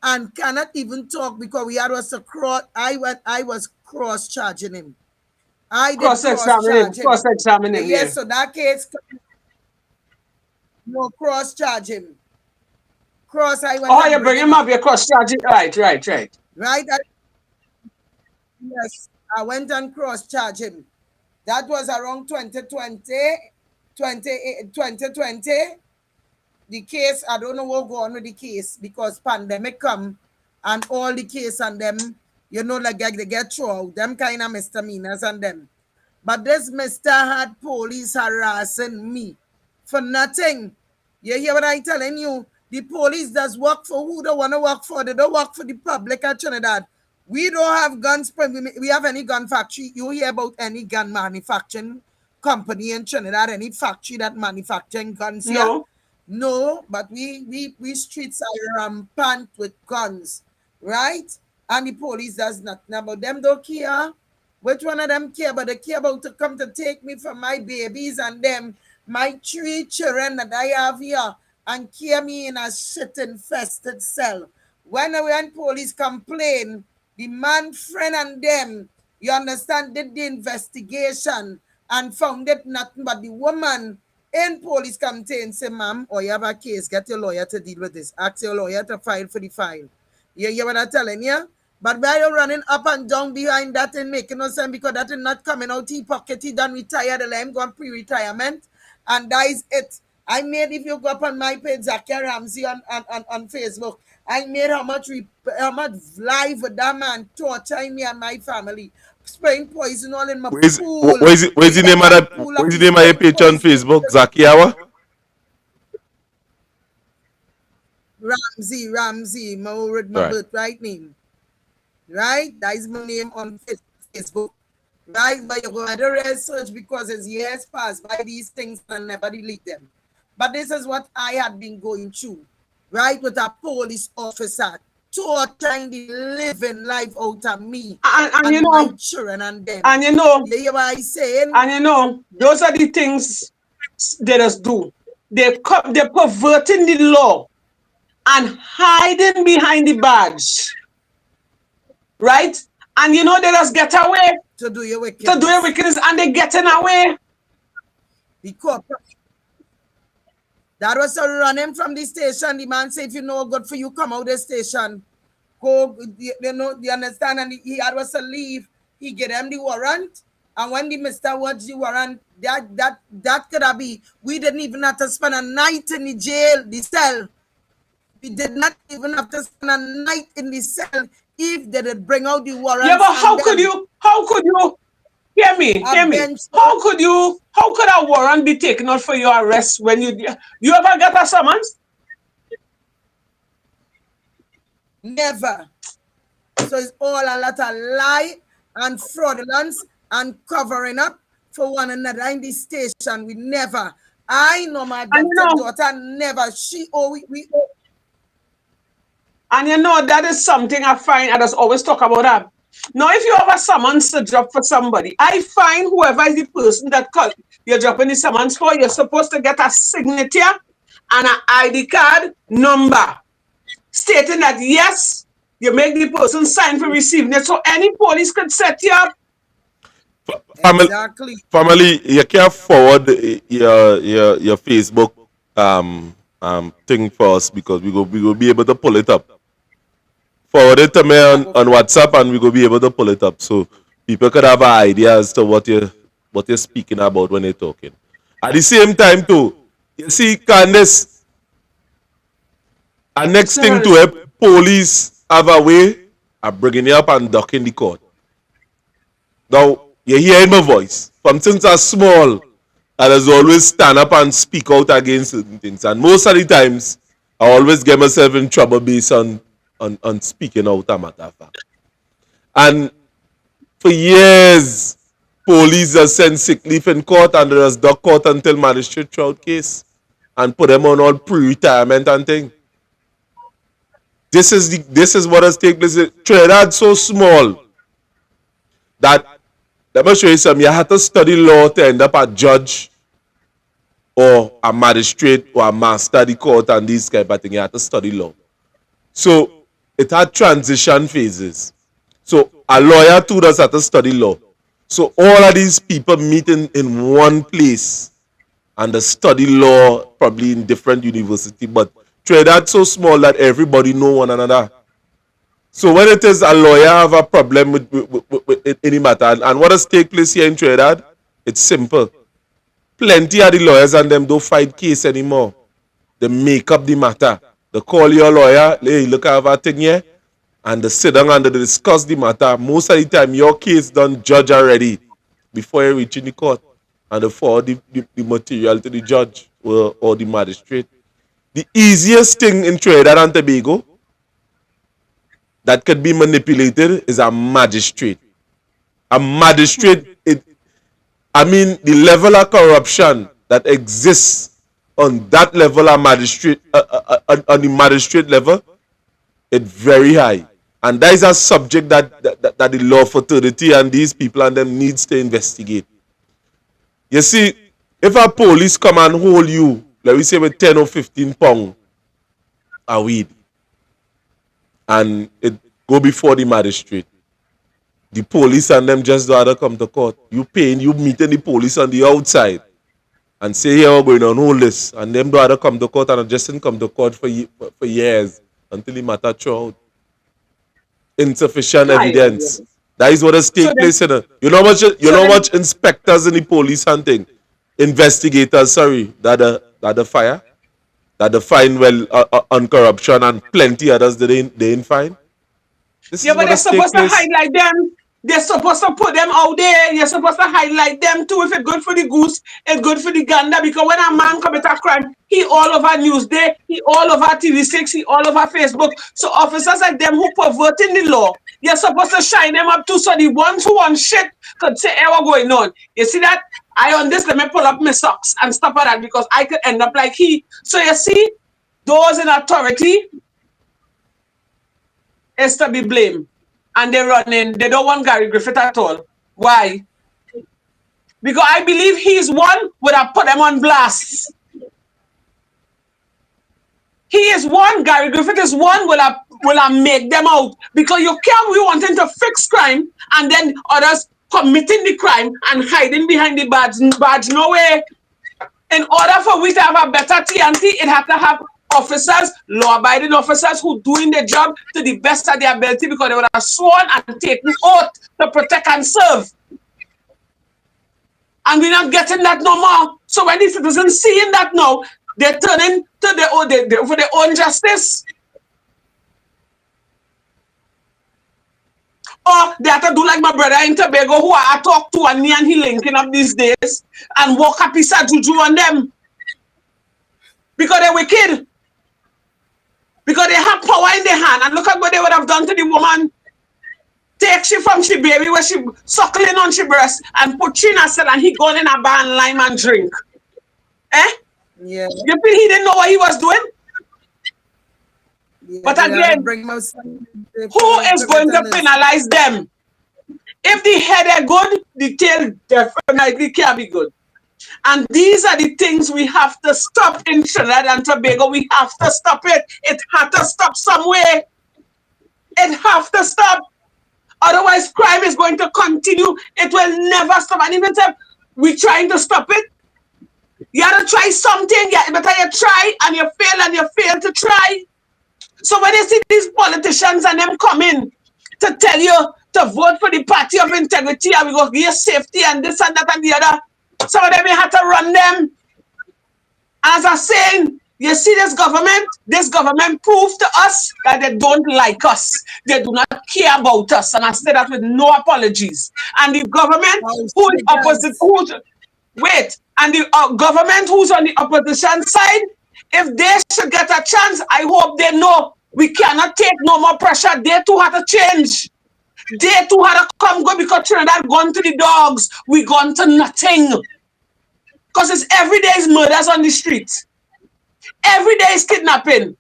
and cannot even talk because we had us a cross. I was cross charging him. I did cross charge him. Cross-examine him, yeah. So that case, no cross charge him. I went. Oh, you bring him up, you cross-charge it. Right. Right? Yes, I went and cross charge him. That was around 2020. The case, I don't know what go on with the case because pandemic come and all the case and them, like they get through out, them kind of misdemeanors and them. But this mister had police harassing me for nothing. You hear what I'm telling you? The police does work for who they want to work for. They don't work for the public at Trinidad. We don't have guns. We have any gun factory. You hear about any gun manufacturing company in Trinidad, any factory that manufacturing guns here? No. No, but we streets are rampant with guns, right? And the police does nothing about them. Don't care. Which one of them care? But they care about to come to take me from my babies and them, my 3 children that I have here, and care me in a shit infested cell. When police complain, the man friend and them, you understand, did the investigation and found it nothing but the woman in police complaint say, ma'am, or you have a case, get your lawyer to deal with this. Ask your lawyer to file for the file. You hear what I'm telling you? But why you running up and down behind that and making no sense because that is not coming out he pocket, he done retired, they let him go on pre-retirement, and that is it. I made, if you go up on my page, Miss Ramsey on Facebook, I made how much live with that man torturing me and my family, spraying poison all in my pool. Where's the name of your page on Facebook? Zakiawa? Ramsey, my birthright name. Right? That is my name on Facebook. Right? But you go ahead and research because as years pass by these things and never delete them. But this is what I had been going through. Right? With a police officer torturing the living life out of me And you my know, children and them. and you know, You hear what I saying? and you know, those are the things they just do. They're perverting the law and hiding behind the badge, right? And you know, they just get away To do your to do a wickedness. wickedness, and they're getting away. The corporate. That was a running from the station. The man said, if you know good for you, come out the station. Go, you know, you understand? And he had was to leave. He get them the warrant. And when the Mr. watched the warrant, that could have been, we didn't even have to spend a night in the jail, the cell. We did not even have to spend a night in the cell if they did bring out the Yeah, warrants but and them how could you, a hear me? bench. How could a warrant be taken out for your arrest when you ever get a summons? Never. So it's all a lot of lie and fraudulence and covering up for one another in this station. We never. I know my And you know, daughter never. She oh we oh. and you know, that is something I find I just always talk about that. Now, if you have a summons to drop for somebody, I find whoever is the person that you're dropping the summons for, you're supposed to get a signature and an ID card number stating that yes, you make the person sign for receiving it. So any police could set you up. Family, Exactly. family, you can forward your Facebook thing for us because we will be able to pull it up. Forward it to me on WhatsApp and we will be able to pull it up so people could have an idea as to what you're speaking about when you're talking. At the same time too, you see Candace, and next thing to it, police have a way of bringing you up and ducking the court. Now, you're hearing my voice. From since I small, I just always stand up and speak out against certain things. And most of the times, I always get myself in trouble based on speaking out a matter of fact. And for years, police have sent sick leave in court and they just duck court until magistrate trial case and put them on all pre-retirement and thing. This is what has taken place. Trinidad so small that let me show you something. You have to study law to end up a judge or a magistrate or a master of the court and these kind of things. You have to study law. So it had transition phases. So a lawyer too does have to study law. So all of these people meet in one place and they study law probably in different university. But Trinidad so small that everybody know one another. So when it is a lawyer have a problem with any matter, and what has take place here in Trinidad, it's simple. Plenty of the lawyers and them don't fight case anymore. They make up the matter. They call your lawyer, hey, look, I have a thing here, and they sit down and they discuss the matter. Most of the time, your case done judge already before you reach in the court, and they forward the material to the judge or the magistrate. The easiest thing in Trinidad and Tobago that could be manipulated is a magistrate. A magistrate, the level of corruption that exists on that level of magistrate, on the magistrate level, it's very high. And that is a subject that the law fraternity and these people and them needs to investigate. You see, if a police come and hold you, let me say with 10 or 15 pounds of weed, and it go before the magistrate, the police and them just don't have to come to court. You meeting the police on the outside and say, here we're going on hold this, and them don't have to come to court and just didn't come to court for years until the matter throw out. Insufficient evidence. That is what has taken place in it. You know much inspectors in the police hunting, investigators, that the fire, that the fine on corruption and plenty others they didn't find. Yeah, but they're supposed to highlight them. They're supposed to put them out there. You're supposed to highlight them too. If it's good for the goose, it's good for the gander. Because when a man commits a crime, he all over Newsday, he all over TV6, he all over Facebook. So officers like them who perverting the law, you're supposed to shine them up too. So the ones who want shit could say, hey, what's going on? You see that? I on this, let me pull up my socks and stuff like that because I could end up like he. So you see, those in authority, is to be blamed. And they're running. They don't want Gary Griffith at all. Why? Because I believe he's one would have put them on blast. He is one, Gary Griffith is one, will have make them out. Because you can't be wanting to fix crime and then others committing the crime and hiding behind the badge. No way. In order for we to have a better TNT, it has to have officers, law-abiding officers who doing their job to the best of their ability because they would have sworn and taken oath to protect and serve. And we're not getting that no more. So when the citizens seeing that now, they're turning to for their own justice. Or they have to do like my brother in Tobago who I talk to and me and he linking up these days and walk a piece of juju on them. Because they're wicked. Because they have power in their hand. And look at what they would have done to the woman. Take she from she baby where she suckling on she breast and put she in a cell and he gone in a bar and lime and drink. Eh? Yeah. You feel he didn't know what he was doing? Yeah, but again, who is going to penalize them? If the head are good, the tail definitely can be good. And these are the things we have to stop in Trinidad and Tobago. We have to stop it. It has to stop somewhere. It has to stop. Otherwise, crime is going to continue. It will never stop. And even if we're trying to stop it, you have to try something. Yeah, better you try and you fail to try. So when you see these politicians and them come in to tell you to vote for the party of integrity and we go give you safety and this and that and the other, some of them may have to run them. As I'm saying, you see this government proved to us that they don't like us. They do not care about us. And I say that with no apologies. And the government who is opposite, and the government who's on the opposition side, if they should get a chance, I hope they know we cannot take no more pressure. They too have to change. They too have to come go because Trinidad gone to the dogs. We gone to nothing. Because it's every day is murders on the street. Every day is kidnapping.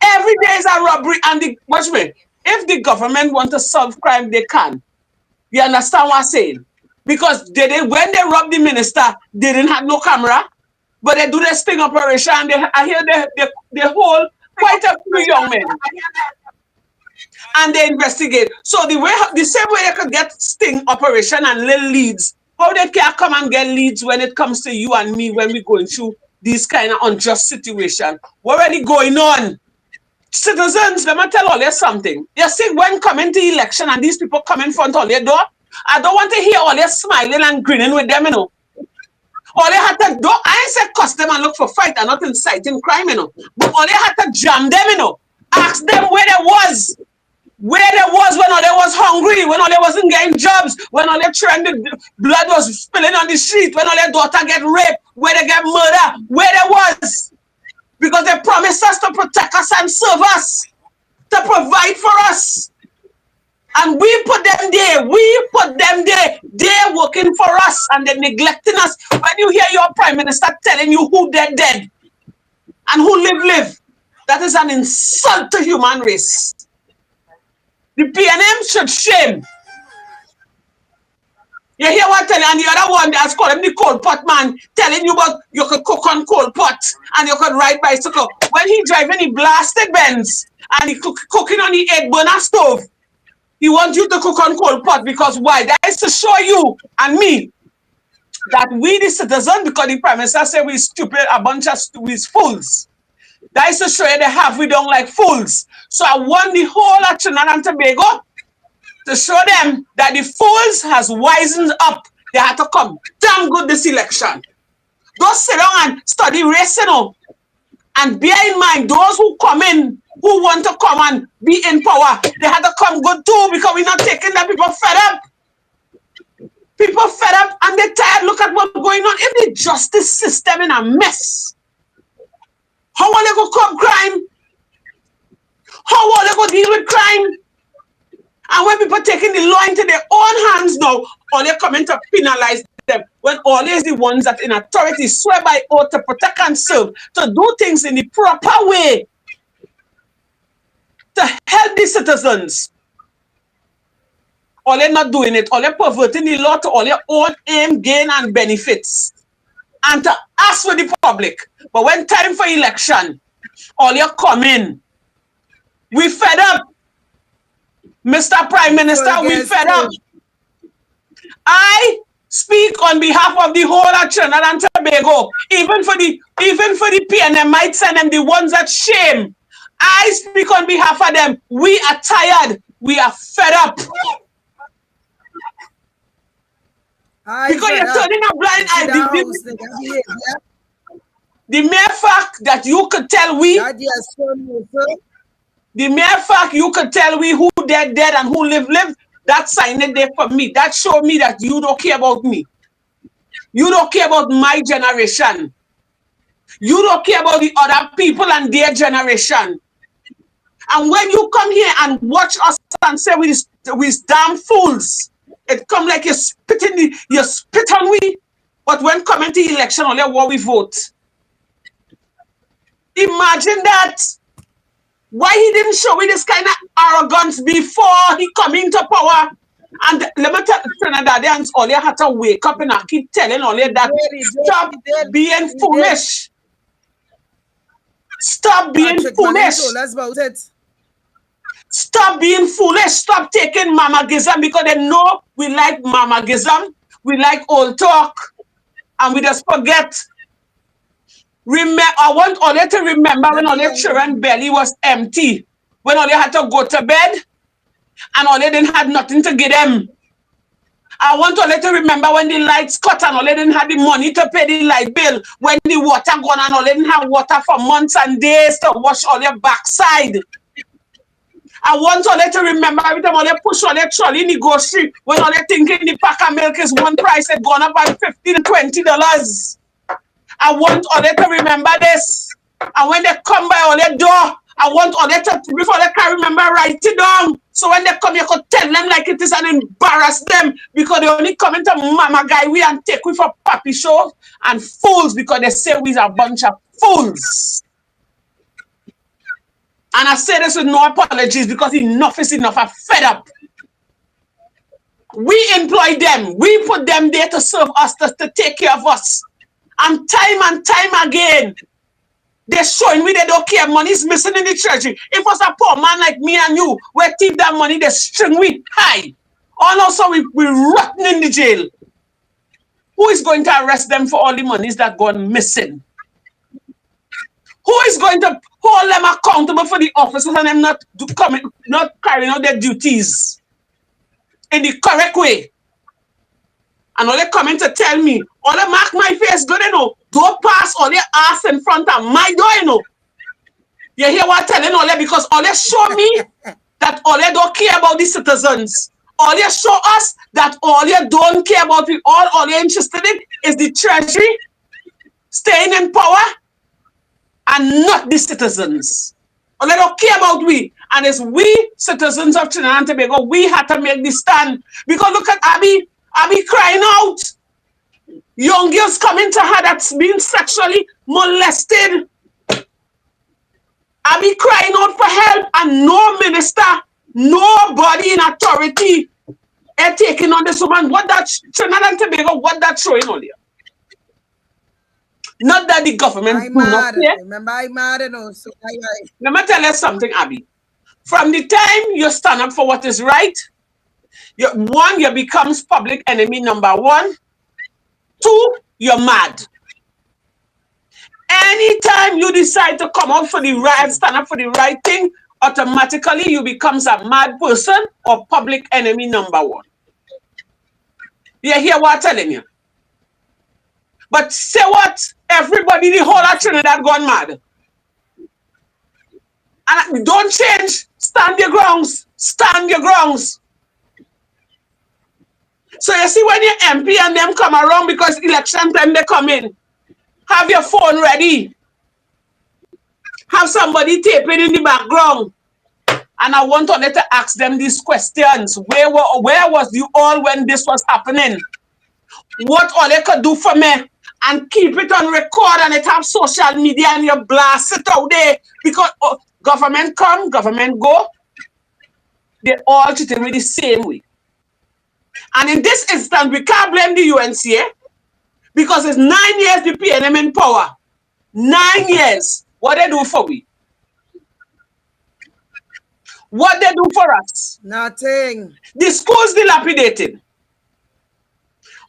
Every day is a robbery. And watch me, if the government want to solve crime, they can. You understand what I'm saying? Because when they robbed the minister, they didn't have no camera. But they do their sting operation and I hear they hold quite a few young men. And they investigate. So the same way they could get sting operation and little leads, how they can come and get leads when it comes to you and me when we're going through these kind of unjust situation. What already going on? Citizens, let me tell all you something. You see, when coming to election and these people come in front of your door, I don't want to hear all you smiling and grinning with them, you know. All they had to do, I ain't said cuss them and look for fight and not inciting crime, you know. But all they had to jam them, you know. Ask them where they was. Where they was when all they was hungry, when all they wasn't getting jobs, when all they trended, blood was spilling on the street, when all their daughter get raped, where they get murder, where they was. Because they promised us to protect us and serve us, to provide for us. And we put them there. We put them there. They're working for us and they're neglecting us. When you hear your prime minister telling you who dead, and who live, that is an insult to human race. The PNM should shame. You hear what I'm telling you? And the other one that's called him the coal pot man, telling you about you could cook on coal pot and you could ride bicycle. When he driving the blasted Benz and he cooking on the 8-burner stove, he wants you to cook on coal pot because why? That is to show you and me that we the citizen, because the prime minister said we stupid, a bunch of fools. That is to show you they have we don't like fools. So I want the whole of Trinidad and Tobago to show them that the fools has wisened up. They had to come damn good this election. Don't sit down and study race, you know. And bear in mind, those who come in, who want to come and be in power, they had to come good too because we're not taking that. People fed up. People fed up and they're tired. Look at what's going on. If the justice system in a mess, how are they going to curb crime? How are they going to deal with crime? And when people taking the law into their own hands now, or they're coming to penalize them, when always the ones that in authority swear by oath to protect and serve, to do things in the proper way. to help the citizens. All they're not doing it. All they're perverting the law to all their own aim, gain, and benefits. And to ask for the public. But when time for election, all you come in. We fed up. Mr. Prime Minister, we fed up. I speak on behalf of the whole of Trinidad and Tobago, even for the PNMites and them, the ones that shame. I speak on behalf of them. We are tired. We are fed up. Because you're turning a blind eye. The mere fact that you could tell we, the mere fact you could tell we who dead and who live, that sign it there for me. That showed me that you don't care about me. You don't care about my generation. You don't care about the other people and their generation. And when you come here and watch us and say we damn fools, it come like you spit on we. But when coming to election, only what we vote. Imagine that. Why he didn't show me this kind of arrogance before he come into power? And let me tell Trinidadians, all you had to wake up and I keep telling all you that stop being foolish. Stop being foolish. Stop being foolish. Stop taking mamagism because they know we like mamagism. We like old talk. And we just forget. I want all you to remember when all your children's belly was empty. When all you had to go to bed and all you didn't have nothing to give them. I want all you to remember when the lights cut and all you didn't have the money to pay the light bill. When the water gone and all you didn't have water for months and days to wash all your backside. I want all you to remember every time all you push all your trolley in the grocery when all you thinking the pack of milk is one price, it gone up by $15 to $20. I want all to remember this. And when they come by all their door, I want all to, before they can remember, write it down. So when they come, you could tell them like it is and embarrass them because they only come into mama guy we and take we for puppy shows and fools because they say we're a bunch of fools. And I say this with no apologies because enough is enough. I'm fed up. We employ them. We put them there to serve us, to take care of us. And time again, they're showing me they don't care. Money is missing in the treasury. If it was a poor man like me and you, we thief that money, they string we high. And also we rotten in the jail. Who is going to arrest them for all the monies that gone missing? Who is going to hold them accountable for the officers and them not carrying out their duties in the correct way? And all they coming to tell me, all they mark my face good, you know. Don't pass all their ass in front of my door, you know. You hear what I'm telling all they? Because all they show me that all they don't care about the citizens. All they show us that all they don't care about people. All they're interested in is the treasury, staying in power, and not the citizens. All they don't care about we. And it's we, citizens of Trinidad and Tobago, we had to make this stand. Because look at Abby crying out. Young girls coming to her that's been sexually molested. Abby crying out for help and no minister, nobody in authority are taking on this woman. What that Trinidad and Tobago, what that showing on here? Not that the government do not care. Remember, I'm mad and also. Let me tell you something, Abby. From the time you stand up for what is right, you becomes public enemy number 1. 2, you're mad. Anytime you decide to come out for the right, stand up for the right thing, automatically you becomes a mad person or public enemy number 1. You hear what I'm telling you? But say what? Everybody, the whole of Trinidad gone mad. And don't change. Stand your grounds. Stand your grounds. So you see when your MP and them come around because election time they come in, have your phone ready. Have somebody taping in the background. And I want to ask them these questions. Where was you all when this was happening? What all they could do for me? And keep it on record and it have social media and you blast it out there. Because Government come, government go. They all treated me the same way. And in this instance, we can't blame the UNCA because it's 9 years the PNM in power. 9 years. What they do for we? What they do for us? Nothing. The schools dilapidated.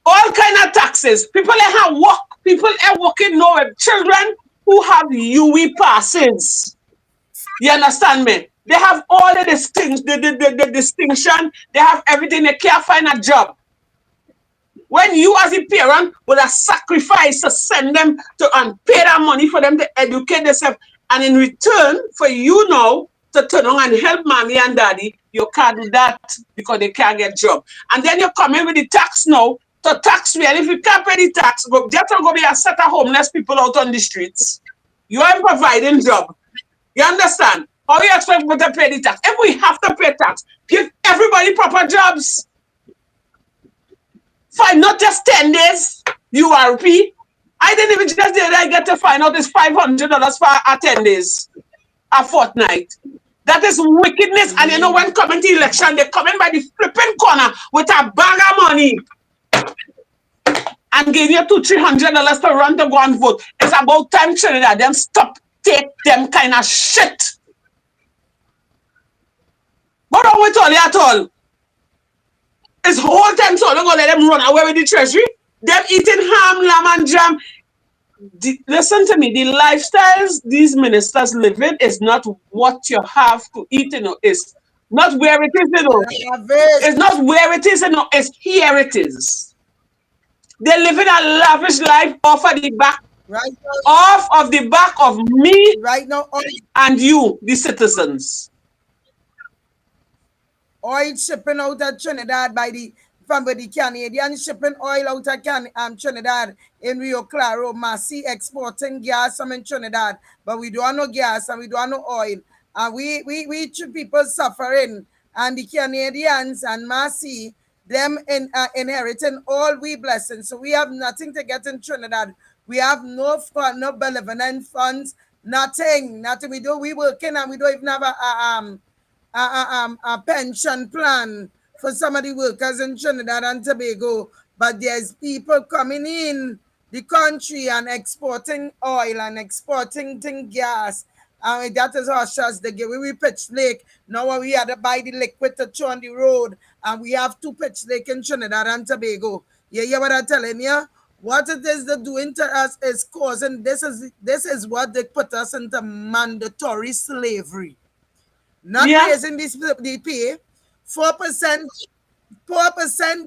All kind of taxes. People have work. People are working nowhere. Children who have UE passes. You understand me? They have all the distinction. They have everything. They can't find a job. When you as a parent would have sacrificed to send them to and pay that money for them to educate themselves, and in return for you now to turn on and help mommy and daddy, you can't do that because they can't get job. And then you come in with the tax now to tax me, and if you can't pay the tax, just go be a set of homeless people out on the streets. You are providing job. You understand? How you expect people to pay the tax? If we have to pay tax, give everybody proper jobs. Fine, not just 10 days, URP. I didn't even just did I get to find out it's $500 for 10 days, a fortnight. That is wickedness. And you know, when coming to election, they come in by the flipping corner with a bag of money and give you $200-300 to run to go and vote. It's about time, Trinidad, them stop take them kind of shit. What wrong with all at all? It's whole time so they're gonna let them run away with the treasury. Them eating ham, lamb, and jam. Listen to me, the lifestyles these ministers live in is not what you have to eat, you know. It's not where it is, you know. It's not where it is, you know. It's here it is. They're living a lavish life off of the back, off of the back of me right now, and you, the citizens. Oil shipping out of Trinidad from the Canadian shipping oil out of Trinidad in Rio Claro. Massey exporting gas from Trinidad, but we don't have no gas and we don't have no oil. And we people suffering, and the Canadians and Massey, them inheriting all we blessings. So we have nothing to get in Trinidad. We have no fund, no benevolent funds, nothing. We working and we don't even have a pension plan for some of the workers in Trinidad and Tobago, but there's people coming in the country and exporting oil and exporting gas. And that is how shots they give. We pitch lake. Now we had to buy the liquid to throw on the road, and we have 2 pitch lake in Trinidad and Tobago. You hear what I'm telling you? What it is they're doing to us is causing, this is what they put us into mandatory slavery. Not raising the pay, 4%,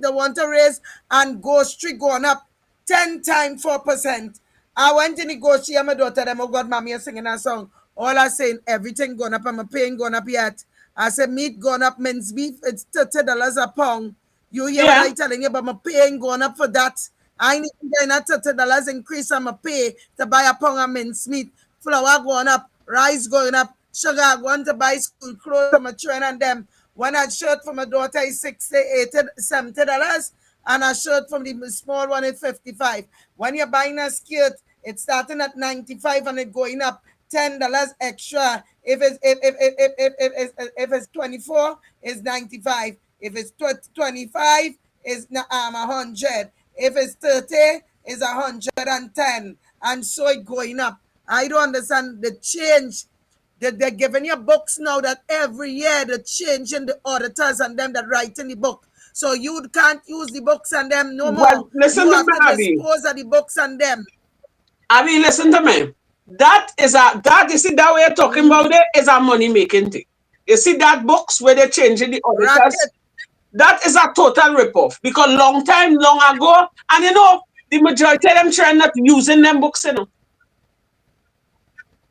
they want to raise, and grocery going up 10 times 4%. I went to negotiate, my daughter, them, oh God, mommy is singing a song. All I saying, everything going up, and my paying going up yet. I said, meat going up, mince beef, it's $30 a pound. You hear what I'm telling you, but my paying going up for that. I need to get $30 increase on my pay to buy a pound of mince meat. Flour going up, rice going up, sugar. I want to buy school clothes for my children and them. When a shirt for my daughter is $60, $80, $70, and a shirt from the small one is $55. When you're buying a skirt, it's starting at $95 and it's going up $10 extra. If it's 24, it's $95. If it's 25, it's $100. If it's 30, it's $110, and so it's going up. I don't understand the change. They're giving you books now that every year they're changing the auditors and them that write in the book. So you can't use the books and them no more. Well, listen you to have me, to Abby. dispose of the books and them. Abby, listen to me. You see that way you're talking about it is a money making thing. You see that books where they're changing the auditors? Racket. That is a total ripoff because long ago, and you know, the majority of them trying not using them books, you know.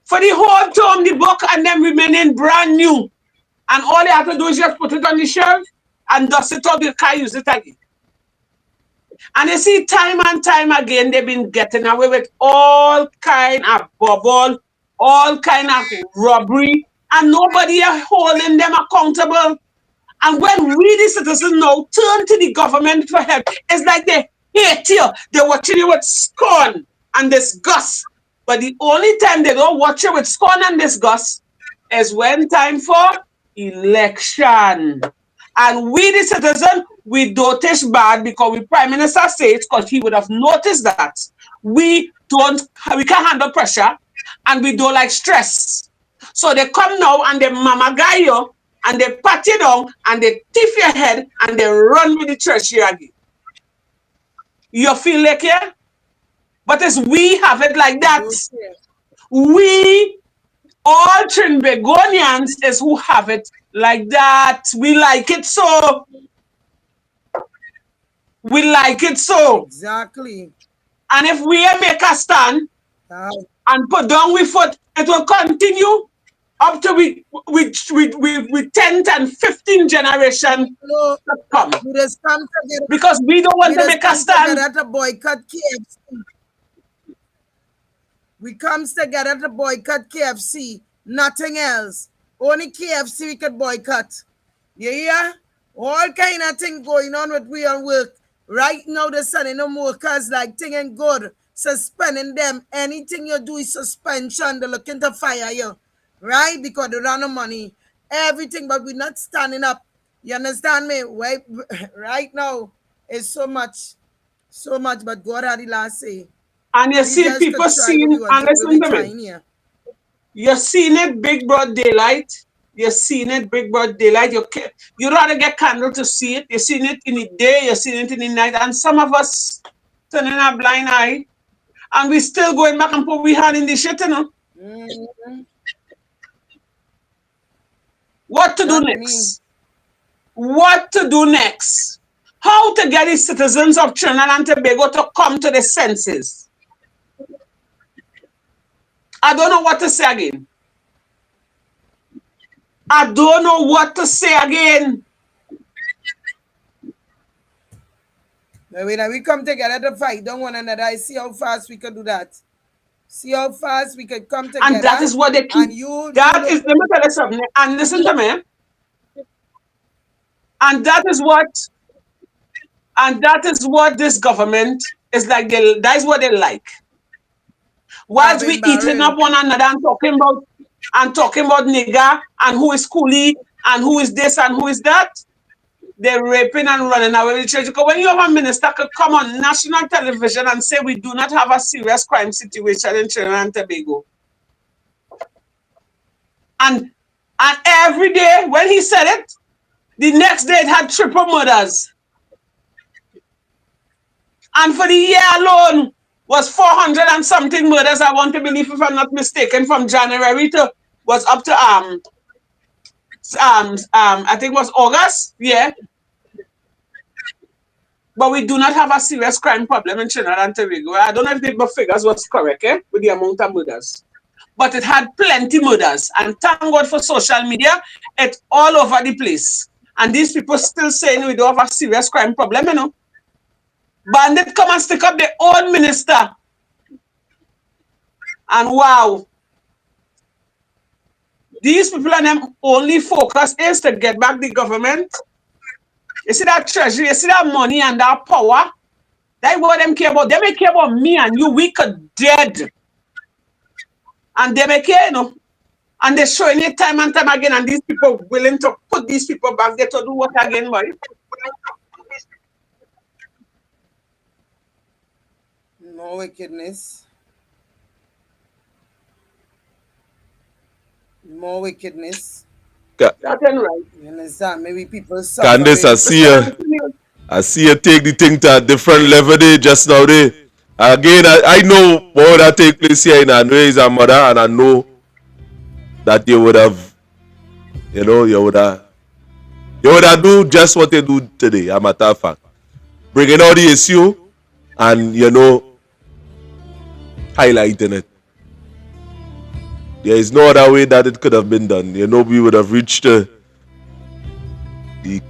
For the whole term, the book and them remaining brand new. And all you have to do is just put it on the shelf and dust it up, you can't use it again. And you see, time and time again, they've been getting away with all kind of bubble, all kind of robbery, and nobody are holding them accountable. And when we, the citizens, now turn to the government for help, it's like they hate you. They're watching you with scorn and disgust. But the only time they don't watch you with scorn and disgust is when time for election. And we, the citizen, we notice bad because we Prime Minister says, because he would have noticed that we can't handle pressure and we don't like stress. So they come now and they mama guy you and they pat you down and they tiff your head and they run with the church here again. You feel like yeah? But as we have it like that, we all Trinbagonians is who have it like that. We like it so. We like it so. Exactly. And if we make a stand and put down we foot, it will continue up to we 10th and 15th generation to come. Because we don't want to make a stand. To boycott KFC. We comes together to boycott KFC. Nothing else. Only KFC we could boycott. You hear? All kind of thing going on with we on work. Right now they're sending them workers like thing ain't good. Suspending them. Anything you do is suspension. They're looking to fire you. Right? Because they run the money. Everything, but we're not standing up. You understand me? Right now, it's so much, but God had the last say. And you see people seeing, and listen to me. You're seeing it big broad daylight. You're seeing it big broad daylight. You rather get candle to see it. You're seeing it in the day. You're seeing it in the night. And some of us turning a blind eye. And we still going back and put we hand in the shit, you know. Mm-hmm. What to do next? What to do next? How to get the citizens of Trinidad and Tobago to come to the senses? I don't know what to say again. I don't know what to say again. We come together to fight. Don't one another. I see how fast we can do that. See how fast we can come together. And that is what they keep. Let me tell you something. And listen to me. And that is what this government is like. That is what they like. Whilst we eating up one another and talking about nigger and who is coolie and who is this and who is that, they're raping and running away with the church. Because when you have a minister could come on national television and say we do not have a serious crime situation in Trinidad and Tobago. And every day when he said it, the next day it had triple murders. And for the year alone was 400 and something murders, I want to believe, if I'm not mistaken, from January to was up to I think it was August, yeah. But we do not have a serious crime problem in Trinidad and Tobago. I don't know if the figures was correct, with the amount of murders. But it had plenty murders. And thank God for social media, it's all over the place. And these people still saying we don't have a serious crime problem, you know. Bandit come and stick up their own minister. And wow. These people and them only focus is to get back the government. You see that treasury, you see that money and that power. That's what them care about. They may care about me and you. We could dead. And they may care, you know. And they're showing it time and time again. And these people willing to put these people back there to do what again, boy? More wickedness. More wickedness. That's right. You understand? Maybe people suffer. Candace, I see you take the thing to a different level there just now there. Again, I know what that take place here in Andre is a mother, and I know that you would have, you would have do just what they do today, a matter of fact. Bringing out the issue and, highlighting it. There is no other way that it could have been done. We would have reached the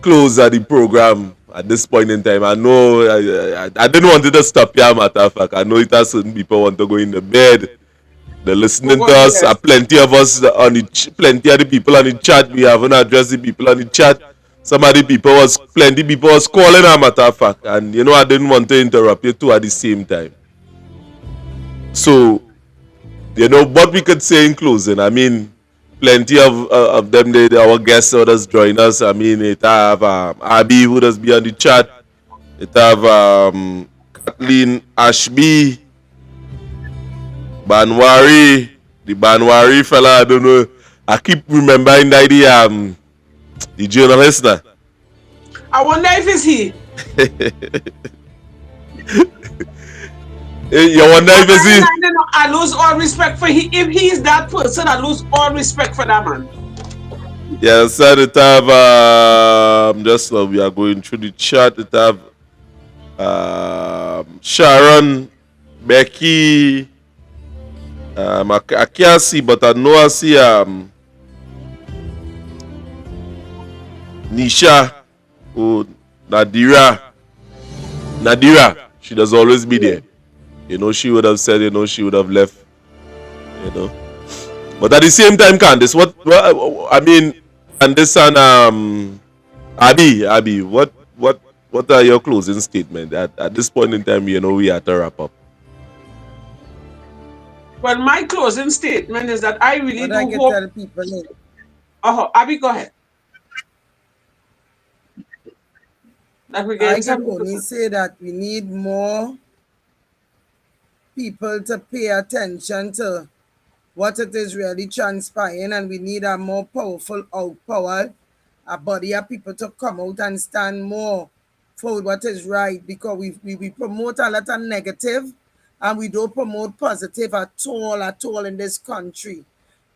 close of the program at this point in time. I know I didn't want it to stop here, matter of fact. I know it has certain people want to go in the bed. They're listening to us. Plenty of us plenty of the people on the chat. We haven't addressed the people on the chat. Plenty people was calling, a matter of fact. And I didn't want to interrupt you two at the same time. So, what we could say in closing, I mean, plenty of them, our guests who does join us. I mean, it have Abby who does be on the chat. It have Kathleen Ashby, Banwari, the Banwari fella. I don't know. I keep remembering that the journalist now. I wonder if it's he. You wonder if it's he? I lose all respect for he. If he is that person, I lose all respect for that man. Yeah, so it have just we are going through the chat. It have Sharon, Becky. I can't see, but I know I see Nisha, Nadira. She does always be there. You know, she would have said, you know, she would have left. You know. But at the same time, Candace, what I mean, Candace and Abby, what are your closing statements? At this point in time, you know, we have to wrap up. Well, my closing statement is that I really What do I can hope. tell people is, Oh, Abby, go ahead. That we I get can some. only say that we need more people to pay attention to what it is really transpiring, and we need a more powerful outpower, a body of people to come out and stand more for what is right, because we promote a lot of negative and we don't promote positive at all in this country.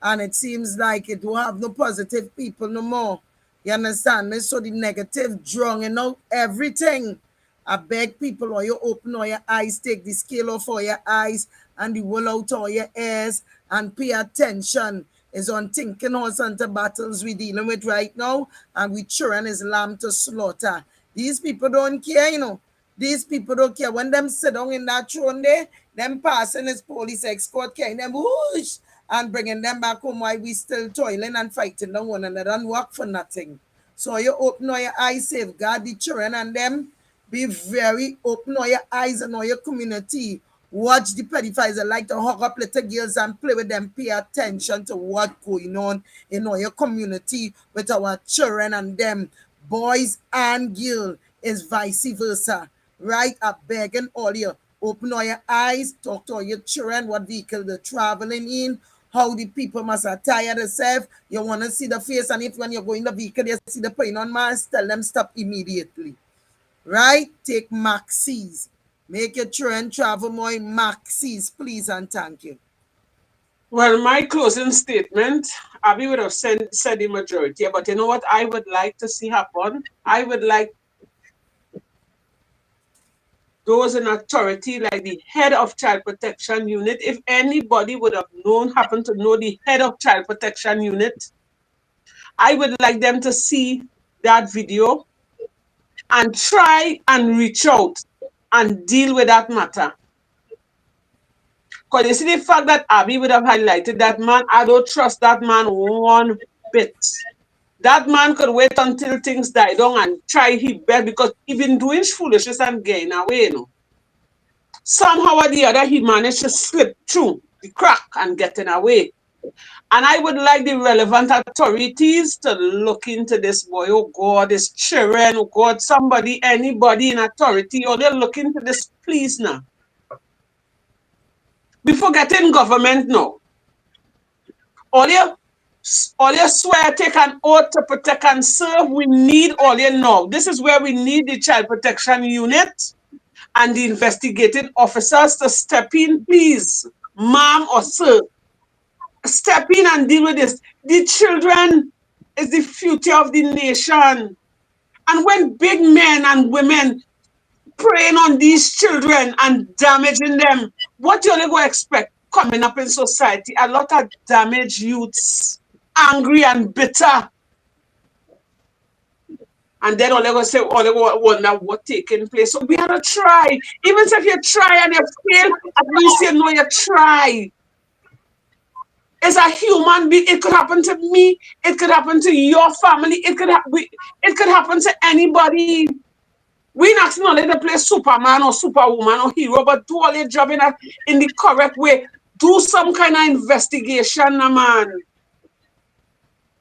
And it seems like it don't have no positive people no more. You understand me? So the negative drowning out everything. I beg people, or you open all your eyes, take the scale off all your eyes and the wool out all your ears and pay attention. Is on thinking horse and the battles we dealing with right now, and we children is lamb to slaughter. These people don't care, you know. These people don't care. When them sit down in that throne there, them passing his police escort carrying them whoosh and bringing them back home while we still toiling and fighting them one another and work for nothing. So you open all your eyes, safeguard the children and them. Be very open all your eyes and all your community. Watch the pedophiles that like to hug up little girls and play with them. Pay attention to what's going on in all your community with our children and them. Boys and girls is vice versa. Right? I begging all you. Open all your eyes, talk to all your children, what vehicle they're traveling in, how the people must attire themselves. You want to see the face, and if when you go in the vehicle, you see the putting on mask, tell them stop immediately. Right? Take maxis. Make your children travel more in maxis, please and thank you. Well, my closing statement, Abby would have said the majority, but you know what I would like to see happen? I would like those in authority, like the head of Child Protection Unit, if anybody would have happen to know the head of Child Protection Unit, I would like them to see that video and try and reach out and deal with that matter. Because you see the fact that Abby would have highlighted that man, I don't trust that man one bit. That man could wait until things die down and try his best, because he been doing foolishness and getting away, you know. Somehow or the other, he managed to slip through the crack and getting away. And I would like the relevant authorities to look into this boy. Oh God, this children, oh God, somebody, anybody in authority, or they look into this, please now. We forgetting government now. All you swear, take an oath to protect and serve. We need all you now. This is where we need the Child Protection Unit and the investigating officers to step in, please, ma'am or sir. Step in and deal with this. The children is the future of the nation. And when big men and women preying on these children and damaging them, what you only go expect coming up in society? A lot of damaged youths, angry and bitter. And then all they go say, all they go wonder what taking place. So we have to try. Even if you try and you fail, at least you know you try. As a human being, it could happen to me. It could happen to your family. It could happen to anybody. We're not only to play Superman or Superwoman or hero, but do all your job in the correct way. Do some kind of investigation, man.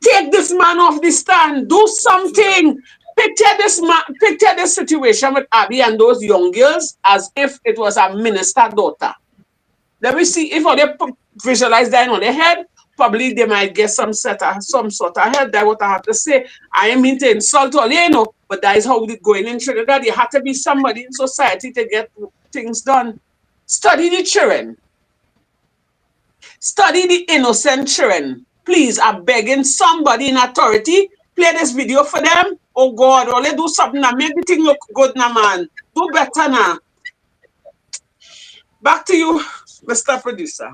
Take this man off the stand. Do something. Picture this situation with Abby and those young girls as if it was a minister daughter. Let me see if they visualize that on their head. Probably they might get some sort of help. That's what I have to say. I ain't mean to insult all, but that is how it going in Trinidad. You have to be somebody in society to get things done. Study the children. Study the innocent children. Please, I'm begging somebody in authority, play this video for them. Oh God, or they do something that make the thing look good now, man. Do better now. Back to you, Mr. Producer.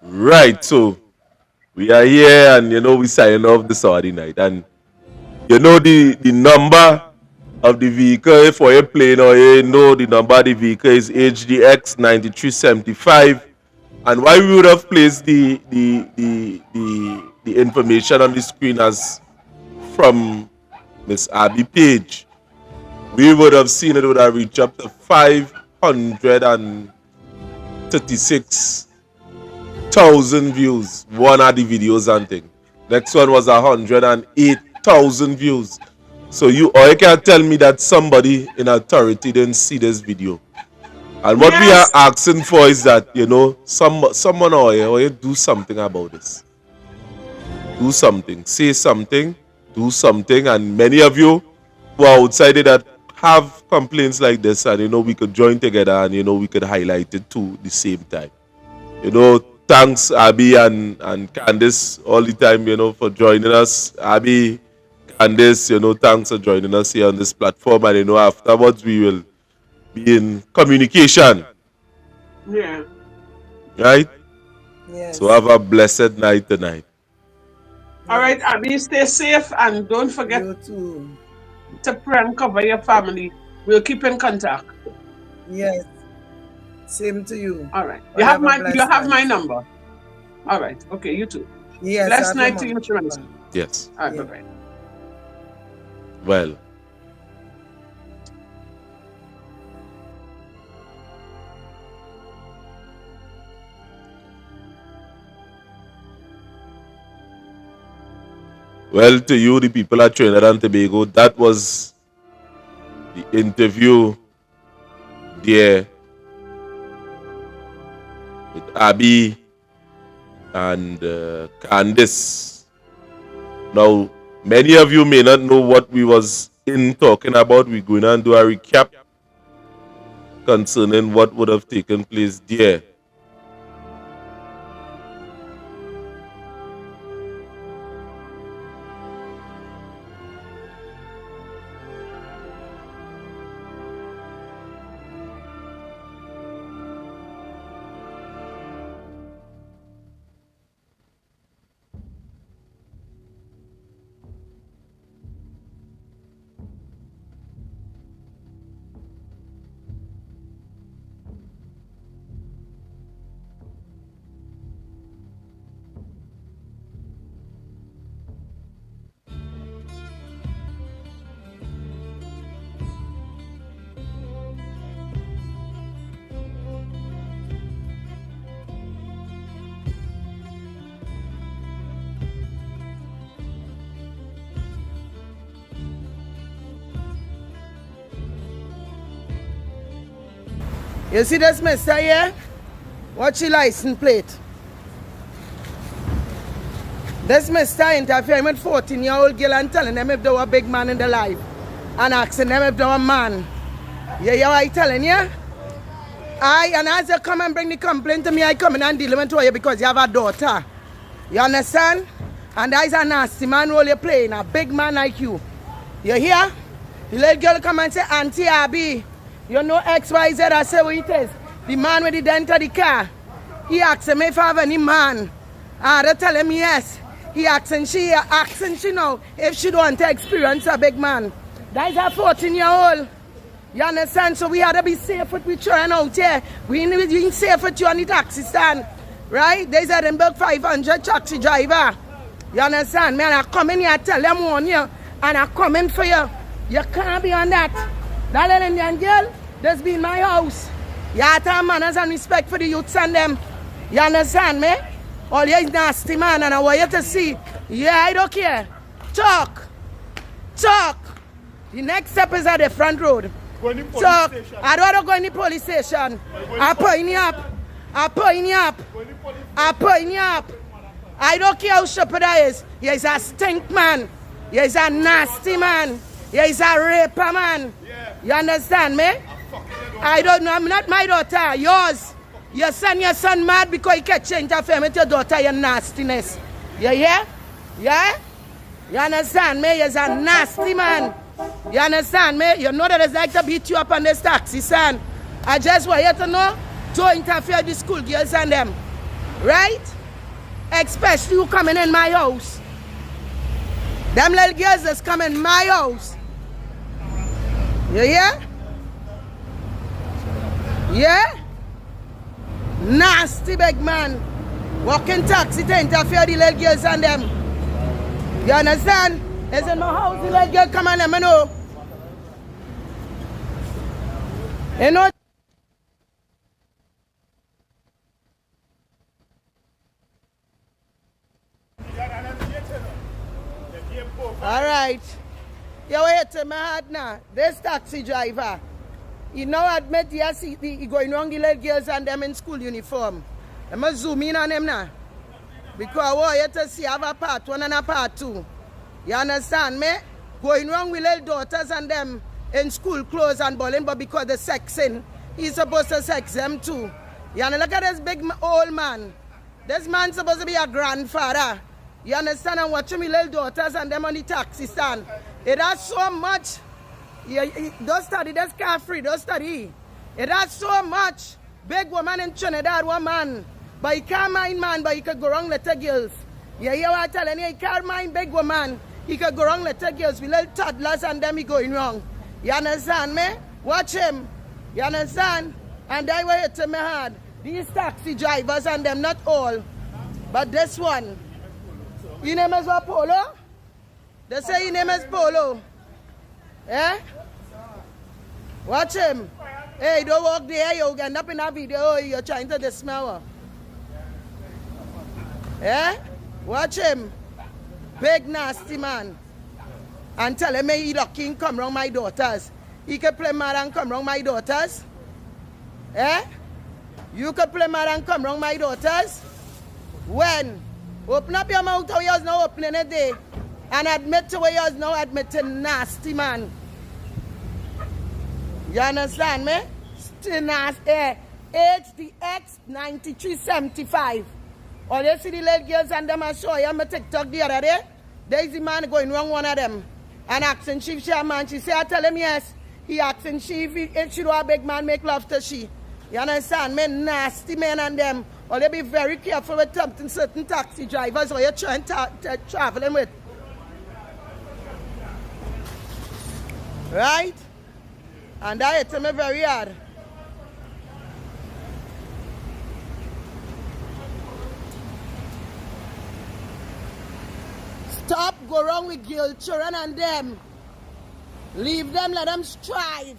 Right, so we are here and we sign off this Saturday night. And the number of the vehicle for a plane or the number of the vehicle is HDX 9375. And why we would have placed the information on the screen as from Miss Abby page, we would have seen it would have reached up to 536,000 views. One of the videos and thing. Next one was 108,000 views. So you can't tell me that somebody in authority didn't see this video. And what we are asking for is that, someone or you do something about this. Do something. Say something. Do something. And many of you who are outside that have complaints like this, and, we could join together and, we could highlight it too at the same time. Thanks, Abby and Candace, all the time, for joining us. Abby, Candace, thanks for joining us here on this platform. And, afterwards we will be in communication. Yeah. Right? Yes. So have a blessed night tonight. All right, Abby, stay safe and don't forget to pray and cover your family. We'll keep in contact. Yes. Same to you. All right. You have my number. All right. Okay, you too. Yes. Blessed night to you, Ramsey. Yes. All right, bye-bye. Well. Well, to you, the people at Trinidad and Tobago, that was the interview there with Abby and Candace. Now, many of you may not know what we was talking about. We're going to do a recap concerning what would have taken place there. You see this mister here? Watch your license plate. This mister interfering with 14-year-old girl and telling them if they were a big man in their life. And asking them if they were a man. You hear what I telling you? And as you come and bring the complaint to me, I come in and deal with you because you have a daughter. You understand? And that is a nasty man role you're playing, a big man like you. You hear? The little girl come and say, Auntie Abby, you know XYZ, I say what it is. The man with the dent of the car. He asks me if I have any man. I tell him yes. He asking she now if she don't want to experience a big man. That is a 14-year-old. You understand? So we have to be safe with each other out here. We ain't safe with you on the taxi stand. Right? There's a Edinburgh 500 taxi driver. You understand? Man, I come in here, I tell them on you, and I come in for you. You can't be on that. That little Indian girl, that's be in my house. You have to have manners and respect for the youths and them. You understand me? All you is nasty, man, and I want you to see. Yeah, I don't care. Talk. Talk. The next step is at the front road. Talk. I don't want to go in the police station. I point you up. I point you up. I point you up. I don't care how stupid I is. He is a stink man. He is a nasty man. He is a raper man. You understand me? I don't know. I'm not my daughter. Yours. Your son mad because he can't change the family with your daughter, your nastiness. You hear? Yeah? You understand me? You're a nasty man. You understand me? You know that it's like to beat you up on this taxi, son. I just want you to know, don't interfere with the school girls and them. Right? Especially you coming in my house. Them little girls that's coming in my house. You hear? Yeah? Nasty big man. Walking taxi to interfere with the little girls and them. You understand? It's in my house, the little girl come and let me know. You know? Alright. You wait to my heart now. This taxi driver. He now admit yes, he going wrong the little girls and them in school uniform. I must zoom in on them now. Because I want you to see I have a part 1 and a part 2. You understand me? Going wrong with little daughters and them in school clothes and bowling, but because they're sexing, he's supposed to sex them too. You understand? Look at this big old man. This man's supposed to be a grandfather. You understand? I'm watching my little daughters and them on the taxi stand. It has so much. Don't study, that's carefree, don't study. It has so much. Big woman in Trinidad, woman. But he can't mind man, but he could go wrong little girls. You hear what I'm telling you? He can't mind big woman. He could go wrong little girls with little toddlers and them he going wrong. You understand me? Watch him. You understand? And I will hit him hard. These taxi drivers and them, not all. But this one. His name is what, Polo? They say his name is Polo. Eh? Watch him. Hey, don't walk there, you'll get up in that video. Oh, you're trying to dismember. Eh? Watch him. Big nasty man. And tell him he lucky come round my daughters. He can play mad and come round my daughters. Eh? You can play mad and come round my daughters. When? Open up your mouth how you're now opening it there. And admit to where you're now admitting nasty man. You understand me? Still nasty. HDX 9375. All you see the little girls and them I show you on my TikTok the other day. There's the man going wrong one of them. And asking she if she a man. She say I tell him yes. He asking she if she do a big man make love to she. You understand me? Nasty men and them. Or you be very careful with tempting certain taxi drivers or you're trying to traveling with. Right? And that hit me very hard. Stop go wrong with girl children and them. Leave them, let them strive.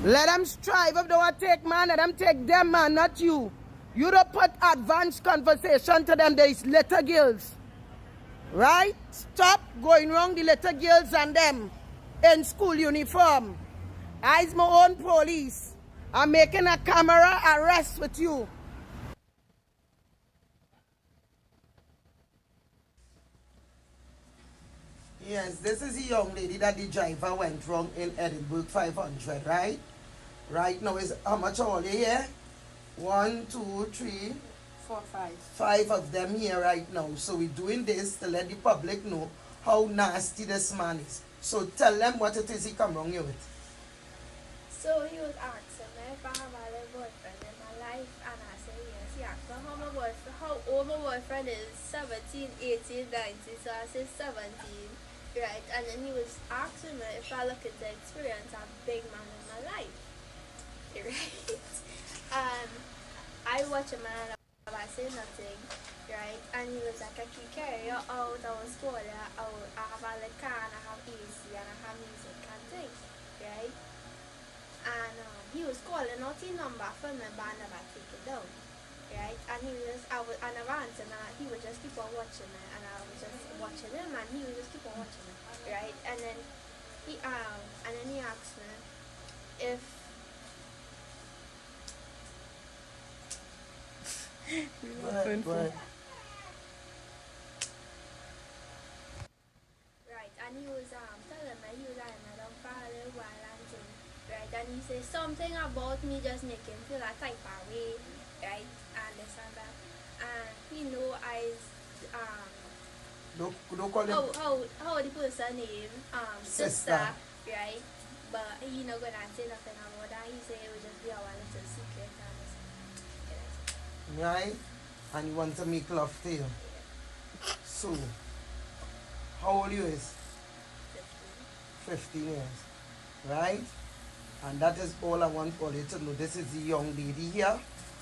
Let them strive. If they want to take man, let them take them man, not you. You don't put advanced conversation to them, there is little girls. Right? Stop going wrong the little girls and them in school uniform. I's my own police. I'm making a camera arrest with you. Yes, this is a young lady that the driver went wrong in Edinburgh 500, right? Right now is how much are they here? 1, 2, 3, 4, 5. 5 of them here right now. So we're doing this to let the public know how nasty this man is. So tell them what it is he come wrong here with. So he was asking me if I have a little boyfriend in my life, and I said yes. He asked me how old my boyfriend is, 17, 18, 19. So I said 17, right? And then he was asking me if I look at the experience a big man in my life, right? And I watch him and I say nothing, right? And he was like, I can carry you out, I was schooling out, I have a little car and I have AC and I have music and things, right? And he was calling out his number for me, but I never take it down. right? And he was just, I never answered, and he would just keep on watching me, and I was just watching him, and he would just keep on watching me, right? And then he asked me if But right, and he was telling me he was like another for a little while and thing, right? And he said something about me just make him feel a type of way, right? And this and that. And he know I don't call him how the person name sister, right? But he not gonna say nothing about that. He said it would just be our little secret and this. right, and you want to make love to you. So, how old you is? 15 years, right? And that is all I want all you to know. This is the young lady here.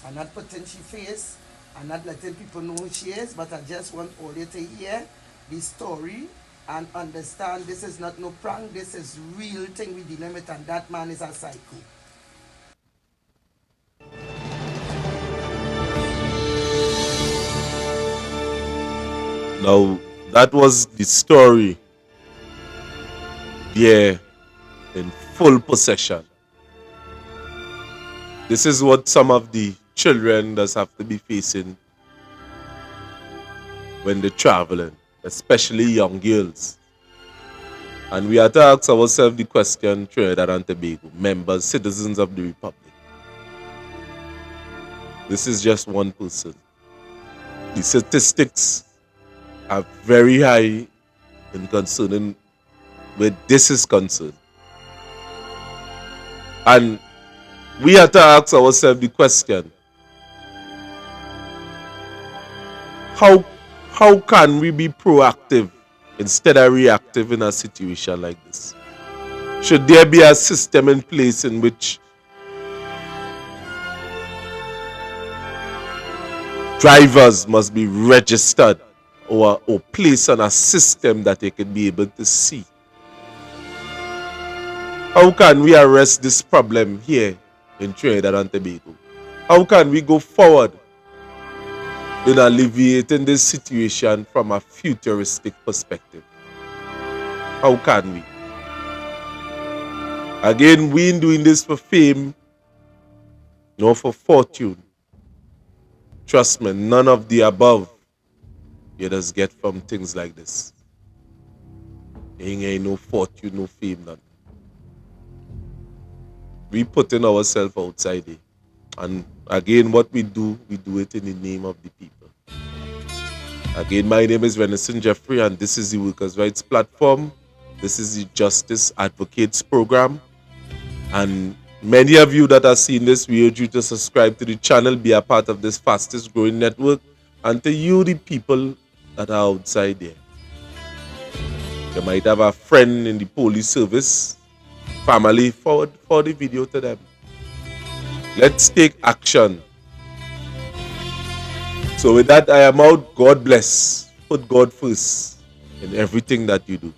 I'm not putting she face. I'm not letting people know who she is, but I just want all you to hear the story and understand this is not no prank. This is real thing we dealing with, and that man is a psycho. Now, that was the story there in full possession. This is what some of the children does have to be facing when they're traveling, especially young girls. And we have to ask ourselves the question, Trinidad and Tobago, members, citizens of the Republic. This is just one person. The statistics are very high in concerning where this is concerned. And we have to ask ourselves the question, how can we be proactive instead of reactive in a situation like this? Should there be a system in place in which drivers must be registered or placed on a system that they can be able to see? How can we arrest this problem here in Trinidad and Tobago? How can we go forward in alleviating this situation from a futuristic perspective? How can we? Again, we ain't doing this for fame, nor for fortune. Trust me, none of the above you just get from things like this. Ain't no fortune, no fame, none. We putting ourselves outside there. And again, what we do it in the name of the people. Again, my name is Renison Jeffrey, and this is the Workers' Rights Platform. This is the Justice Advocates Program. And many of you that are seeing this, we urge you to subscribe to the channel, be a part of this fastest growing network, and to you, the people that are outside there. You might have a friend in the police service, family, forward the video to them. Let's take action. So with that, I am out. God bless. Put God first in everything that you do.